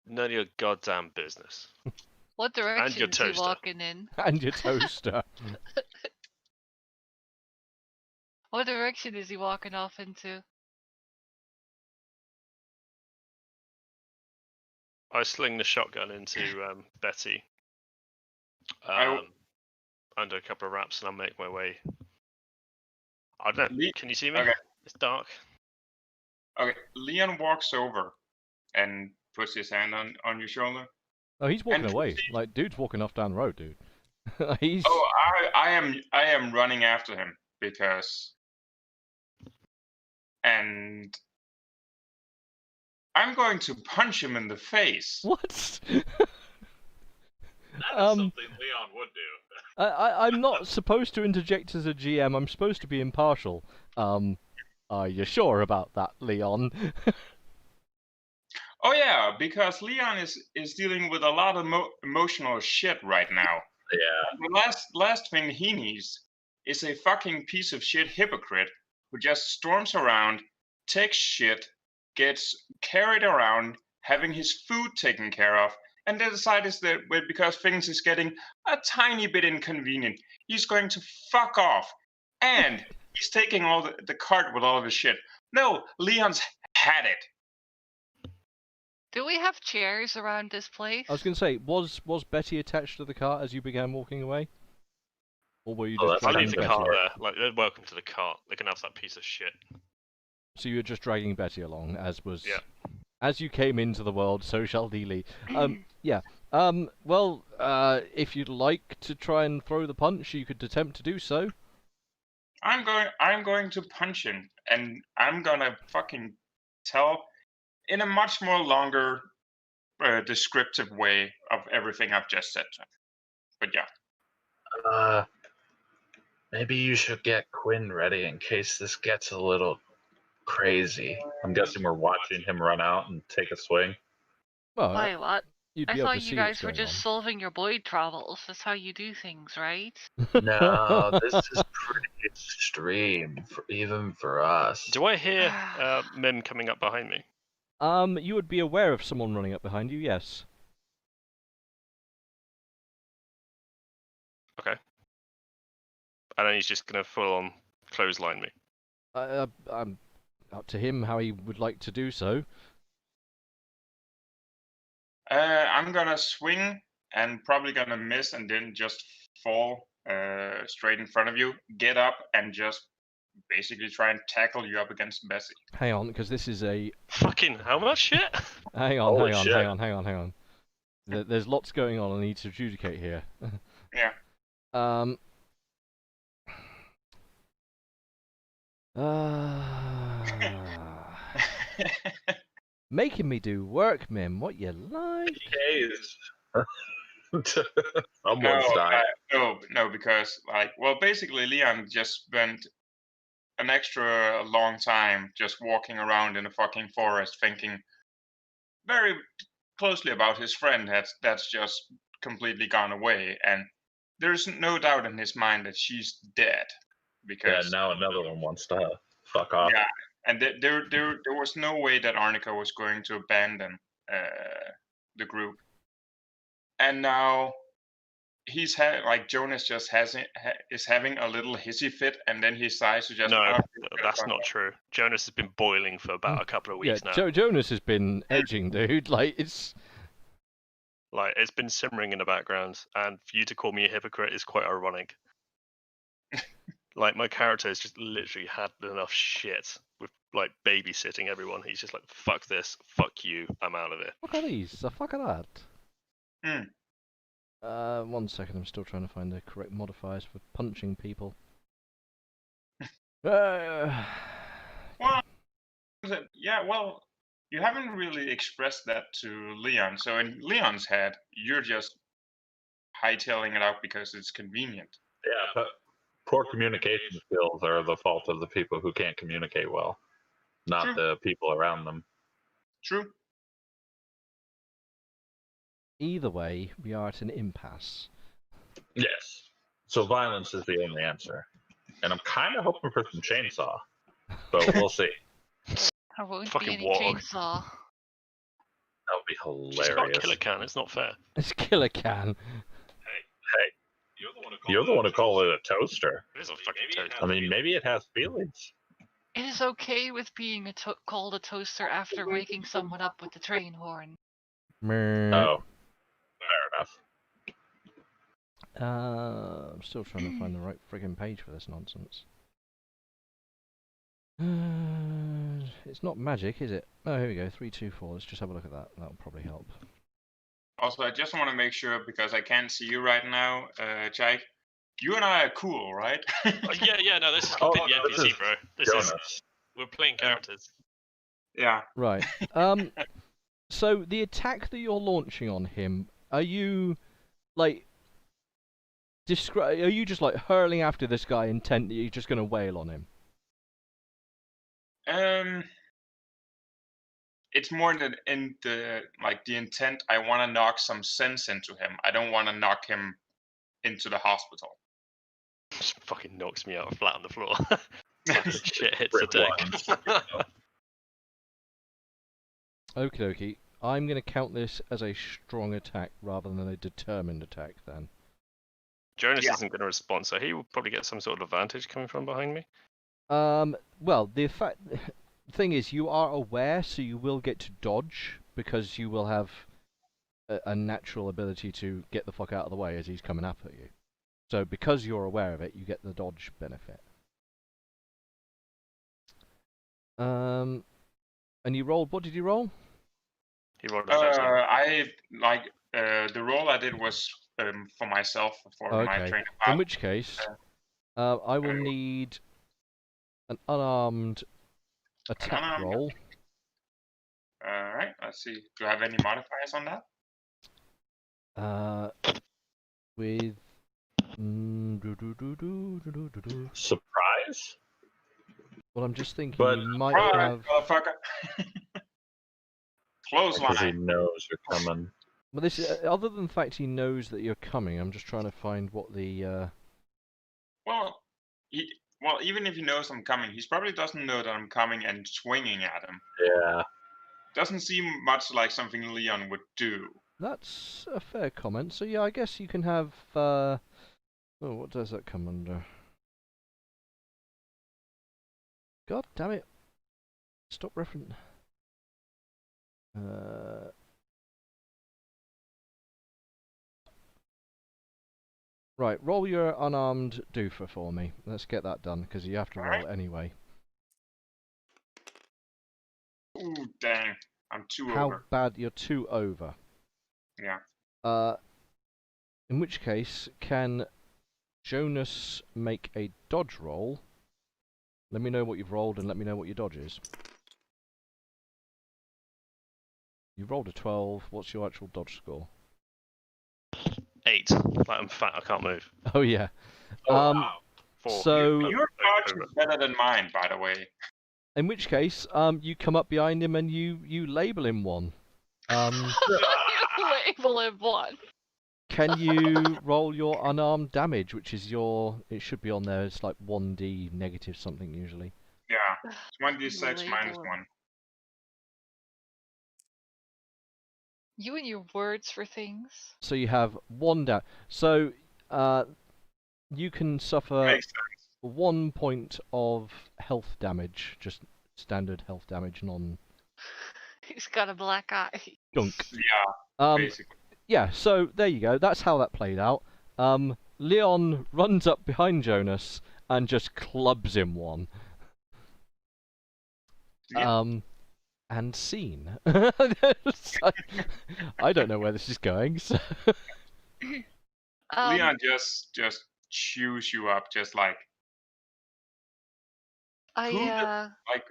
None of your goddamn business. What direction your is he toaster. walking in? And your toaster. What direction is he walking off into? I sling the shotgun into Betty I- under a couple of wraps, and I'll make my way. I don't know. Can you see me? Okay. It's dark. Okay, Leon walks over and puts his hand on your shoulder. Oh, he's walking And away. proceed- Like, dude's walking off down the road, dude. He's. Oh, I am running after him because, and I'm going to punch him in the face. What? That is something Leon would do. I'm not supposed to interject as a GM. I'm supposed to be impartial. Are you sure about that, Leon? Oh yeah, because Leon is dealing with a lot of emotional shit right now. Yeah. The last thing he needs is a fucking piece of shit hypocrite who just storms around, takes shit, gets carried around, having his food taken care of, and then decides that because things is getting a tiny bit inconvenient, he's going to fuck off. And he's taking all the cart with all of his shit. No, Leon's had it. Do we have chairs around this place? I was going to say, was Betty attached to the cart as you began walking away? Or were you Oh, just that's I dragging leave the Betty? cart there. Like, they're welcome to the cart. They can have that piece of shit. So you were just dragging Betty along, as was... Yeah. As you came into the world, so shall thee Lee. Yeah. Well, if you'd like to try and throw the punch, you could attempt to do so. I'm going to punch him, and I'm gonna fucking tell in a much more longer descriptive way of everything I've just said to him. But yeah. Maybe you should get Quinn ready in case this gets a little crazy. I'm guessing we're watching him run out and take a swing. Well, Why, what? you'd I be able to thought see you what's guys were going just solving your Boyd troubles. That's how you do things, right? No, this is pretty extreme, even for us. Do I hear Mim coming up behind me? You would be aware of someone running up behind you, yes. Okay. And then he's just gonna full on clothesline me. I'm up to him how he would like to do so. I'm gonna swing and probably gonna miss and then just fall straight in front of you, get up and just basically try and tackle you up against Bessie. Hang on, because this is a... Fucking how much shit? Hang on, Holy hang on, shit. hang on, hang on, hang on. There's lots going on I need to adjudicate here. Yeah. Making me do work, Mim. What you like? Someone's dying. No, because basically Leon just spent an extra long time just walking around in a fucking forest, thinking very closely about his friend that's just completely gone away, and there's no doubt in his mind that she's dead. Yeah, Because now another one wants to fuck off. yeah, and there was no way that Arnica was going to abandon the group. And now he's Jonas just is having a little hissy fit, and then he decides to just No, that's not true. Jonas has been boiling for about a couple of weeks now. Jonas has been edging, dude. Like, it's been simmering in the background, and for you to call me a hypocrite is quite ironic. Like, my character has just literally had enough shit with like babysitting everyone. He's just like, fuck this, fuck you, I'm out of here. Look at these. The fuck at that. Hmm. 1 second. I'm still trying to find the correct modifiers for punching people. Uh, Well, yeah, well, you haven't really expressed that to Leon. So in Leon's head, you're just hightailing it out because it's convenient. Yeah, but poor communication skills are the fault of the people who can't communicate well, not True. the people around them. True. Either way, we are at an impasse. Yes. So violence is the only answer. And I'm kind of hoping for some chainsaw, but we'll see. There won't Fucking be any warg. chainsaw. That would be She's got a hilarious. killer can, it's not fair. It's killer can. Hey, you're the one who called it a toaster. It is a fucking toad. I mean, maybe it has feelings. It is okay with being called a toaster after waking someone up with the train horn. Oh, fair enough. I'm still trying to find the right friggin' page for this nonsense. It's not magic, is it? Oh, here we go. 3, 2, 4. Let's just have a look at that. That'll probably help. Also, I just want to make sure, because I can't see you right now, Jake, you and I are cool, right? Yeah, no, this is Oh, completely this NPC, is bro. This is Jonas. we're playing characters. Yeah. Right. So the attack that you're launching on him, are you like are you just like hurling after this guy intent that you're just gonna wail on him? It's more than in the intent. I want to knock some sense into him. I don't want to knock him into the hospital. Just fucking knocks me out flat on the floor. Fucking shit hits the Rip deck. Okie dokie. I'm gonna count this as a strong attack rather than a determined attack then. Jonas Yeah. isn't going to respond, so he will probably get some sort of advantage coming from behind me. Well, the thing is, you are aware, so you will get to dodge because you will have a natural ability to get the fuck out of the way as he's coming up at you. So because you're aware of it, you get the dodge benefit. And you rolled. What did you roll? He rolled a judgment. The roll I did was for myself for my Okay. training. In which case, I will need an unarmed attack Unarmed. roll. All right. Let's see. Do I have any modifiers on that? With Surprise? well, I'm just thinking But- you might All right, have. motherfucker. Because he Clothesline. knows you're coming. Well, this other than the fact he knows that you're coming, I'm just trying to find what the. Well, even if he knows I'm coming, he probably doesn't know that I'm coming and swinging at him. Yeah. Doesn't seem much like something Leon would do. That's a fair comment. So yeah, I guess you can have. Oh, what does that come under? God damn it! Stop reference. Right, roll your unarmed doofer for me. Let's get that done because you have to roll it anyway. Ooh, dang. I'm too How over. bad? You're 2 over. Yeah. In which case, can Jonas make a dodge roll? Let me know what you've rolled and let me know what your dodge is. You've rolled a 12. What's your actual dodge score? 8. Like, I'm fat, I can't move. Oh yeah. Oh, wow. 4. So- Your dodge is better than mine, by the way. In which case, you come up behind him and you label him one. Label him one. Can you roll your unarmed damage, which is your? It should be on there. It's like 1d negative something usually. Yeah. 1d6 minus Label. 1. You and your words for things. So you have 1 down. So you can suffer Makes sense. 1 point of health damage, just standard health damage, non He's got a black eye. gunk. Yeah, basically. Yeah, so there you go. That's how that played out. Leon runs up behind Jonas and just clubs him one. And scene. I don't know where this is going. So. Leon just chews you up, just like I like.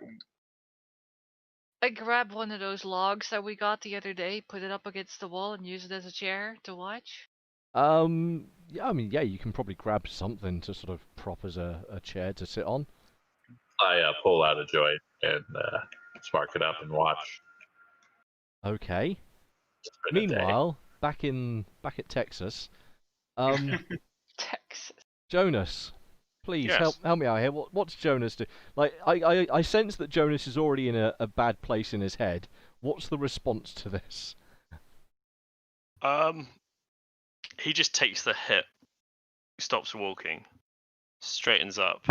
I grabbed one of those logs that we got the other day, put it up against the wall, and use it as a chair to watch. Yeah, I mean, yeah, you can probably grab something to sort of prop as a chair to sit on. I pull out a joint and spark it up and watch. Okay. It's been a day. Meanwhile, back at Texas, Texas. Jonas, please Yes. help me out here. What's Jonas do? Like, I sense that Jonas is already in a bad place in his head. What's the response to this? He just takes the hit, stops walking, straightens up,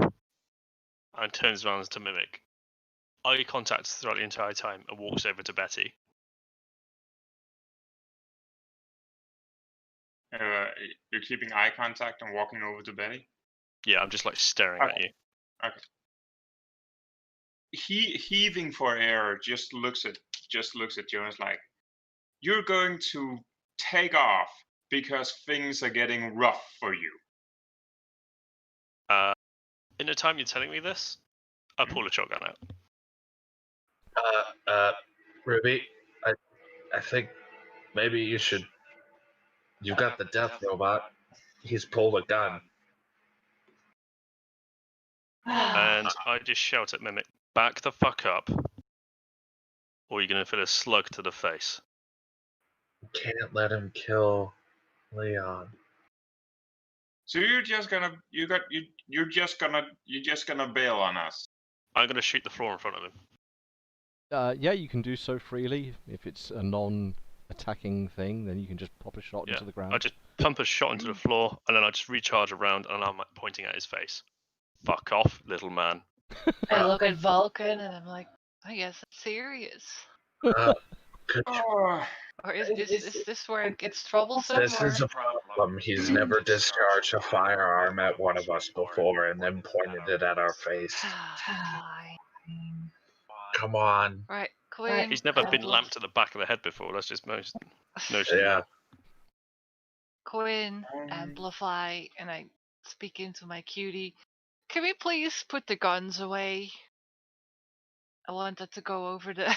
and turns around to Mimic. Eye contact throughout the entire time and walks over to Betty. You're keeping eye contact and walking over to Betty. Yeah, I'm just like staring at you. Okay. He heaving for air just looks at Jonas like, you're going to take off because things are getting rough for you. In the time you're telling me this, I pull a shotgun out. Ruby, I think maybe you should. You've got the death robot. He's pulled a gun. And I just shout at Mimic, back the fuck up, or you're gonna fit a slug to the face. Can't let him kill Leon. So you're just gonna bail on us. I'm gonna shoot the floor in front of him. Yeah, you can do so freely. If it's a non-attacking thing, then you can just pop a shot into the ground. I just pump a shot into the floor, and then I just recharge around, and I'm pointing at his face. Fuck off, little man. I look at Vulcan and I'm like, I guess it's serious. Or is this where it gets troublesome? This is a problem. He's never discharged a firearm at one of us before and then pointed it at our face. Fine. Come on. Right, Quinn. He's never been lamped to the back of the head before. That's just most notion. Yeah. Quinn, amplify, and I speak into my cutie. Can we please put the guns away? I want that to go over the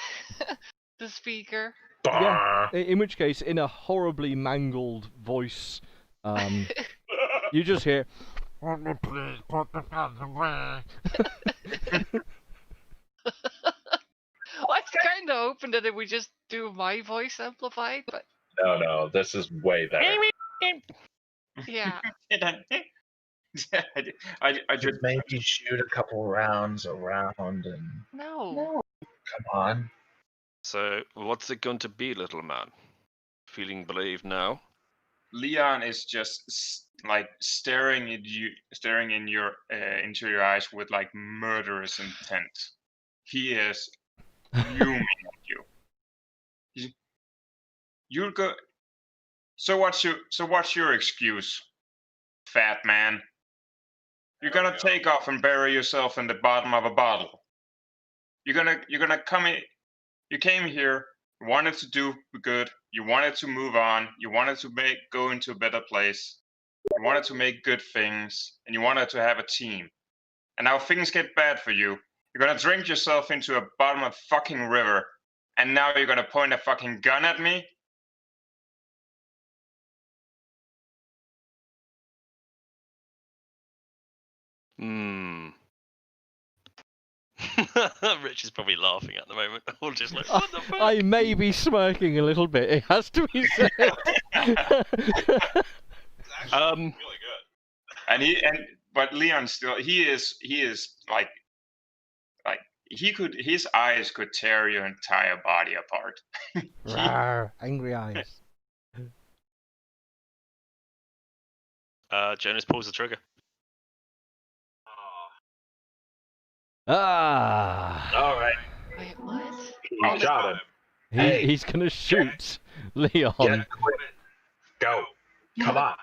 the speaker. Yeah. In which case, in a horribly mangled voice, you just hear. Please put the guns away. Well, I kind of hoping that it would just do my voice amplified, but No, this is way better. yeah. I just maybe shoot a couple rounds around and. No. Come on. So, what's it going to be, little man? Feeling brave now? Leon is just like staring in your into your eyes with like murderous intent. He is fuming at you. You're go. So what's your excuse, fat man? You're gonna take off and bury yourself in the bottom of a bottle. You're gonna come in. You came here. You wanted to do good. You wanted to move on. You wanted to go into a better place. You wanted to make good things, and you wanted to have a team. And now things get bad for you. You're gonna drink yourself into a bottom of fucking river, and now you're gonna point a fucking gun at me? Rich is probably laughing at the moment. Or just like, what the fuck? I may be smirking a little bit. It has to be said. Really good. But Leon still he is like his eyes could tear your entire body apart. Rawr, angry eyes. Jonas pulls the trigger. Ah. All right. Wait, what? You shot him. He's gonna shoot Leon. Get quit. Go. Come on.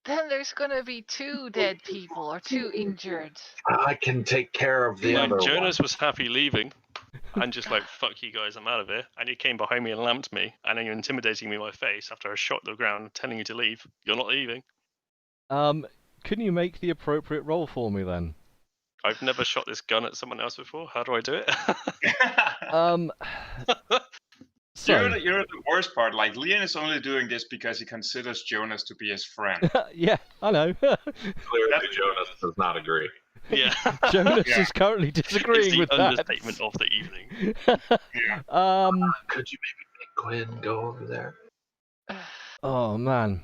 Then there's gonna be 2 dead people or 2 injured. I can take care of the other Jonas one. was happy leaving. and just like, fuck you guys, I'm out of here. And you came behind me and lamped me, and then you're intimidating me in my face after I shot the ground, telling you to leave. You're not leaving. Can you make the appropriate roll for me then? I've never shot this gun at someone else before. How do I do it? So You're the worst part. Like, Leon is only doing this because he considers Jonas to be his friend. yeah, I know. Clearly, Jonas does not agree. Yeah. Jonas Yeah. is currently disagreeing It's the with that. understatement of the evening. Could you maybe make Quinn go over there? Oh man.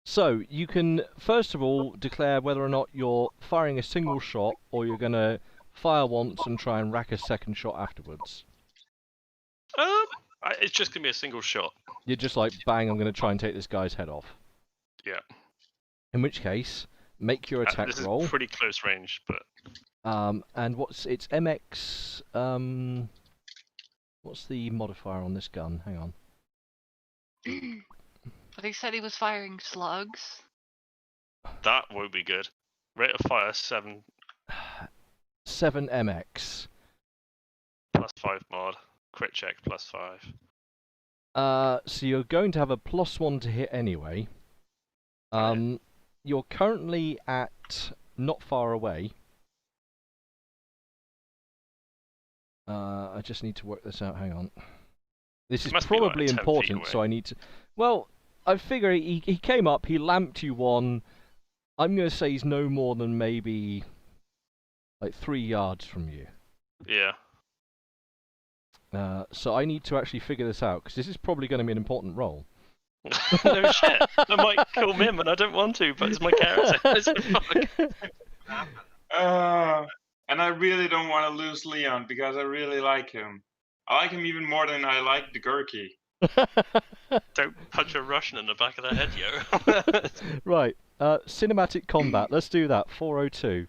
So you can first of all declare whether or not you're firing a single shot or you're gonna fire once and try and rack a second shot afterwards. It's just gonna be a single shot. You're just like, bang, I'm gonna try and take this guy's head off. Yeah. In which case, make your attack this roll. is pretty close range, but And it's MX. What's the modifier on this gun? Hang on. But he said he was firing slugs. that won't be good. Rate of fire 7 7 MX. plus 5 mod. Crit check plus 5. So you're going to have a +1 to hit anyway. You're currently at not far away. I just need to work this out. Hang on. This is Must be like probably 10 feet important, away. so I need to. Well, I figure he came up, he lamped you one. I'm going to say he's no more than maybe like 3 yards from you. Yeah. So I need to actually figure this out because this is probably going to be an important role. No shit. I might kill Mim, and I don't want to, but it's my character. And I really don't want to lose Leon because I really like him. I like him even more than I like the Gurky. Don't punch a Russian in the back of the head, yo. Right. Cinematic combat. Let's do that. 402.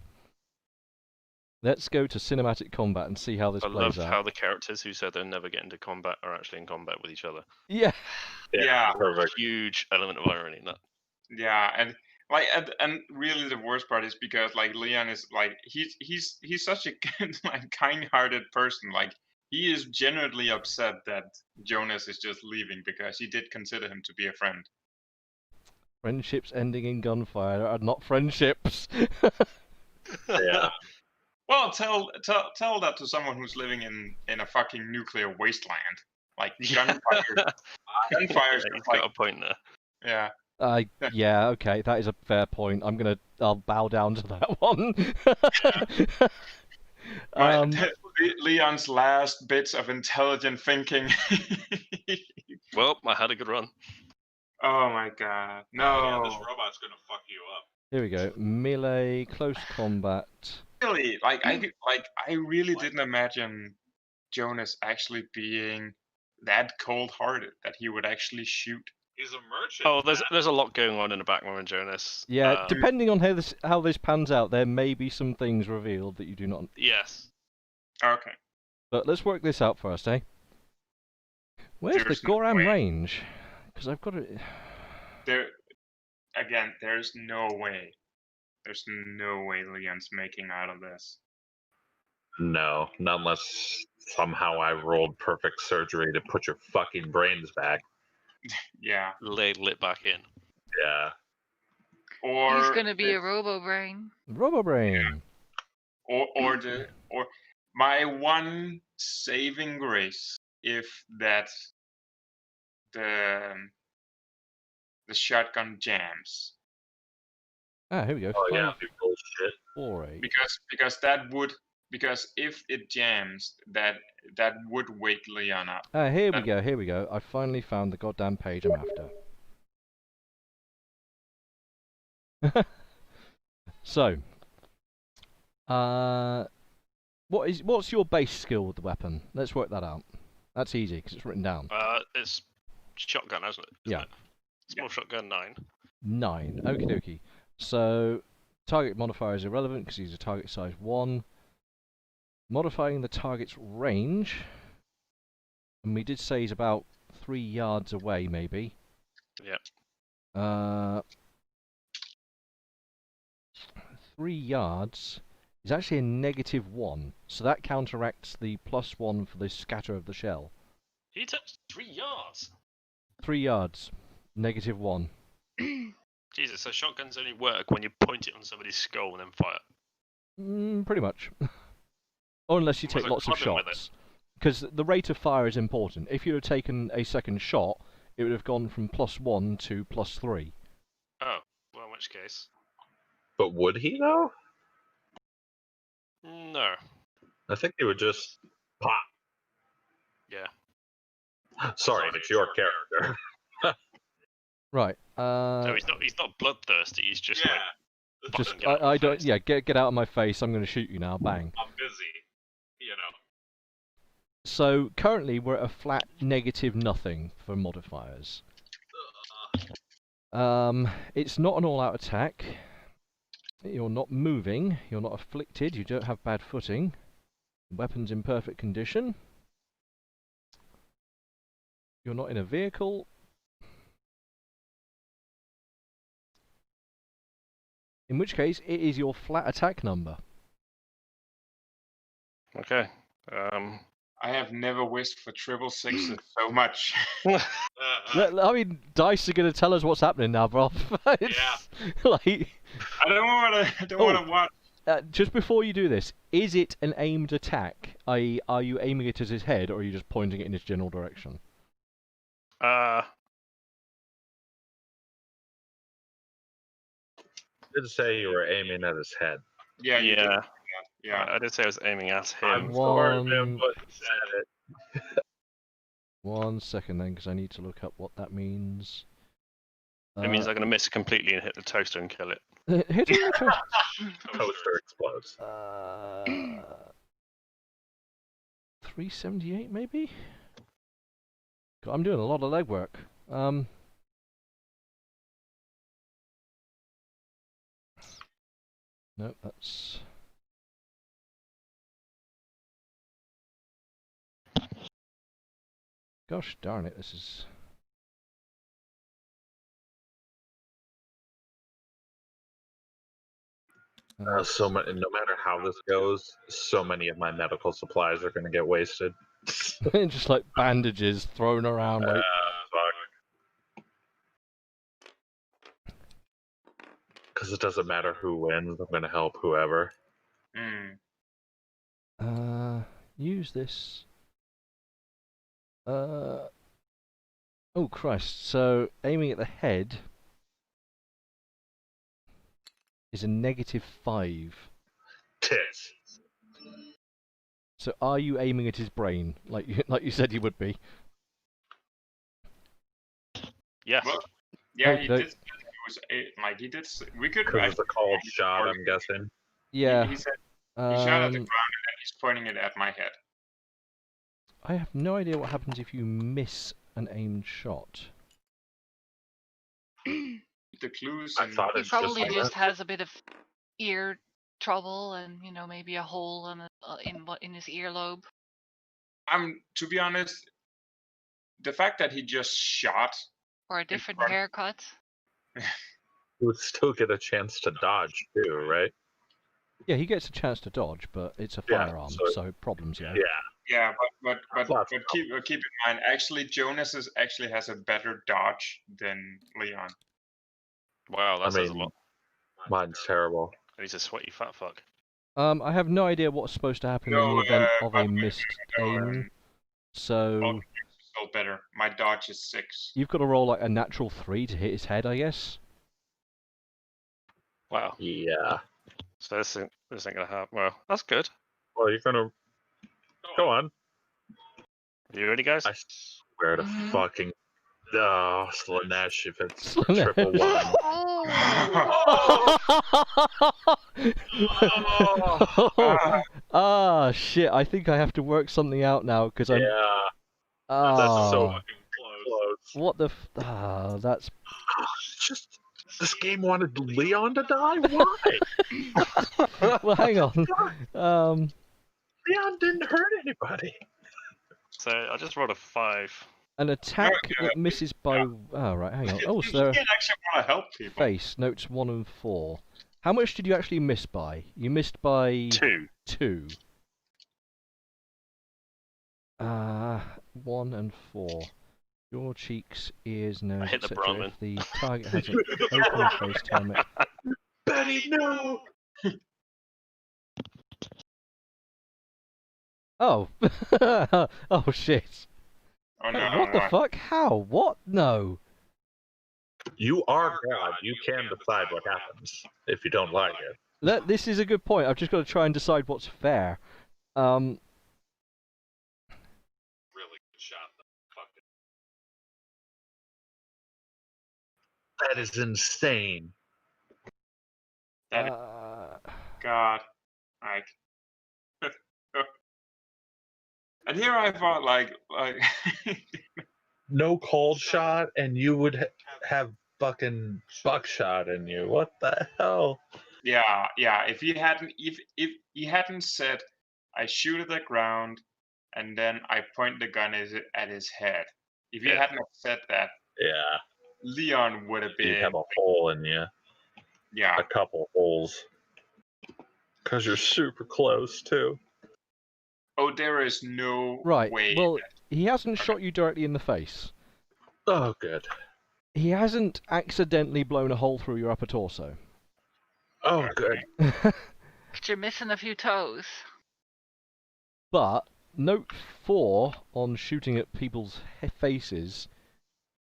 Let's go to cinematic combat and see how this I plays love out. how the characters who said they'll never get into combat are actually in combat with each other. Yeah. Yeah. Perfect. Huge element of irony in that. Yeah, and like, and really the worst part is because like Leon is like he's such a like kind-hearted person. Like, he is genuinely upset that Jonas is just leaving because he did consider him to be a friend. Friendships ending in gunfire are not friendships. Yeah. Well, tell that to someone who's living in a fucking nuclear wasteland. Like, gunfire is He's like, got a point there. yeah. Yeah, okay, that is a fair point. I'll bow down to that one. Leon's last bits of intelligent thinking. Well, I had a good run. Oh my god, Yeah, no! this robot's gonna fuck you up. Here we go. Melee, close combat. Really, I really didn't imagine Jonas actually being that cold-hearted that he would actually shoot. He's a merchant. Oh, man. there's a lot going on in the background, Jonas. Yeah, depending on how this pans out, there may be some things revealed that you do not. Yes. Okay. But let's work this out first, eh? Where's There's the no Goram way. range? Because I've got it. There's no way. There's no way Leon's making out of this. No, not unless somehow I rolled perfect surgery to put your fucking brains back. Yeah. Ladle it back in. Yeah. Or He's gonna be a robo brain. Robobrain. or my one saving grace, if that the shotgun jams, Ah, here we go. Oh yeah, you bullshit. 4-8. because if it jams, that would wake Leon up. Ah, here we go. I finally found the goddamn page I'm after. So, what's your base skill with the weapon? Let's work that out. That's easy because it's written down. It's shotgun, isn't it? Yeah. Small shotgun 9. 9. Okie dokie. So, target modifier is irrelevant because he's a target size 1. Modifying the target's range. And we did say he's about 3 yards away, maybe. Yeah. 3 yards is actually a -1, so that counteracts the +1 for the scatter of the shell. He touched 3 yards. 3 yards, -1. Jesus, so shotguns only work when you point it on somebody's skull and then fire. Pretty much. Or unless you Was take I lots of clubbing with it? shots. Because the rate of fire is important. If you'd have taken a second shot, it would have gone from +1 to +3. Oh, well, in which case. But would he though? No. I think he would just pop. Yeah. Sorry, it's your character. Right. No, he's not bloodthirsty, he's just Yeah, like just fucking get out of I my don't. face. Yeah, get out of my face. I'm going to shoot you now. Bang. I'm busy. You know. So currently we're at a flat -0 for modifiers. It's not an all-out attack. You're not moving. You're not afflicted. You don't have bad footing. Weapons in perfect condition. You're not in a vehicle. In which case, it is your flat attack number. Okay. I have never wished for triple sixes so much. I mean, dice are going to tell us what's happening now, bro. It's like, I don't want to watch. just before you do this, is it an aimed attack? I.e., are you aiming it at his head, or are you just pointing it in his general direction? Did say you were aiming at his head. Yeah, you did. yeah. Yeah. I did say I was aiming at him. I'm sorry, man, One- but he said it. 1 second then, because I need to look up what that means. It means I'm going to miss completely and hit the toaster and kill it. Hitting the Toaster explodes. 378 maybe? God, I'm doing a lot of legwork. No, that's... Gosh darn it, this is... So many, no matter how this goes, so many of my medical supplies are going to get wasted. just like bandages thrown around like... Because it doesn't matter who wins, I'm going to help whoever. Use this. Oh Christ, so aiming at the head is a -5. Tits. So are you aiming at his brain, like you said you would be? Yes. Well, yeah, he Okay. did. Like he did. We could. Because it's a cold shot, I'm guessing. Yeah. He said he shot at the ground and then he's pointing it at my head. I have no idea what happens if you miss an aimed shot. The clues. I And thought He it's probably just just has a bit of ear trouble, and maybe a hole in his earlobe. To be honest, the fact that he just shot. Or a different front- haircut. You would still get a chance to dodge, too, right? Yeah, he gets a chance to dodge, but it's a Yeah, firearm, so- so problems, yeah. Yeah, but Lots keep in mind, actually, Jonas actually has a better dodge than Leon. Wow, that I says a mean, lot. mine's terrible. And he's a sweaty fat fuck. I have no idea what's supposed to happen in the event of a missed aim, so... Oh, still better. My dodge is 6. You've got to roll like a natural 3 to hit his head, I guess. Wow. Yeah. So this ain't gonna happen. Well, that's good. Well, you're going to... Go on. You ready, guys? I swear to fucking... Oh, Slanesh, if it's Slanesh. triple 1. Ah, shit, I think I have to work something out now, because I'm... Yeah, Ah, that's so fucking close. what the that's... Just... This game wanted Leon to die? Why? Well, hang on. Leon didn't hurt anybody. So I just rolled a 5. An attack that misses by... Oh, right, hang on. Oh, so You can't actually want to help people. face, notes 1 and 4. How much did you actually miss by? You missed by 2. 2. 1 and 4. Your cheeks, ears, nose, hit the etc. Brahmin. If the target has an open-faced helmet. Betty, no! Oh. Oh shit. Oh no! What the no. fuck? How? What? No. You are God. You can decide what happens if you don't like it. This is a good point. I've just got to try and decide what's fair. Really good shot. That is insane. That God, like. And here I thought, like No cold shot, and you would have fucking buckshot in you. What the hell? yeah. If he hadn't said, I shoot at the ground, and then I point the gun at his head. If he Yeah. hadn't said that, Yeah, Leon would have you'd been. have a hole in you. Yeah. A couple holes. Because you're super close, too. Oh, there is no Right. way. Well, he hasn't shot you directly in the face. Oh, good. He hasn't accidentally blown a hole through your upper torso. Oh, good. But you're missing a few toes. But note 4 on shooting at people's faces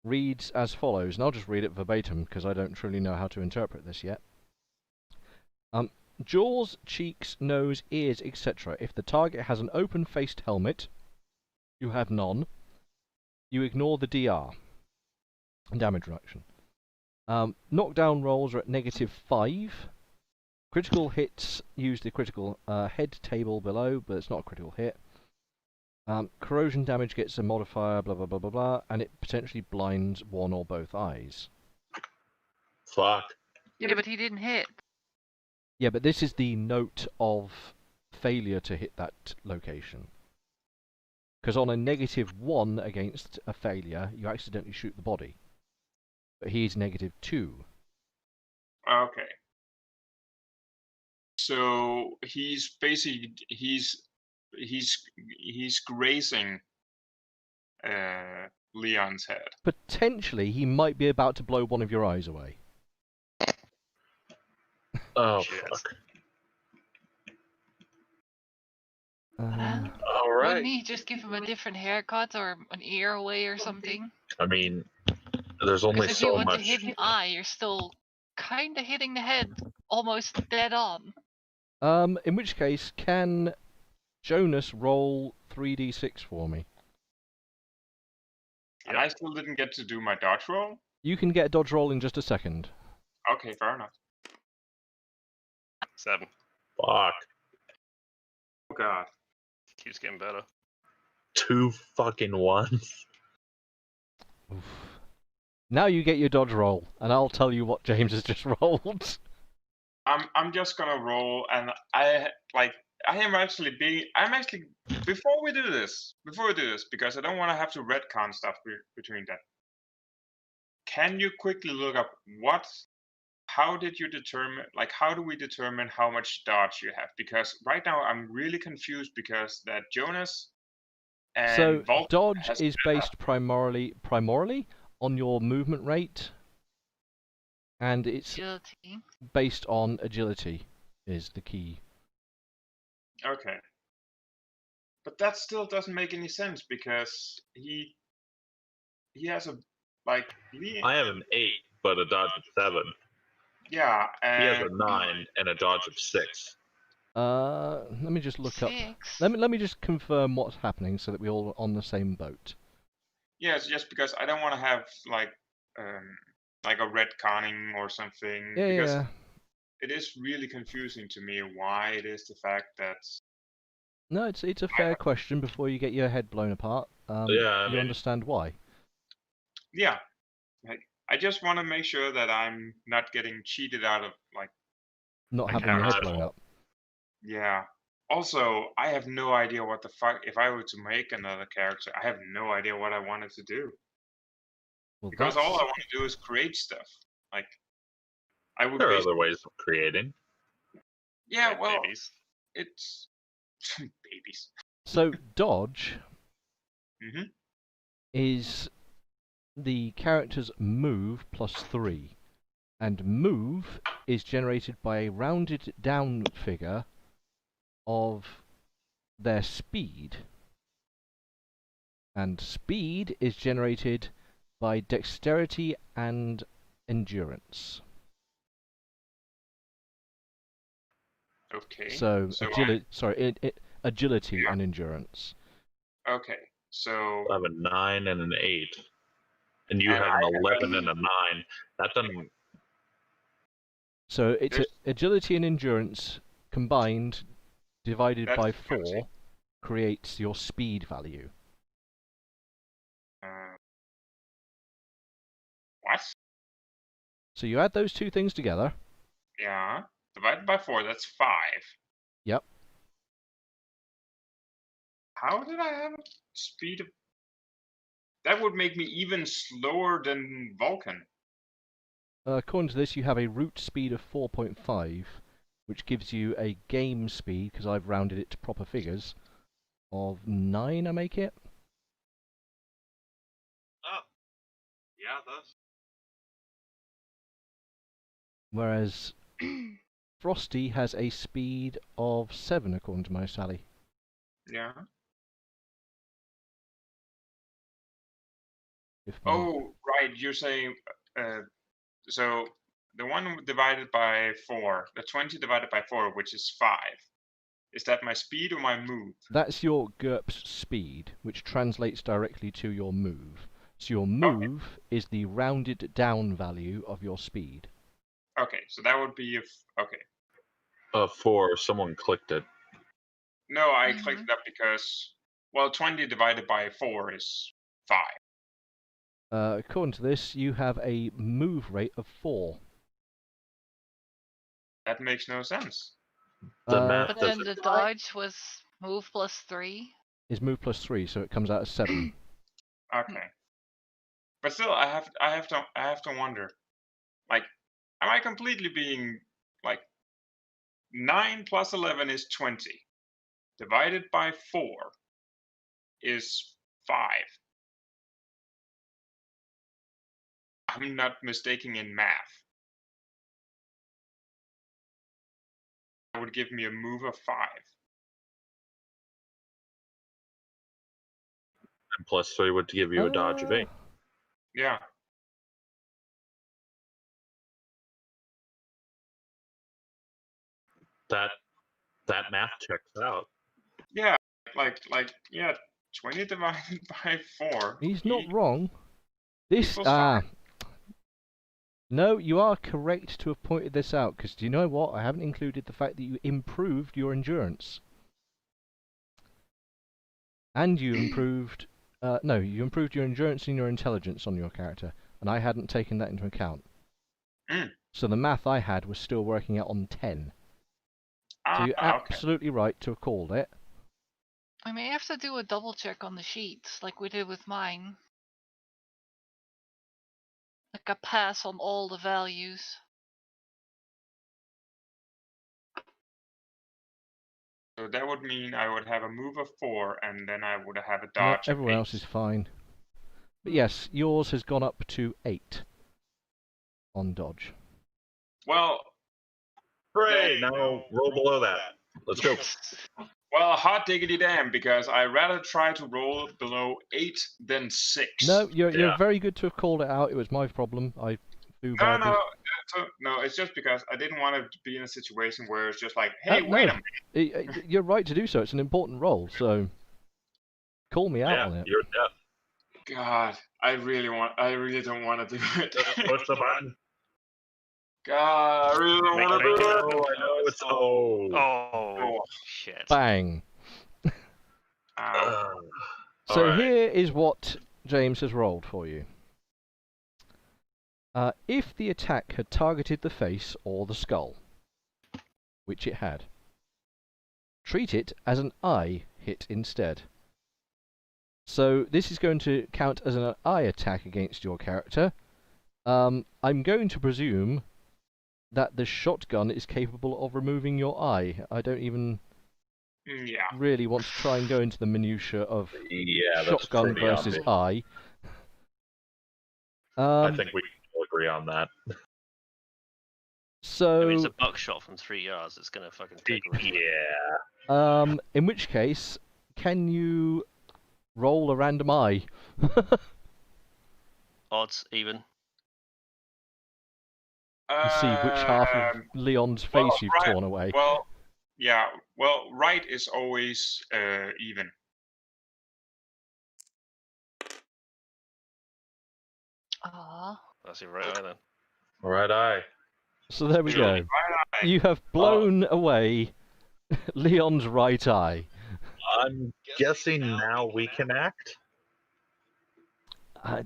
reads as follows, and I'll just read it verbatim because I don't truly know how to interpret this yet. Jaws, cheeks, nose, ears, etc. If the target has an open-faced helmet, you have none. You ignore the DR, damage reduction. Knockdown rolls are at -5. Critical hits use the critical head table below, but it's not a critical hit. Corrosion damage gets a modifier, blah blah blah blah blah, and it potentially blinds one or both eyes. Fuck. Yeah, but he didn't hit. Yeah, but this is the note of failure to hit that location. Because on a -1 against a failure, you accidentally shoot the body. But he's -2. Okay. So he's basically he's grazing Leon's head. Potentially, he might be about to blow one of your eyes away. Oh, Shit. fuck. Wouldn't Alright. he just give him a different haircut or an ear away or something? I mean, there's only Because if you so want to much. hit an eye, you're still kind of hitting the head almost dead on. In which case, can Jonas roll 3d6 for me? And I still didn't get to do my dodge roll? You can get a dodge roll in just a second. Okay, fair enough. 7. Fuck. Oh god. Keeps getting better. 2 fucking 1s. Oof. Now you get your dodge roll, and I'll tell you what James has just rolled. I'm just gonna roll, and I'm actually before we do this, because I don't want to have to retcon stuff between that. Can you quickly look up how did you determine, how do we determine how much dodge you have? Because right now I'm really confused because that Jonas and So Volk dodge has is based primarily on your movement rate, and it's Agility. based on agility is the key. Okay. But that still doesn't make any sense because he has a I have an 8, but a dodge of 7. yeah, He has and a 9 and a dodge of 6. Let me just look up. 6. Let me just confirm what's happening so that we're all on the same boat. yeah, it's just because I don't want to have a retconning or something Yeah, because yeah. it is really confusing to me why it is the fact that No, it's a fair question before you get your head blown apart. Yeah, I you mean- understand why. yeah, I just want to make sure that I'm not getting cheated out of Not I having your head can't. blown up. yeah. Also, I have no idea what the fuck if I were to make another character. I have no idea what I wanted to do Well, because all I that's- want to do is create stuff. I would There are basically. other ways of creating. Yeah, Like well, babies. it's babies. So dodge hmm is the character's move plus 3, and move is generated by a rounded down figure of their speed, and speed is generated by dexterity and endurance. Okay. So, So agility Yeah. and endurance. okay. So I have a 9 and an 8. And you And have an I have 11 and a 9. That doesn't. So it's There's- agility and endurance combined divided That's by 20. 4 creates your speed value. What? So you add those two things together. Yeah. Divided by 4, that's 5. Yep. How did I have a speed of... That would make me even slower than Vulcan. According to this, you have a root speed of 4.5, which gives you a game speed, because I've rounded it to proper figures, of 9, I make it. Oh. Yeah, that's. Whereas Frosty has a speed of 7, according to my Sally. Yeah. If my... Oh, right. You're saying... so the one divided by 4, the 20 divided by 4, which is 5. Is that my speed or my move? That's your GURPS speed, which translates directly to your move. So your move is the rounded down value of your speed. Okay, so that would be if... Okay. 4. Someone clicked it. No, I clicked it up because... Well, 20 divided by 4 is 5. According to this, you have a move rate of 4. That makes no sense. The Uh, math But then doesn't. the dodge was move plus 3. is move plus 3, so it comes out as 7. Okay. But still, I have to wonder, like, am I completely being like 9 plus 11 is 20, divided by 4 is 5. I'm not mistaking in math. That would give me a move of 5. And plus 3 would give you a dodge of 8. Yeah. That math checks out. Yeah. Like yeah. 20 divided by 4. He's not wrong. This, equals 5. no, you are correct to have pointed this out, because do you know what? I haven't included the fact that you improved your endurance. And you improved, no, you improved your endurance and your intelligence on your character, and I hadn't taken that into account. Mm. So the math I had was still working out on 10. So you're Okay. absolutely right to have called it. I may have to do a double check on the sheets, like we did with mine. Like a pass on all the values. So that would mean I would have a move of 4, and then I would have a No, dodge of everyone 8. else is fine. But yes, yours has gone up to 8 on dodge. Well, Hooray! Now roll below that. Let's go. well, hot diggity damn, because I rather try to roll below 8 than 6. No, you're Yeah. very good to have called it out. It was my problem. I flew No, badly. no, it's just because I didn't want to be in a situation where it's just like, hey, No, wait a minute. You're right to do so. It's an important role, so call me out Yeah, on it. you're deaf. God, I really don't want to do it. Just push the button. God, I really don't Make want to it do happen. it. Oh, I know it's. Oh. Oh, shit. Bang. Ow. So Alright. here is what James has rolled for you. If the attack had targeted the face or the skull, which it had, treat it as an eye hit instead. So this is going to count as an eye attack against your character. I'm going to presume that the shotgun is capable of removing your eye. I don't even Yeah. really want to try and go into the minutiae of Yeah, that's shotgun pretty versus obvious. eye. I think we can all agree on that. So, I mean, it's a buckshot from 3 yards. It's gonna fucking tickle him. Yeah. in which case, can you roll a random eye? Odds, even. And see which half of Leon's face you've torn away. Well, yeah. Well, right is always even. Aw. That's your right eye then. Right eye. So there we Really? go. Right eye. You have blown away Leon's right eye. I'm guessing now we can act. I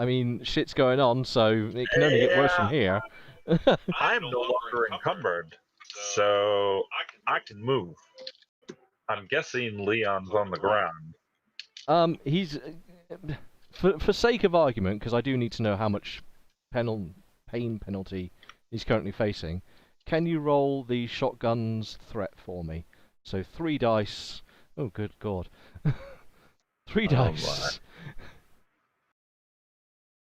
mean, shit's going on, so it can only get worse from here. I am no longer encumbered, so I can move. I'm guessing Leon's on the ground. He's for sake of argument, because I do need to know how much pain penalty he's currently facing. Can you roll the shotgun's threat for me? So 3 dice. Oh, good God. 3 dice.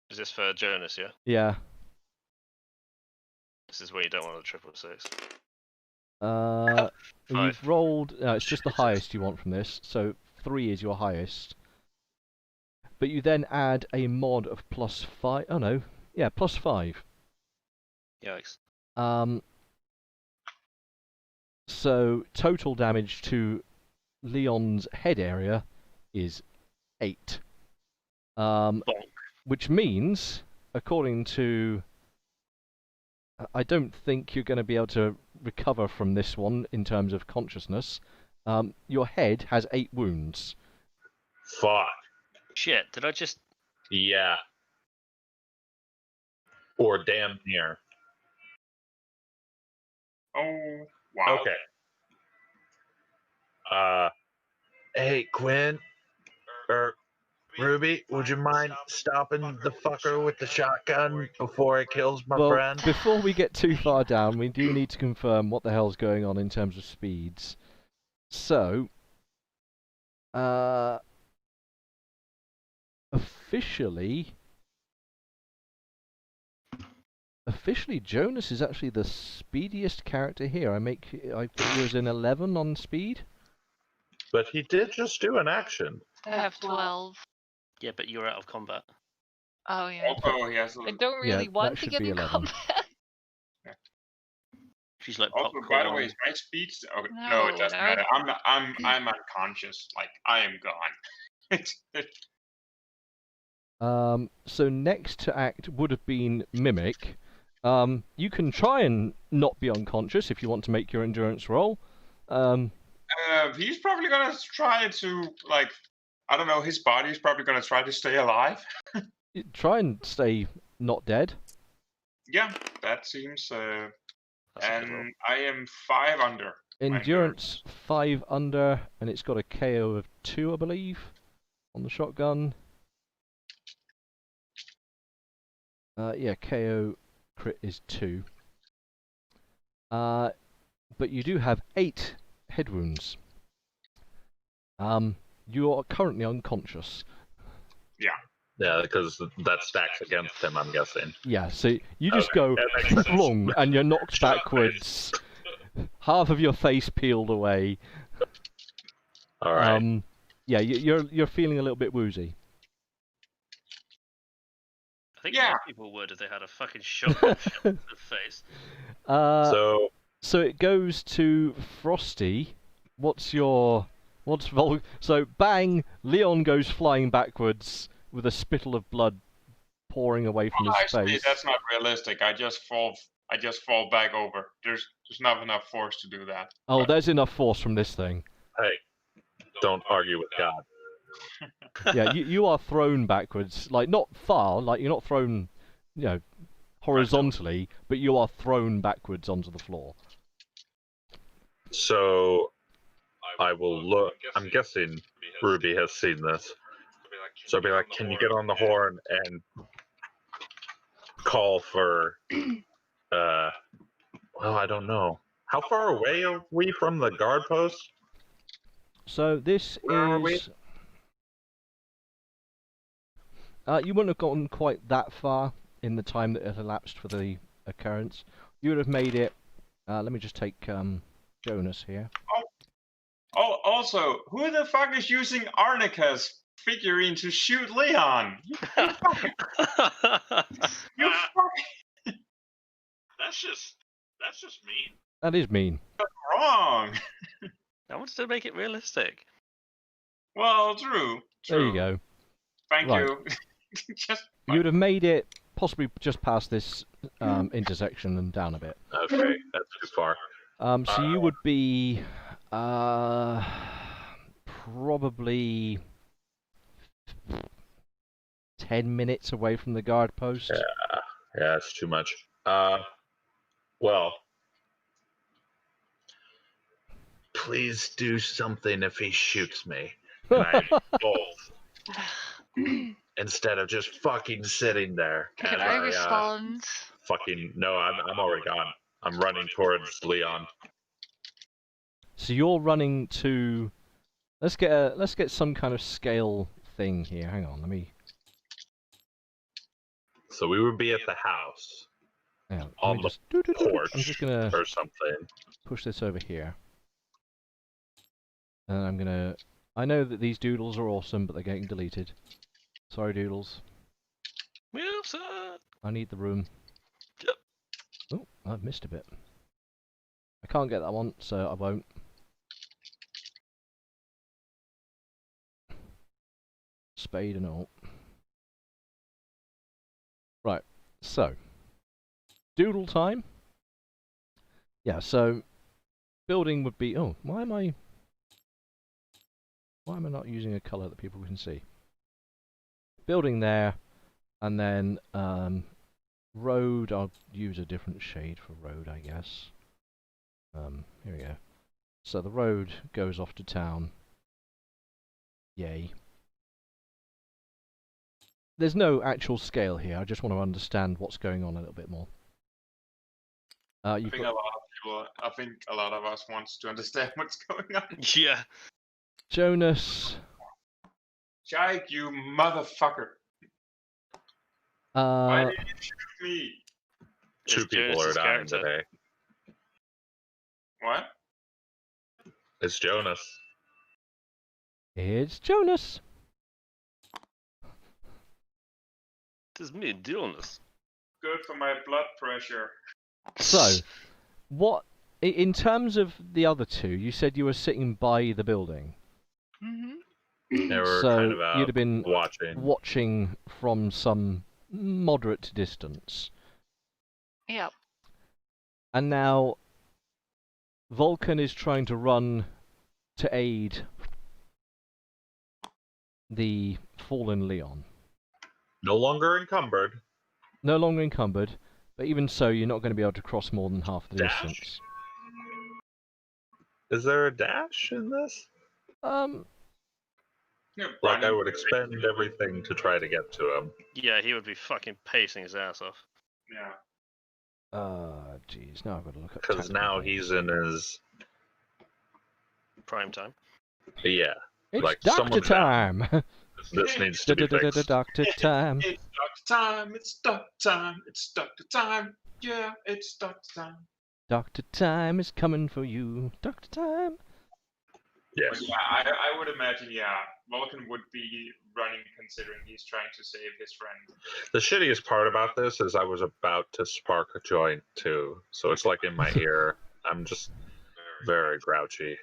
Is this for Jonas, yeah? Yeah. This is where you don't want a 666. You've rolled. It's just the highest you want from this. So 3 is your highest. But you then add a mod of +5. Oh no. Yeah, +5. Yikes. So total damage to Leon's head area is 8. Which means, according to... I don't think you're going to be able to recover from this one in terms of consciousness. Your head has 8 wounds. Fuck. Shit, did I just... Yeah. Or damn near. Oh, wow. Okay. Hey, Quinn. Ruby, would you mind stopping the fucker with the shotgun before it kills my friend? Before we get too far down, we do need to confirm what the hell's going on in terms of speeds. So, officially, Jonas is actually the speediest character here. I put you as an 11 on speed. But he did just do an action. I have 12. Yeah, but you're out of combat. Oh, yeah. Also, he has. I don't really want to should get be in 11. combat. She's like Also, popcorn. by the way, is my speed? Okay, no, it doesn't No. matter. I'm unconscious. Like I am gone. So next to act would have been mimic. You can try and not be unconscious if you want to make your endurance roll. He's probably gonna try to I don't know. His body's probably gonna try to stay alive. Try and stay not dead. Yeah, that seems. That's a good roll. And I am 5 under. Endurance 5 under, and it's got a KO of 2, I believe, on the shotgun. Yeah, KO crit is 2. But you do have 8 head wounds. You are currently unconscious. Yeah. Yeah, because that stacks against him, I'm guessing. Yeah, so you just go long, and you're knocked backwards. Half of your face peeled away. All right. Yeah, you're feeling a little bit woozy. I think most people would if they had a fucking shotgun shot in the face. So it goes to Frosty. So bang! Leon goes flying backwards with a spittle of blood pouring away from his face. That's not realistic. I just fall back over. There's not enough force to do that. Oh, but... there's enough force from this thing. Hey, don't argue with God. Yeah, you are thrown backwards, like not far, like you're not thrown, horizontally, but you are thrown backwards onto the floor. So I will look. I'm guessing Ruby has seen this. So I'll be like, can you get on the horn and call for Well, I don't know. How far away are we from the guard post? So this Where are we? is. You wouldn't have gotten quite that far in the time that had elapsed for the occurrence. You would have made it. Let me just take Jonas here. Oh, also, who the fuck is using Arnica's figurine to shoot Leon? You fucking. You fucking That's just mean. That is mean. wrong. I wanted to make it realistic. Well, true. There you go. Thank Right. you. Just You would have made it possibly just past this intersection and down a bit. Okay, that's too far. So you would be probably 10 minutes away from the guard post. Yeah, it's too much. Well, please do something if he shoots me. And I both. Instead of just fucking sitting there. Can as I respond? Fucking no, I'm already gone. I'm running towards Leon. So you're running to. Let's get some kind of scale thing here. Hang on, let me. So we would be at the house Yeah, on the porch I'm just gonna or something. push this over here, and I'm gonna. I know that these doodles are awesome, but they're getting deleted. Sorry, doodles. Wilson! I need the room. Yep. Oh, I've missed a bit. I can't get that one, so I won't. Spade and all. Right, so. Doodle time. Yeah, so. Building would be. Oh, why am I not using a colour that people can see? Building there, and then road. I'll use a different shade for road, I guess. Here we go. So the road goes off to town. Yay. There's no actual scale here. I just want to understand what's going on a little bit more. I think a lot of us wants to understand what's going on. Yeah. Jonas. Jake, you motherfucker. Why did you shoot me? Two people are Jonas's dying character. today. What? It's Jonas. It's Jonas. This is me doing this. Good for my blood pressure. So, what in terms of the other two? You said you were sitting by the building. Mm-hmm. They were So kind of you'd have been watching from some moderate distance. Yep. And now Vulcan is trying to run to aid the fallen Leon. No longer encumbered. No longer encumbered, but even so, you're not going to be able to cross more than half the Dash? distance. Is there a dash in this? Like I would expend everything to try to get to him. Yeah, he would be fucking pacing his ass off. Yeah. Jeez, now I've got to look up. Because now tactical he's in his Prime time. yeah. It's like doctor someone's time. This needs to be fixed. Doctor time. It's doctor time. It's doctor time. It's doctor time. Yeah, it's doctor time. Doctor time is coming for you. Doctor time. Yes. But yeah, I would imagine, yeah, Vulcan would be running considering he's trying to save his friend. The shittiest part about this is I was about to spark a joint too, so it's like in my ear. I'm just very grouchy.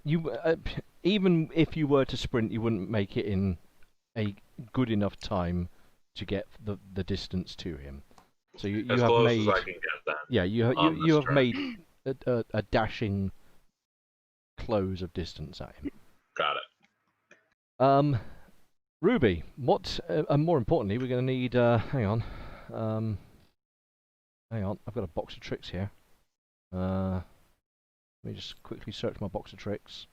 You even if you were to sprint, you wouldn't make it in a good enough time to get the distance to him. So you As have close made as I can get that. yeah you on you this have made a dashing close of distance at him. Got it. Ruby, what? And more importantly, we're going to need. Hang on. Hang on. I've got a box of tricks here. Let me just quickly search my box of tricks.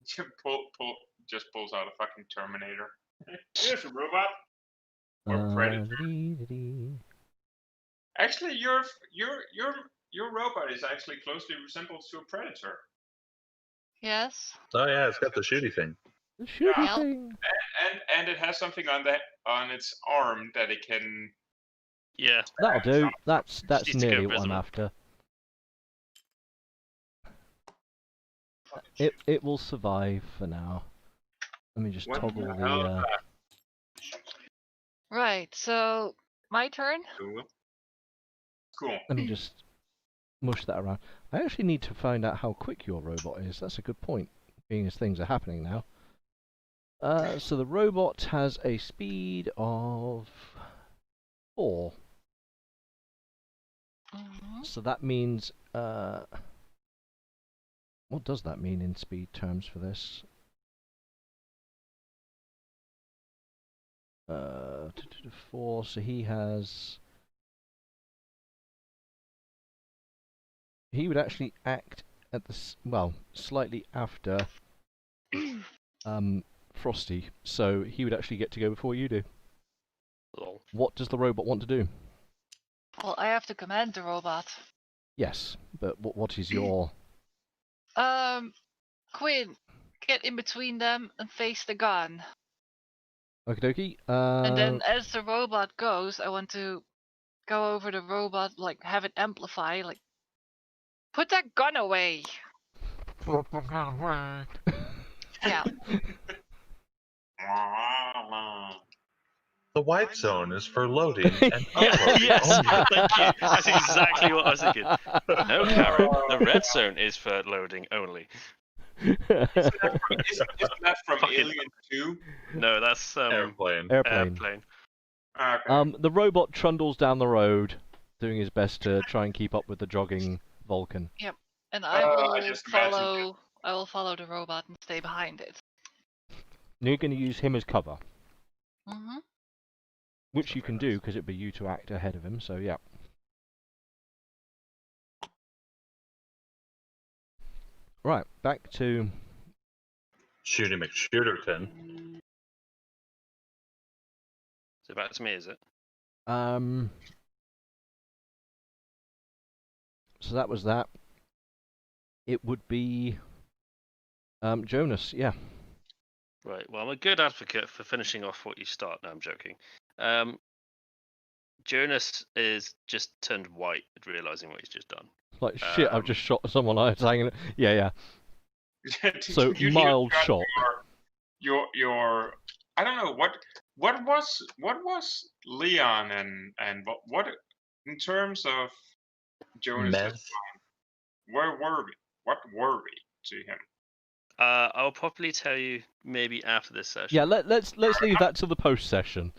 Just pulls out a fucking Terminator. Here's a robot. Or predator. dee-dee-dee. Actually, your robot is actually closely resembles to a predator. Yes. Oh yeah, it's got the shooty thing. The shooty Yep. thing. And it has something on its arm that it can. Yeah. That'll do. That's needs to go nearly what I'm invisible. after. It will survive for now. Let me just What toggle the hell is the. that? Right. So my turn. Cool. Let me just mush that around. I actually need to find out how quick your robot is. That's a good point, being as things are happening now. So the robot has a speed of 4. Mhm. So that means, what does that mean in speed terms for this? 4, so he would actually act at the, slightly after, Frosty, so he would actually get to go before you do. Lol. What does the robot want to do? Well, I have to command the robot. Yes, but what is your... Quinn, get in between them and face the gun. Okie dokie. And then as the robot goes, I want to go over the robot, like have it amplify, like put that gun away. Yeah. The white zone is for loading and Yeah, uploading yes, only. thank you. That's exactly what I was thinking. No, Karen, the red zone is for loading only. Isn't that from Fucking- Alien 2? No, that's Airplane. Airplane. Okay. The robot trundles down the road, doing his best to try and keep up with the jogging Vulcan. And I I will just imagined follow. I will follow the robot and stay behind it. And you're going to use him as cover, Mhm. which you can do because it'd be you to act ahead of him. So yeah. Right, back to Shooty McShooterton. So back to me, is it? So that was that. It would be Jonas, yeah. Right. Well, I'm a good advocate for finishing off what you start. No, I'm joking. Jonas is just turned white at realizing what he's just done. Like shit, I've just shot someone. I was hanging. Yeah. Did So you mild got shock. Your I don't know what was Leon and what in terms of Jonas, Meth. where were we? What were we to him? I'll probably tell you maybe after this session. Yeah, let's leave that to the post session.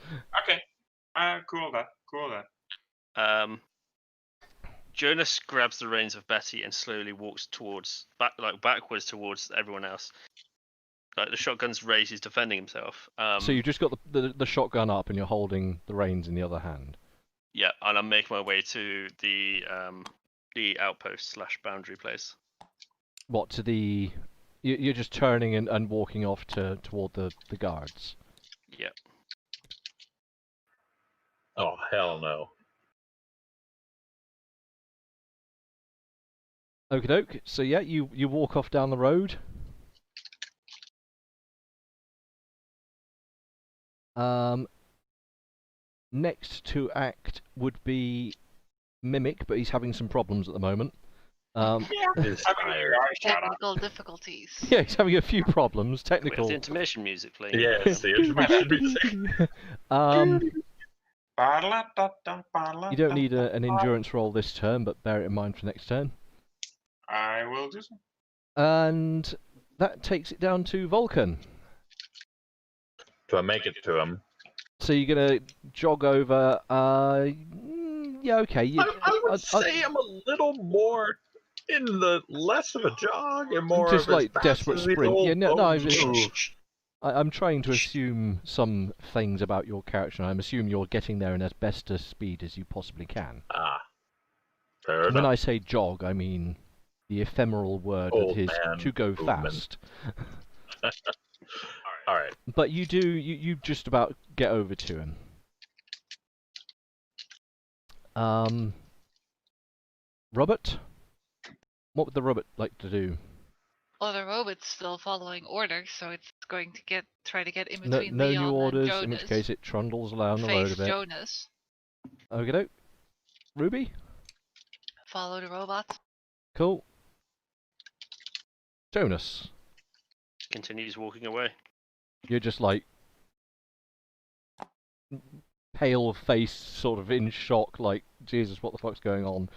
Okay. Cool that. Jonas grabs the reins of Betty and slowly walks backwards towards everyone else. Like the shotgun's raised, he's defending himself. So you've just got the shotgun up and you're holding the reins in the other hand. Yeah, and I'm making my way to the outpost / boundary place. What, to the... You're just turning and walking off toward the guards. Yeah. Oh, hell no. Okie doke. So yeah, you walk off down the road. Next to act would be Mimic, but he's having some problems at the moment. He's tired. Technical difficulties. Yeah, he's having a few problems. We have Technical. the intermission music playing. Yes, the intermission music. You don't need an endurance roll this turn, but bear it in mind for next turn. I will do so. And that takes it down to Vulcan. Do I make it to him? So you're gonna jog over. Yeah, okay. I would say I'm a little more in the less of a jog and more just of like as fast desperate as the sprint. old Yeah, no, boat. I'm trying to assume some things about your character. I'm assuming you're getting there in as best a speed as you possibly can. Fair When enough. I say jog, I mean the ephemeral word Old that is man to go movement. fast. All right. But you just about get over to him. Robert? What would the robot like to do? Well, the robot's still following orders, so it's going to try to get in No, between no new Leon and orders, Jonas. in which case it trundles along the road a Face bit. Jonas. Okay, Ruby? Follow the robot. Cool. Jonas? Continues walking away. You're just like pale face, sort of in shock, like, Jesus, what the fuck's going on?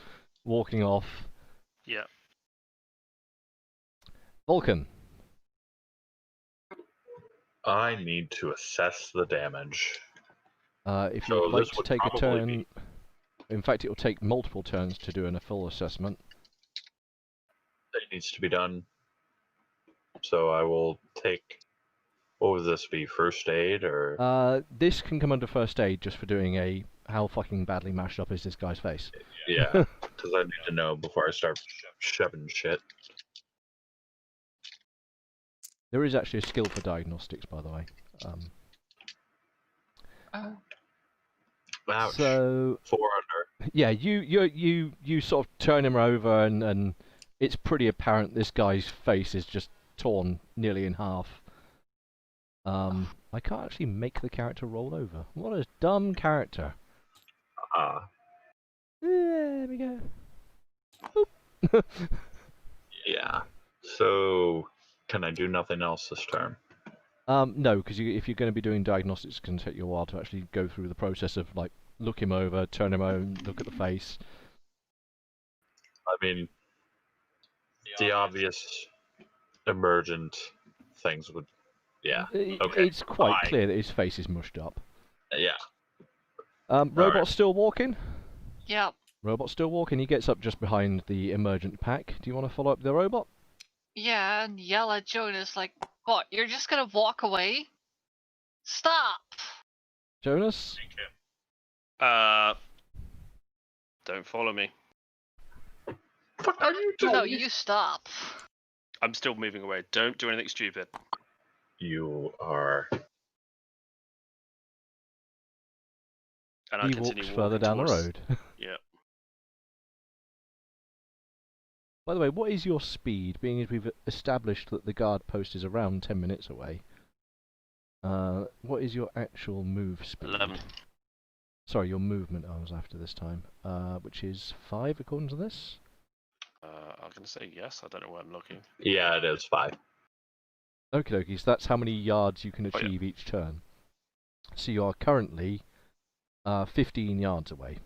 Walking off. Yeah. Vulcan? I need to assess the damage. If So you'd like this to would take a probably turn... In fact, it will take multiple turns to do a full assessment. It needs to be done. So I will take. What would this be? First aid or? This can come under first aid just for doing a how fucking badly mashed up is this guy's face. Yeah, because I need to know before I start shoving shit. There is actually a skill for diagnostics, by the way. Oh. Ouch. So 4 under. yeah, you sort of turn him over, and it's pretty apparent this guy's face is just torn nearly in half. I can't actually make the character roll over. What a dumb character. There we go. Boop. Yeah. So, can I do nothing else this turn? No, because if you're going to be doing diagnostics, it's going to take you a while to actually go through the process of, like, look him over, turn him over, look at the face. I mean, the obvious emergent things would. Yeah. Okay. It's quite Fine. clear that his face is mushed up. Yeah. Robot's still walking? Yep. Robot's still walking. He gets up just behind the emergent pack. Do you want to follow up the robot? Yeah, and yell at Jonas like, what, you're just gonna walk away? Stop! Jonas? Don't follow me. What are you doing? No, you stop. I'm still moving away. Don't do anything stupid. You are. And I He continue walks walking further down the towards- road. Yeah. By the way, what is your speed, being as we've established that the guard post is around 10 minutes away? What is your actual move speed? 11. Sorry, your movement I was after this time, which is 5 according to this? I'm going to say yes. I don't know where I'm looking. Yeah, it is 5. Okie dokie, so that's how many yards you can Oh, yeah. achieve each turn. So you are currently 15 yards away.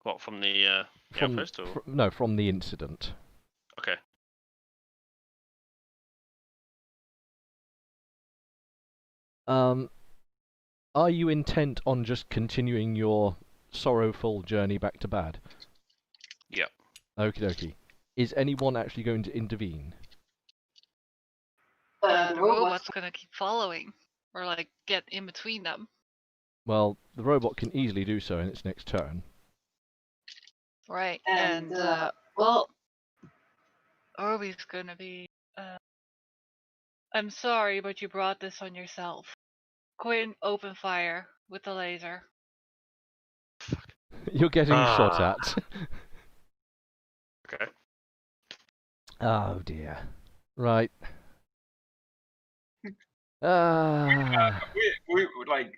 What, from the outpost? Or? No, from the incident. Okay. Are you intent on just continuing your sorrowful journey back to Bad? Yep. Okie dokie. Is anyone actually going to intervene? The robot's gonna keep following. Or like, get in between them. Well, the robot can easily do so in its next turn. Right, and, well, Obi's gonna be, I'm sorry, but you brought this on yourself. Quinn, open fire with the laser. You're getting shot Ah. at. Okay. Oh dear. Right. Ah. We like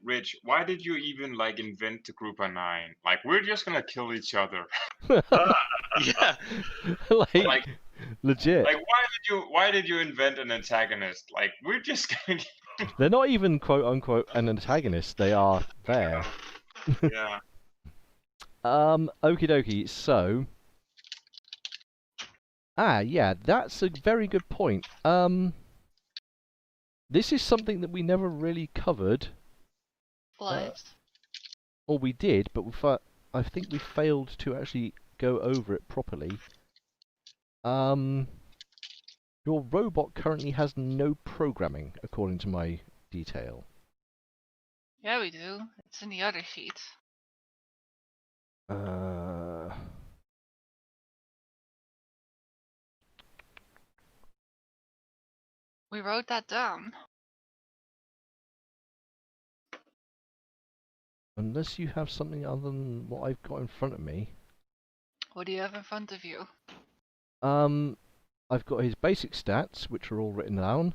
Rich. Why did you even like invent the group of 9? Like we're just gonna kill each other. Yeah. like, legit. Like why did you invent an antagonist? Like we're just gonna. They're not even quote unquote an antagonist. They are there. Yeah. Okie dokie. So. Yeah, that's a very good point. This is something that we never really covered. What? Or we did, but I think we failed to actually go over it properly. Your robot currently has no programming, according to my detail. Yeah, we do. It's in the other sheet. We wrote that down. Unless you have something other than what I've got in front of me. What do you have in front of you? I've got his basic stats, which are all written down,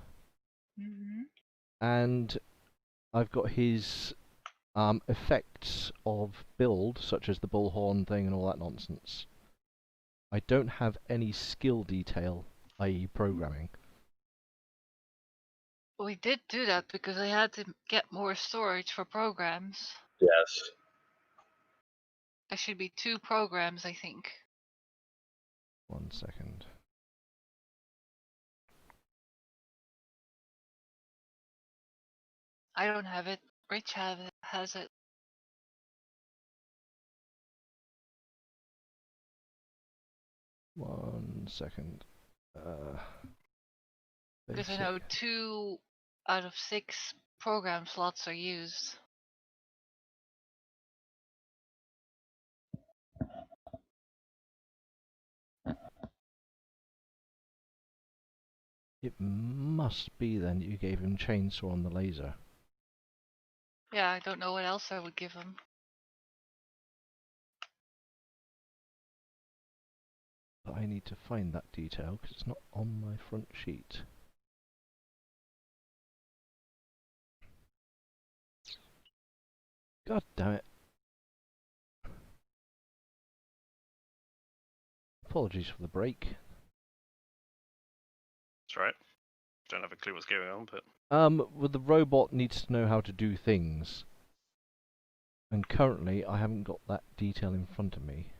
Mm-hmm. and I've got his effects of build, such as the bullhorn thing and all that nonsense. I don't have any skill detail, i.e. programming. We did do that because I had to get more storage for programs. Yes. There should be 2 programs, I think. 1 second. I don't have it. Rich has it. One second. Because I Basic. know 2 out of 6 program slots are used. It must be then that you gave him chainsaw on the laser. Yeah, I don't know what else I would give him. But I need to find that detail because it's not on my front sheet. God damn it. Apologies for the break. That's right. Don't have a clue what's going on, but Well, the robot needs to know how to do things. And currently, I haven't got that detail in front of me.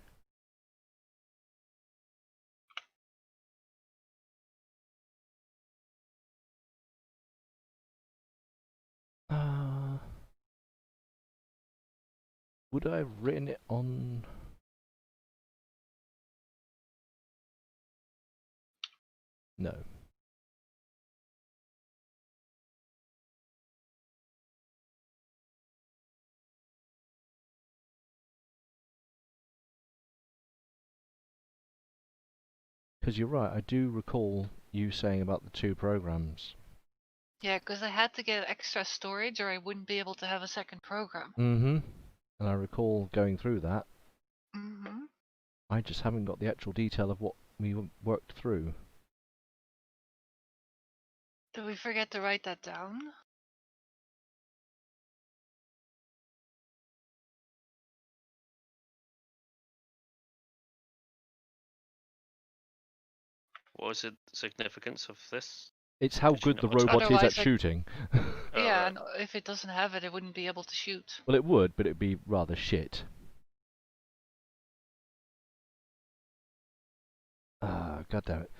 Would I have written it on... No. Because you're right, I do recall you saying about the 2 programs. Yeah, because I had to get extra storage or I wouldn't be able to have a second program. Mm-hmm. And I recall going through that. Mm-hmm. I just haven't got the actual detail of what we worked through. Did we forget to write that down? what was the significance of this? It's how Did you good know the what's robot is Otherwise at I- shooting. Oh, Yeah, right. and if it doesn't have it, it wouldn't be able to shoot. Well, it would, but it'd be rather shit. God damn it.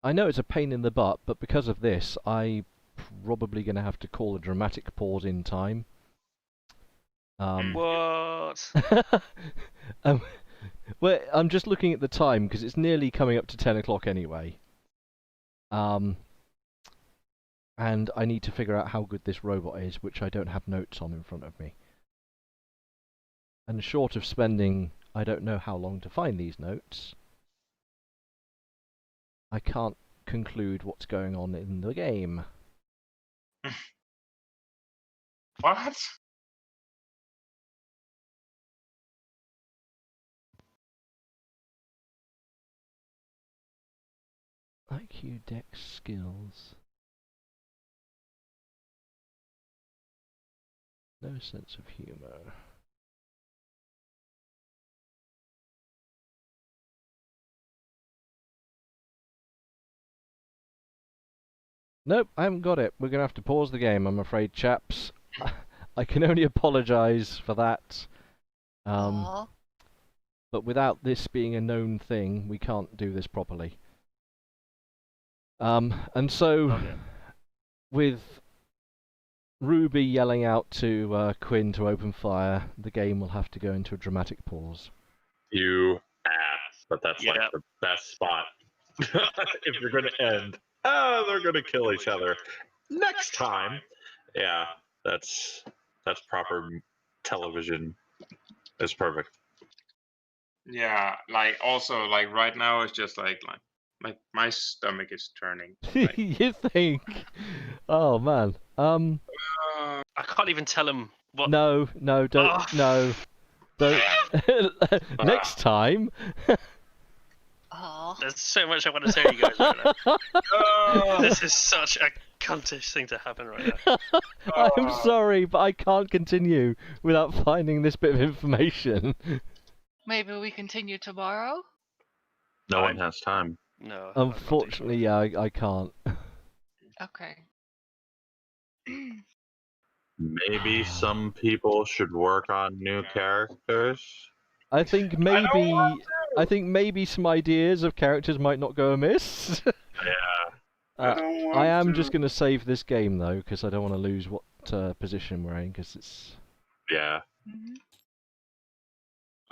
I know it's a pain in the butt, but because of this, I'm probably going to have to call a dramatic pause in time. What? um, well, I'm just looking at the time because it's nearly coming up to 10 o'clock anyway. And I need to figure out how good this robot is, which I don't have notes on in front of me. And short of spending, I don't know how long to find these notes, I can't conclude what's going on in the game. What? IQ, Dex, skills. No sense of humor. Nope, I haven't got it. We're going to have to pause the game, I'm afraid, chaps. I can only apologise for that. Aw. But without this being a known thing, we can't do this properly. And so, Okay. with Ruby yelling out to Quinn to open fire, the game will have to go into a dramatic pause. You ass. But that's like Yep. the best spot. If you're going to end, they're going to kill each other. Next time. Yeah, that's proper television. It's perfect. Yeah, like also like right now it's just like my stomach is turning. Like, You think? Oh man. I can't even tell him what. No, don't. Oh. No, don't. Next time. Aw. There's so much I want to tell you guys right now. This is such a cuntish thing to happen right now. I'm sorry, but I can't continue without finding this bit of information. Maybe we continue tomorrow? No one has time. No. I'm not too sure. Unfortunately, yeah, I can't. Okay. Maybe some people should work on new characters. I think maybe some ideas of characters might not go amiss. Yeah. I am just going to save this game though, because I don't want to lose what position we're in, because it's. Yeah.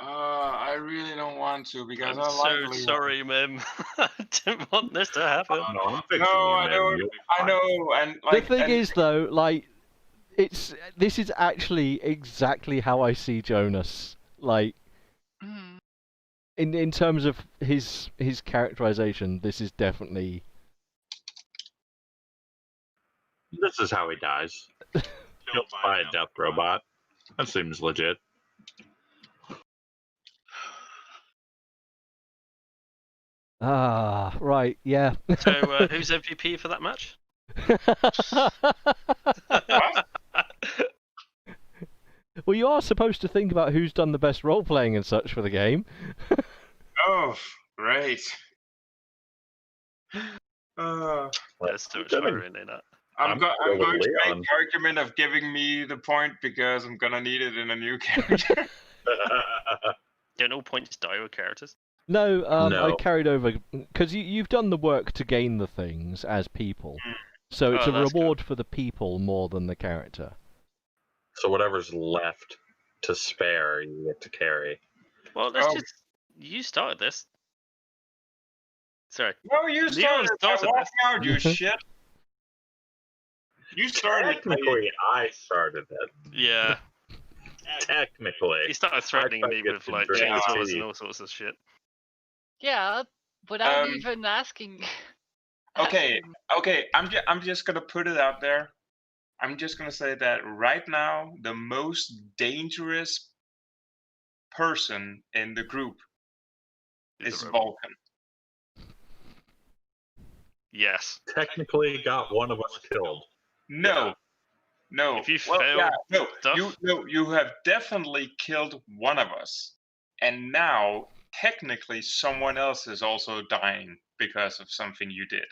I really don't want to because I'm I so like Leon. sorry, Mim. I didn't want this to happen. No, I'm fixing No, you, I man. don't. You'll be I fine. know, and like The thing and, is though, like, this is actually exactly how I see Jonas. Like, Mm. in terms of his characterization, this is definitely. This is how he dies. Killed by a death robot. That seems legit. Ah, right, yeah. So, who's MVP for that match? Well, you are supposed to think about who's done the best role playing and such for the game. oh, great. There's too much fire in that. I'm gonna going go to with make Leon. the argument of giving me the point because I'm gonna need it in a new character. Don't all points die with characters? No, I No. carried over because you've done the work to gain the things as people, so it's Oh, a that's reward for the people more than the character. So whatever's left to spare, you get to carry. Well, let's Oh. just. You started this. Sorry. No, you started. started Walk this. out, you shit. You started. Technically, I started it. Yeah. Technically. He started threatening I me get with to like drink chainsaws tea. and all sorts of shit. Yeah, without Um, even asking. Okay, asking. I'm just gonna put it out there. I'm just gonna say that right now, the most dangerous person in the group Who's is the robot? Vulcan. Yes. Technically got one of us killed. No, no. If you well, fail yeah, no, stuff- you have definitely killed one of us, and now technically someone else is also dying because of something you did.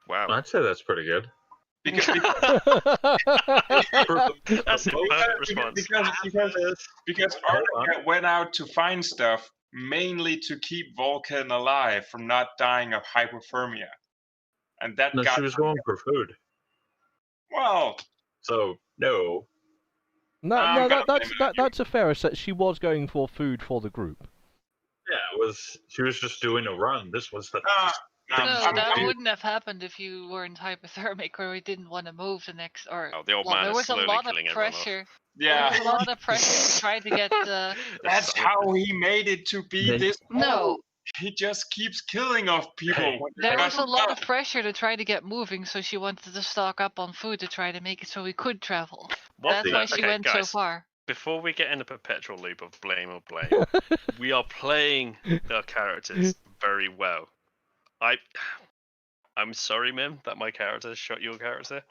Wow. I'd say that's pretty good. That's a perfect response. Because Arnica went out to find stuff mainly to keep Vulcan alive from not dying of hypothermia, and that No, got she was going for food. well. So, no. No, gonna that's a fair assessment. She was going for food for the group. Yeah, she was just doing a run. This was the... No, I'm- that I'm- wouldn't have happened if you weren't hypothermic or we didn't want to move the next. Or Oh, the old well, man there is was a slowly lot of killing everyone off. pressure. Yeah, There was a lot of pressure to try to get the. that's how he made it to be Then- this. No, He just keeps killing off people. Hey. there was a lot of pressure to try to get moving, so she wanted to stock up on food to try to make it so we could travel. That's why she Okay, went so guys, far. Before we get in a perpetual loop of blame or blame, we are playing our characters very well. I'm sorry, Mim, that my character shot your character.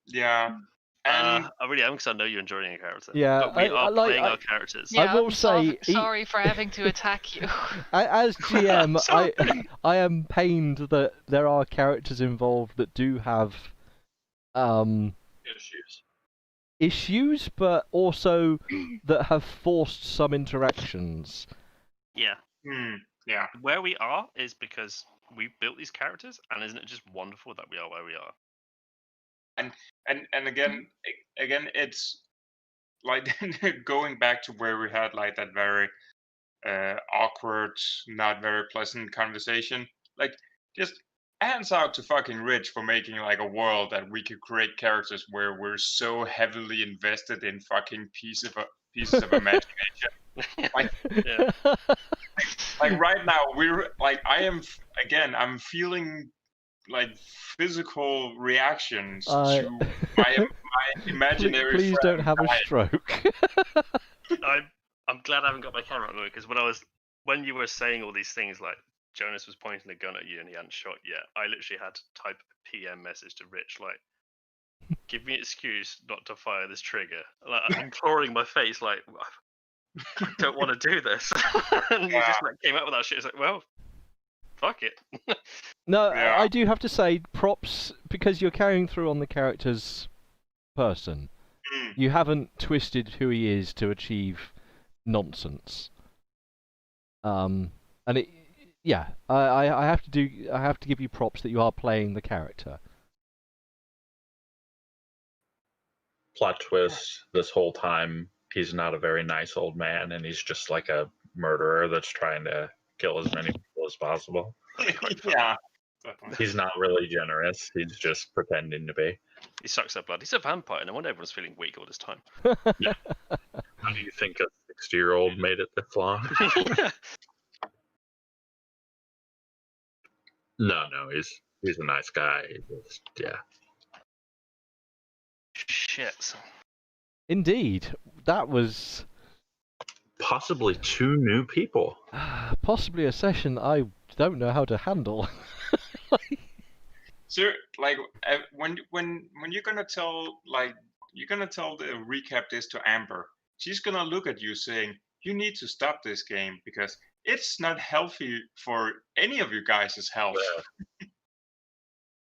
Yeah, and I really am because I know you're enjoying your character. Yeah, but we are like- playing our characters. I Yeah, will I'm say, sorry for having to attack you. As GM, I am pained that there are characters involved that do have issues, but also that have forced some interactions. Yeah. yeah. Where we are is because we built these characters, and isn't it just wonderful that we are where we are? And again, it's like going back to where we had like that very awkward, not very pleasant conversation. Like, just hands out to fucking Rich for making like a world that we could create characters where we're so heavily invested in fucking pieces of imagination. Like, Yeah. like right now, we're like, I'm feeling like physical reactions Uh, to my imaginary Please friend don't have a dying. stroke. I'm glad I haven't got my camera on because when you were saying all these things, like Jonas was pointing a gun at you and he hadn't shot yet, I literally had to type a PM message to Rich like, "Give me an excuse not to fire this trigger." Like imploring my face, like, "I don't want to do this," and you just like came out with that shit. It's like, well, fuck it. No, Yeah. I do have to say props because you're carrying through on the character's person. Mm. You haven't twisted who he is to achieve nonsense. And it, yeah, I have to give you props that you are playing the character. Plot twist: this whole time he's not a very nice old man, and he's just like a murderer that's trying to kill as many people as possible. That'd be quite funny. Yeah. He's not really generous. He's just pretending to be. He sucks up blood. He's a vampire. No wonder everyone's feeling weak all this time. How do you think a 60-year-old made it this long? No, he's a nice guy. Yeah. Shit. Indeed, that was Possibly 2 new people. possibly a session I don't know how to handle. So, like, when you're gonna tell the recap this to Amber, she's gonna look at you saying, "You need to stop this game because it's not healthy for any of you guys' health."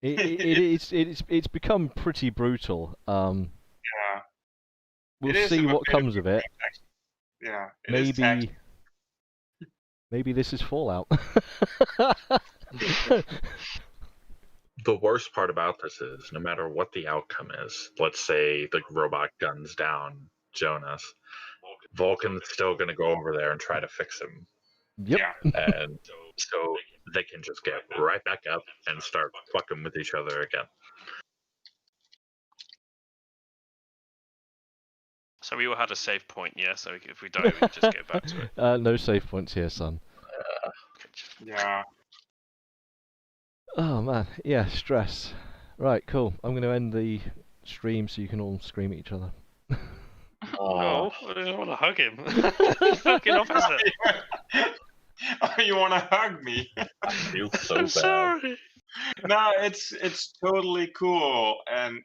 It's become pretty brutal. Yeah. We'll It is see a what bit comes of it. Yeah. It is taxing. Maybe this is Fallout. The worst part about this is, no matter what the outcome is, let's say the robot guns down Jonas, Vulcan's still going to go over there and try to fix him. Yep. Yeah. And so they can just get right back up and start fucking with each other again. So we all had a save point, yeah? So if we die, we can just go back to it. No save points here, son. Yeah. Oh man, yeah, stress. Right, cool. I'm going to end the stream so you can all scream at each other. No, I don't want to hug him. Fucking opposite. Oh, you want to hug me? I feel so I'm bad. sorry. No, it's totally cool, and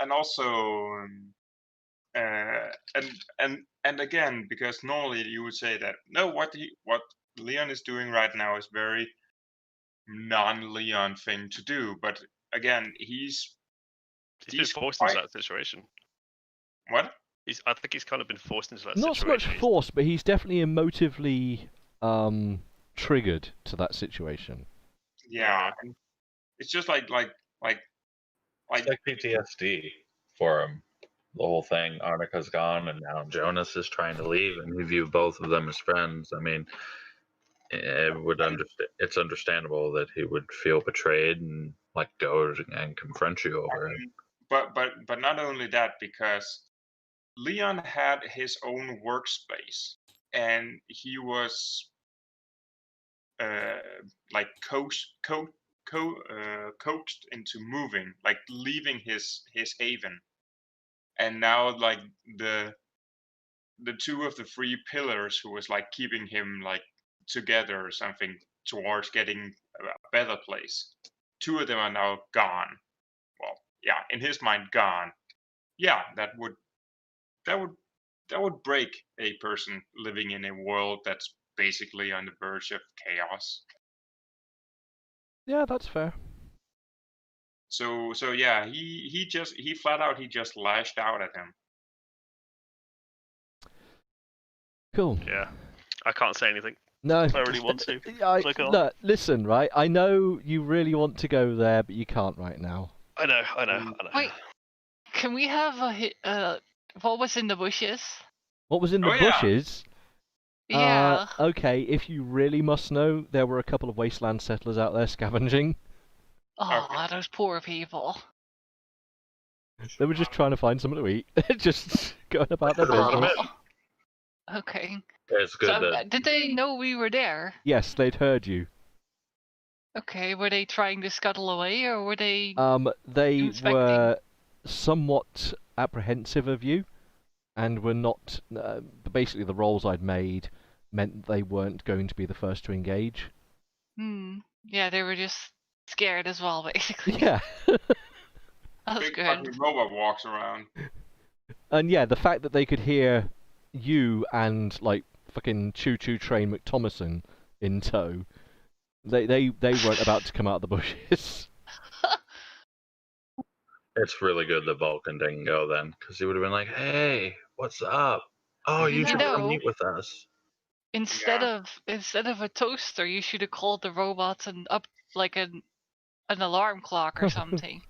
also, and again, because normally you would say that no, what Leon is doing right now is very non-Leon thing to do, but again, he's been forced into that situation. What? I think he's kind of been forced into that Not so situation. much forced, but he's definitely emotively triggered to that situation. Yeah, it's just like It's like PTSD for him. The whole thing, Arnica's gone, and now Jonas is trying to leave, and we view both of them as friends. I mean, it's understandable that he would feel betrayed and like go and confront you over it. But not only that, because Leon had his own workspace, and he was like coaxed into moving, like leaving his haven. And now, like the 2 of the 3 pillars who was like keeping him like together or something towards getting a better place, 2 of them are now gone. Well, yeah, in his mind, gone. Yeah, that would break a person living in a world that's basically on the verge of chaos. Yeah, that's fair. So yeah, he flat out just lashed out at him. Cool. Yeah, I can't say anything. No, I really want to. Look, listen, right? I know you really want to go there, but you can't right now. I know. Wait, can we have what was in the bushes? What was in the bushes? Yeah. Okay, if you really must know, there were a couple of wasteland settlers out there scavenging. Oh, those poor people. They were just trying to find something to eat. Just going about their business. Okay. It's good So, that did they know we were there? Yes, they'd heard you. Okay, were they trying to scuttle away, or were they They inspecting? were somewhat apprehensive of you, and were not. Basically, the rolls I'd made meant they weren't going to be the first to engage. Yeah, they were just scared as well, basically. Yeah. That's Big good. fucking robot walks around. And yeah, the fact that they could hear you and like fucking choo-choo train McThomason in tow, they weren't about to come out of the bushes. It's really good that Vulcan didn't go then, because he would have been like, "Hey, what's up? Oh, you You should come know, meet with us." instead of a toaster, you should have called the robots and up like an alarm clock or something.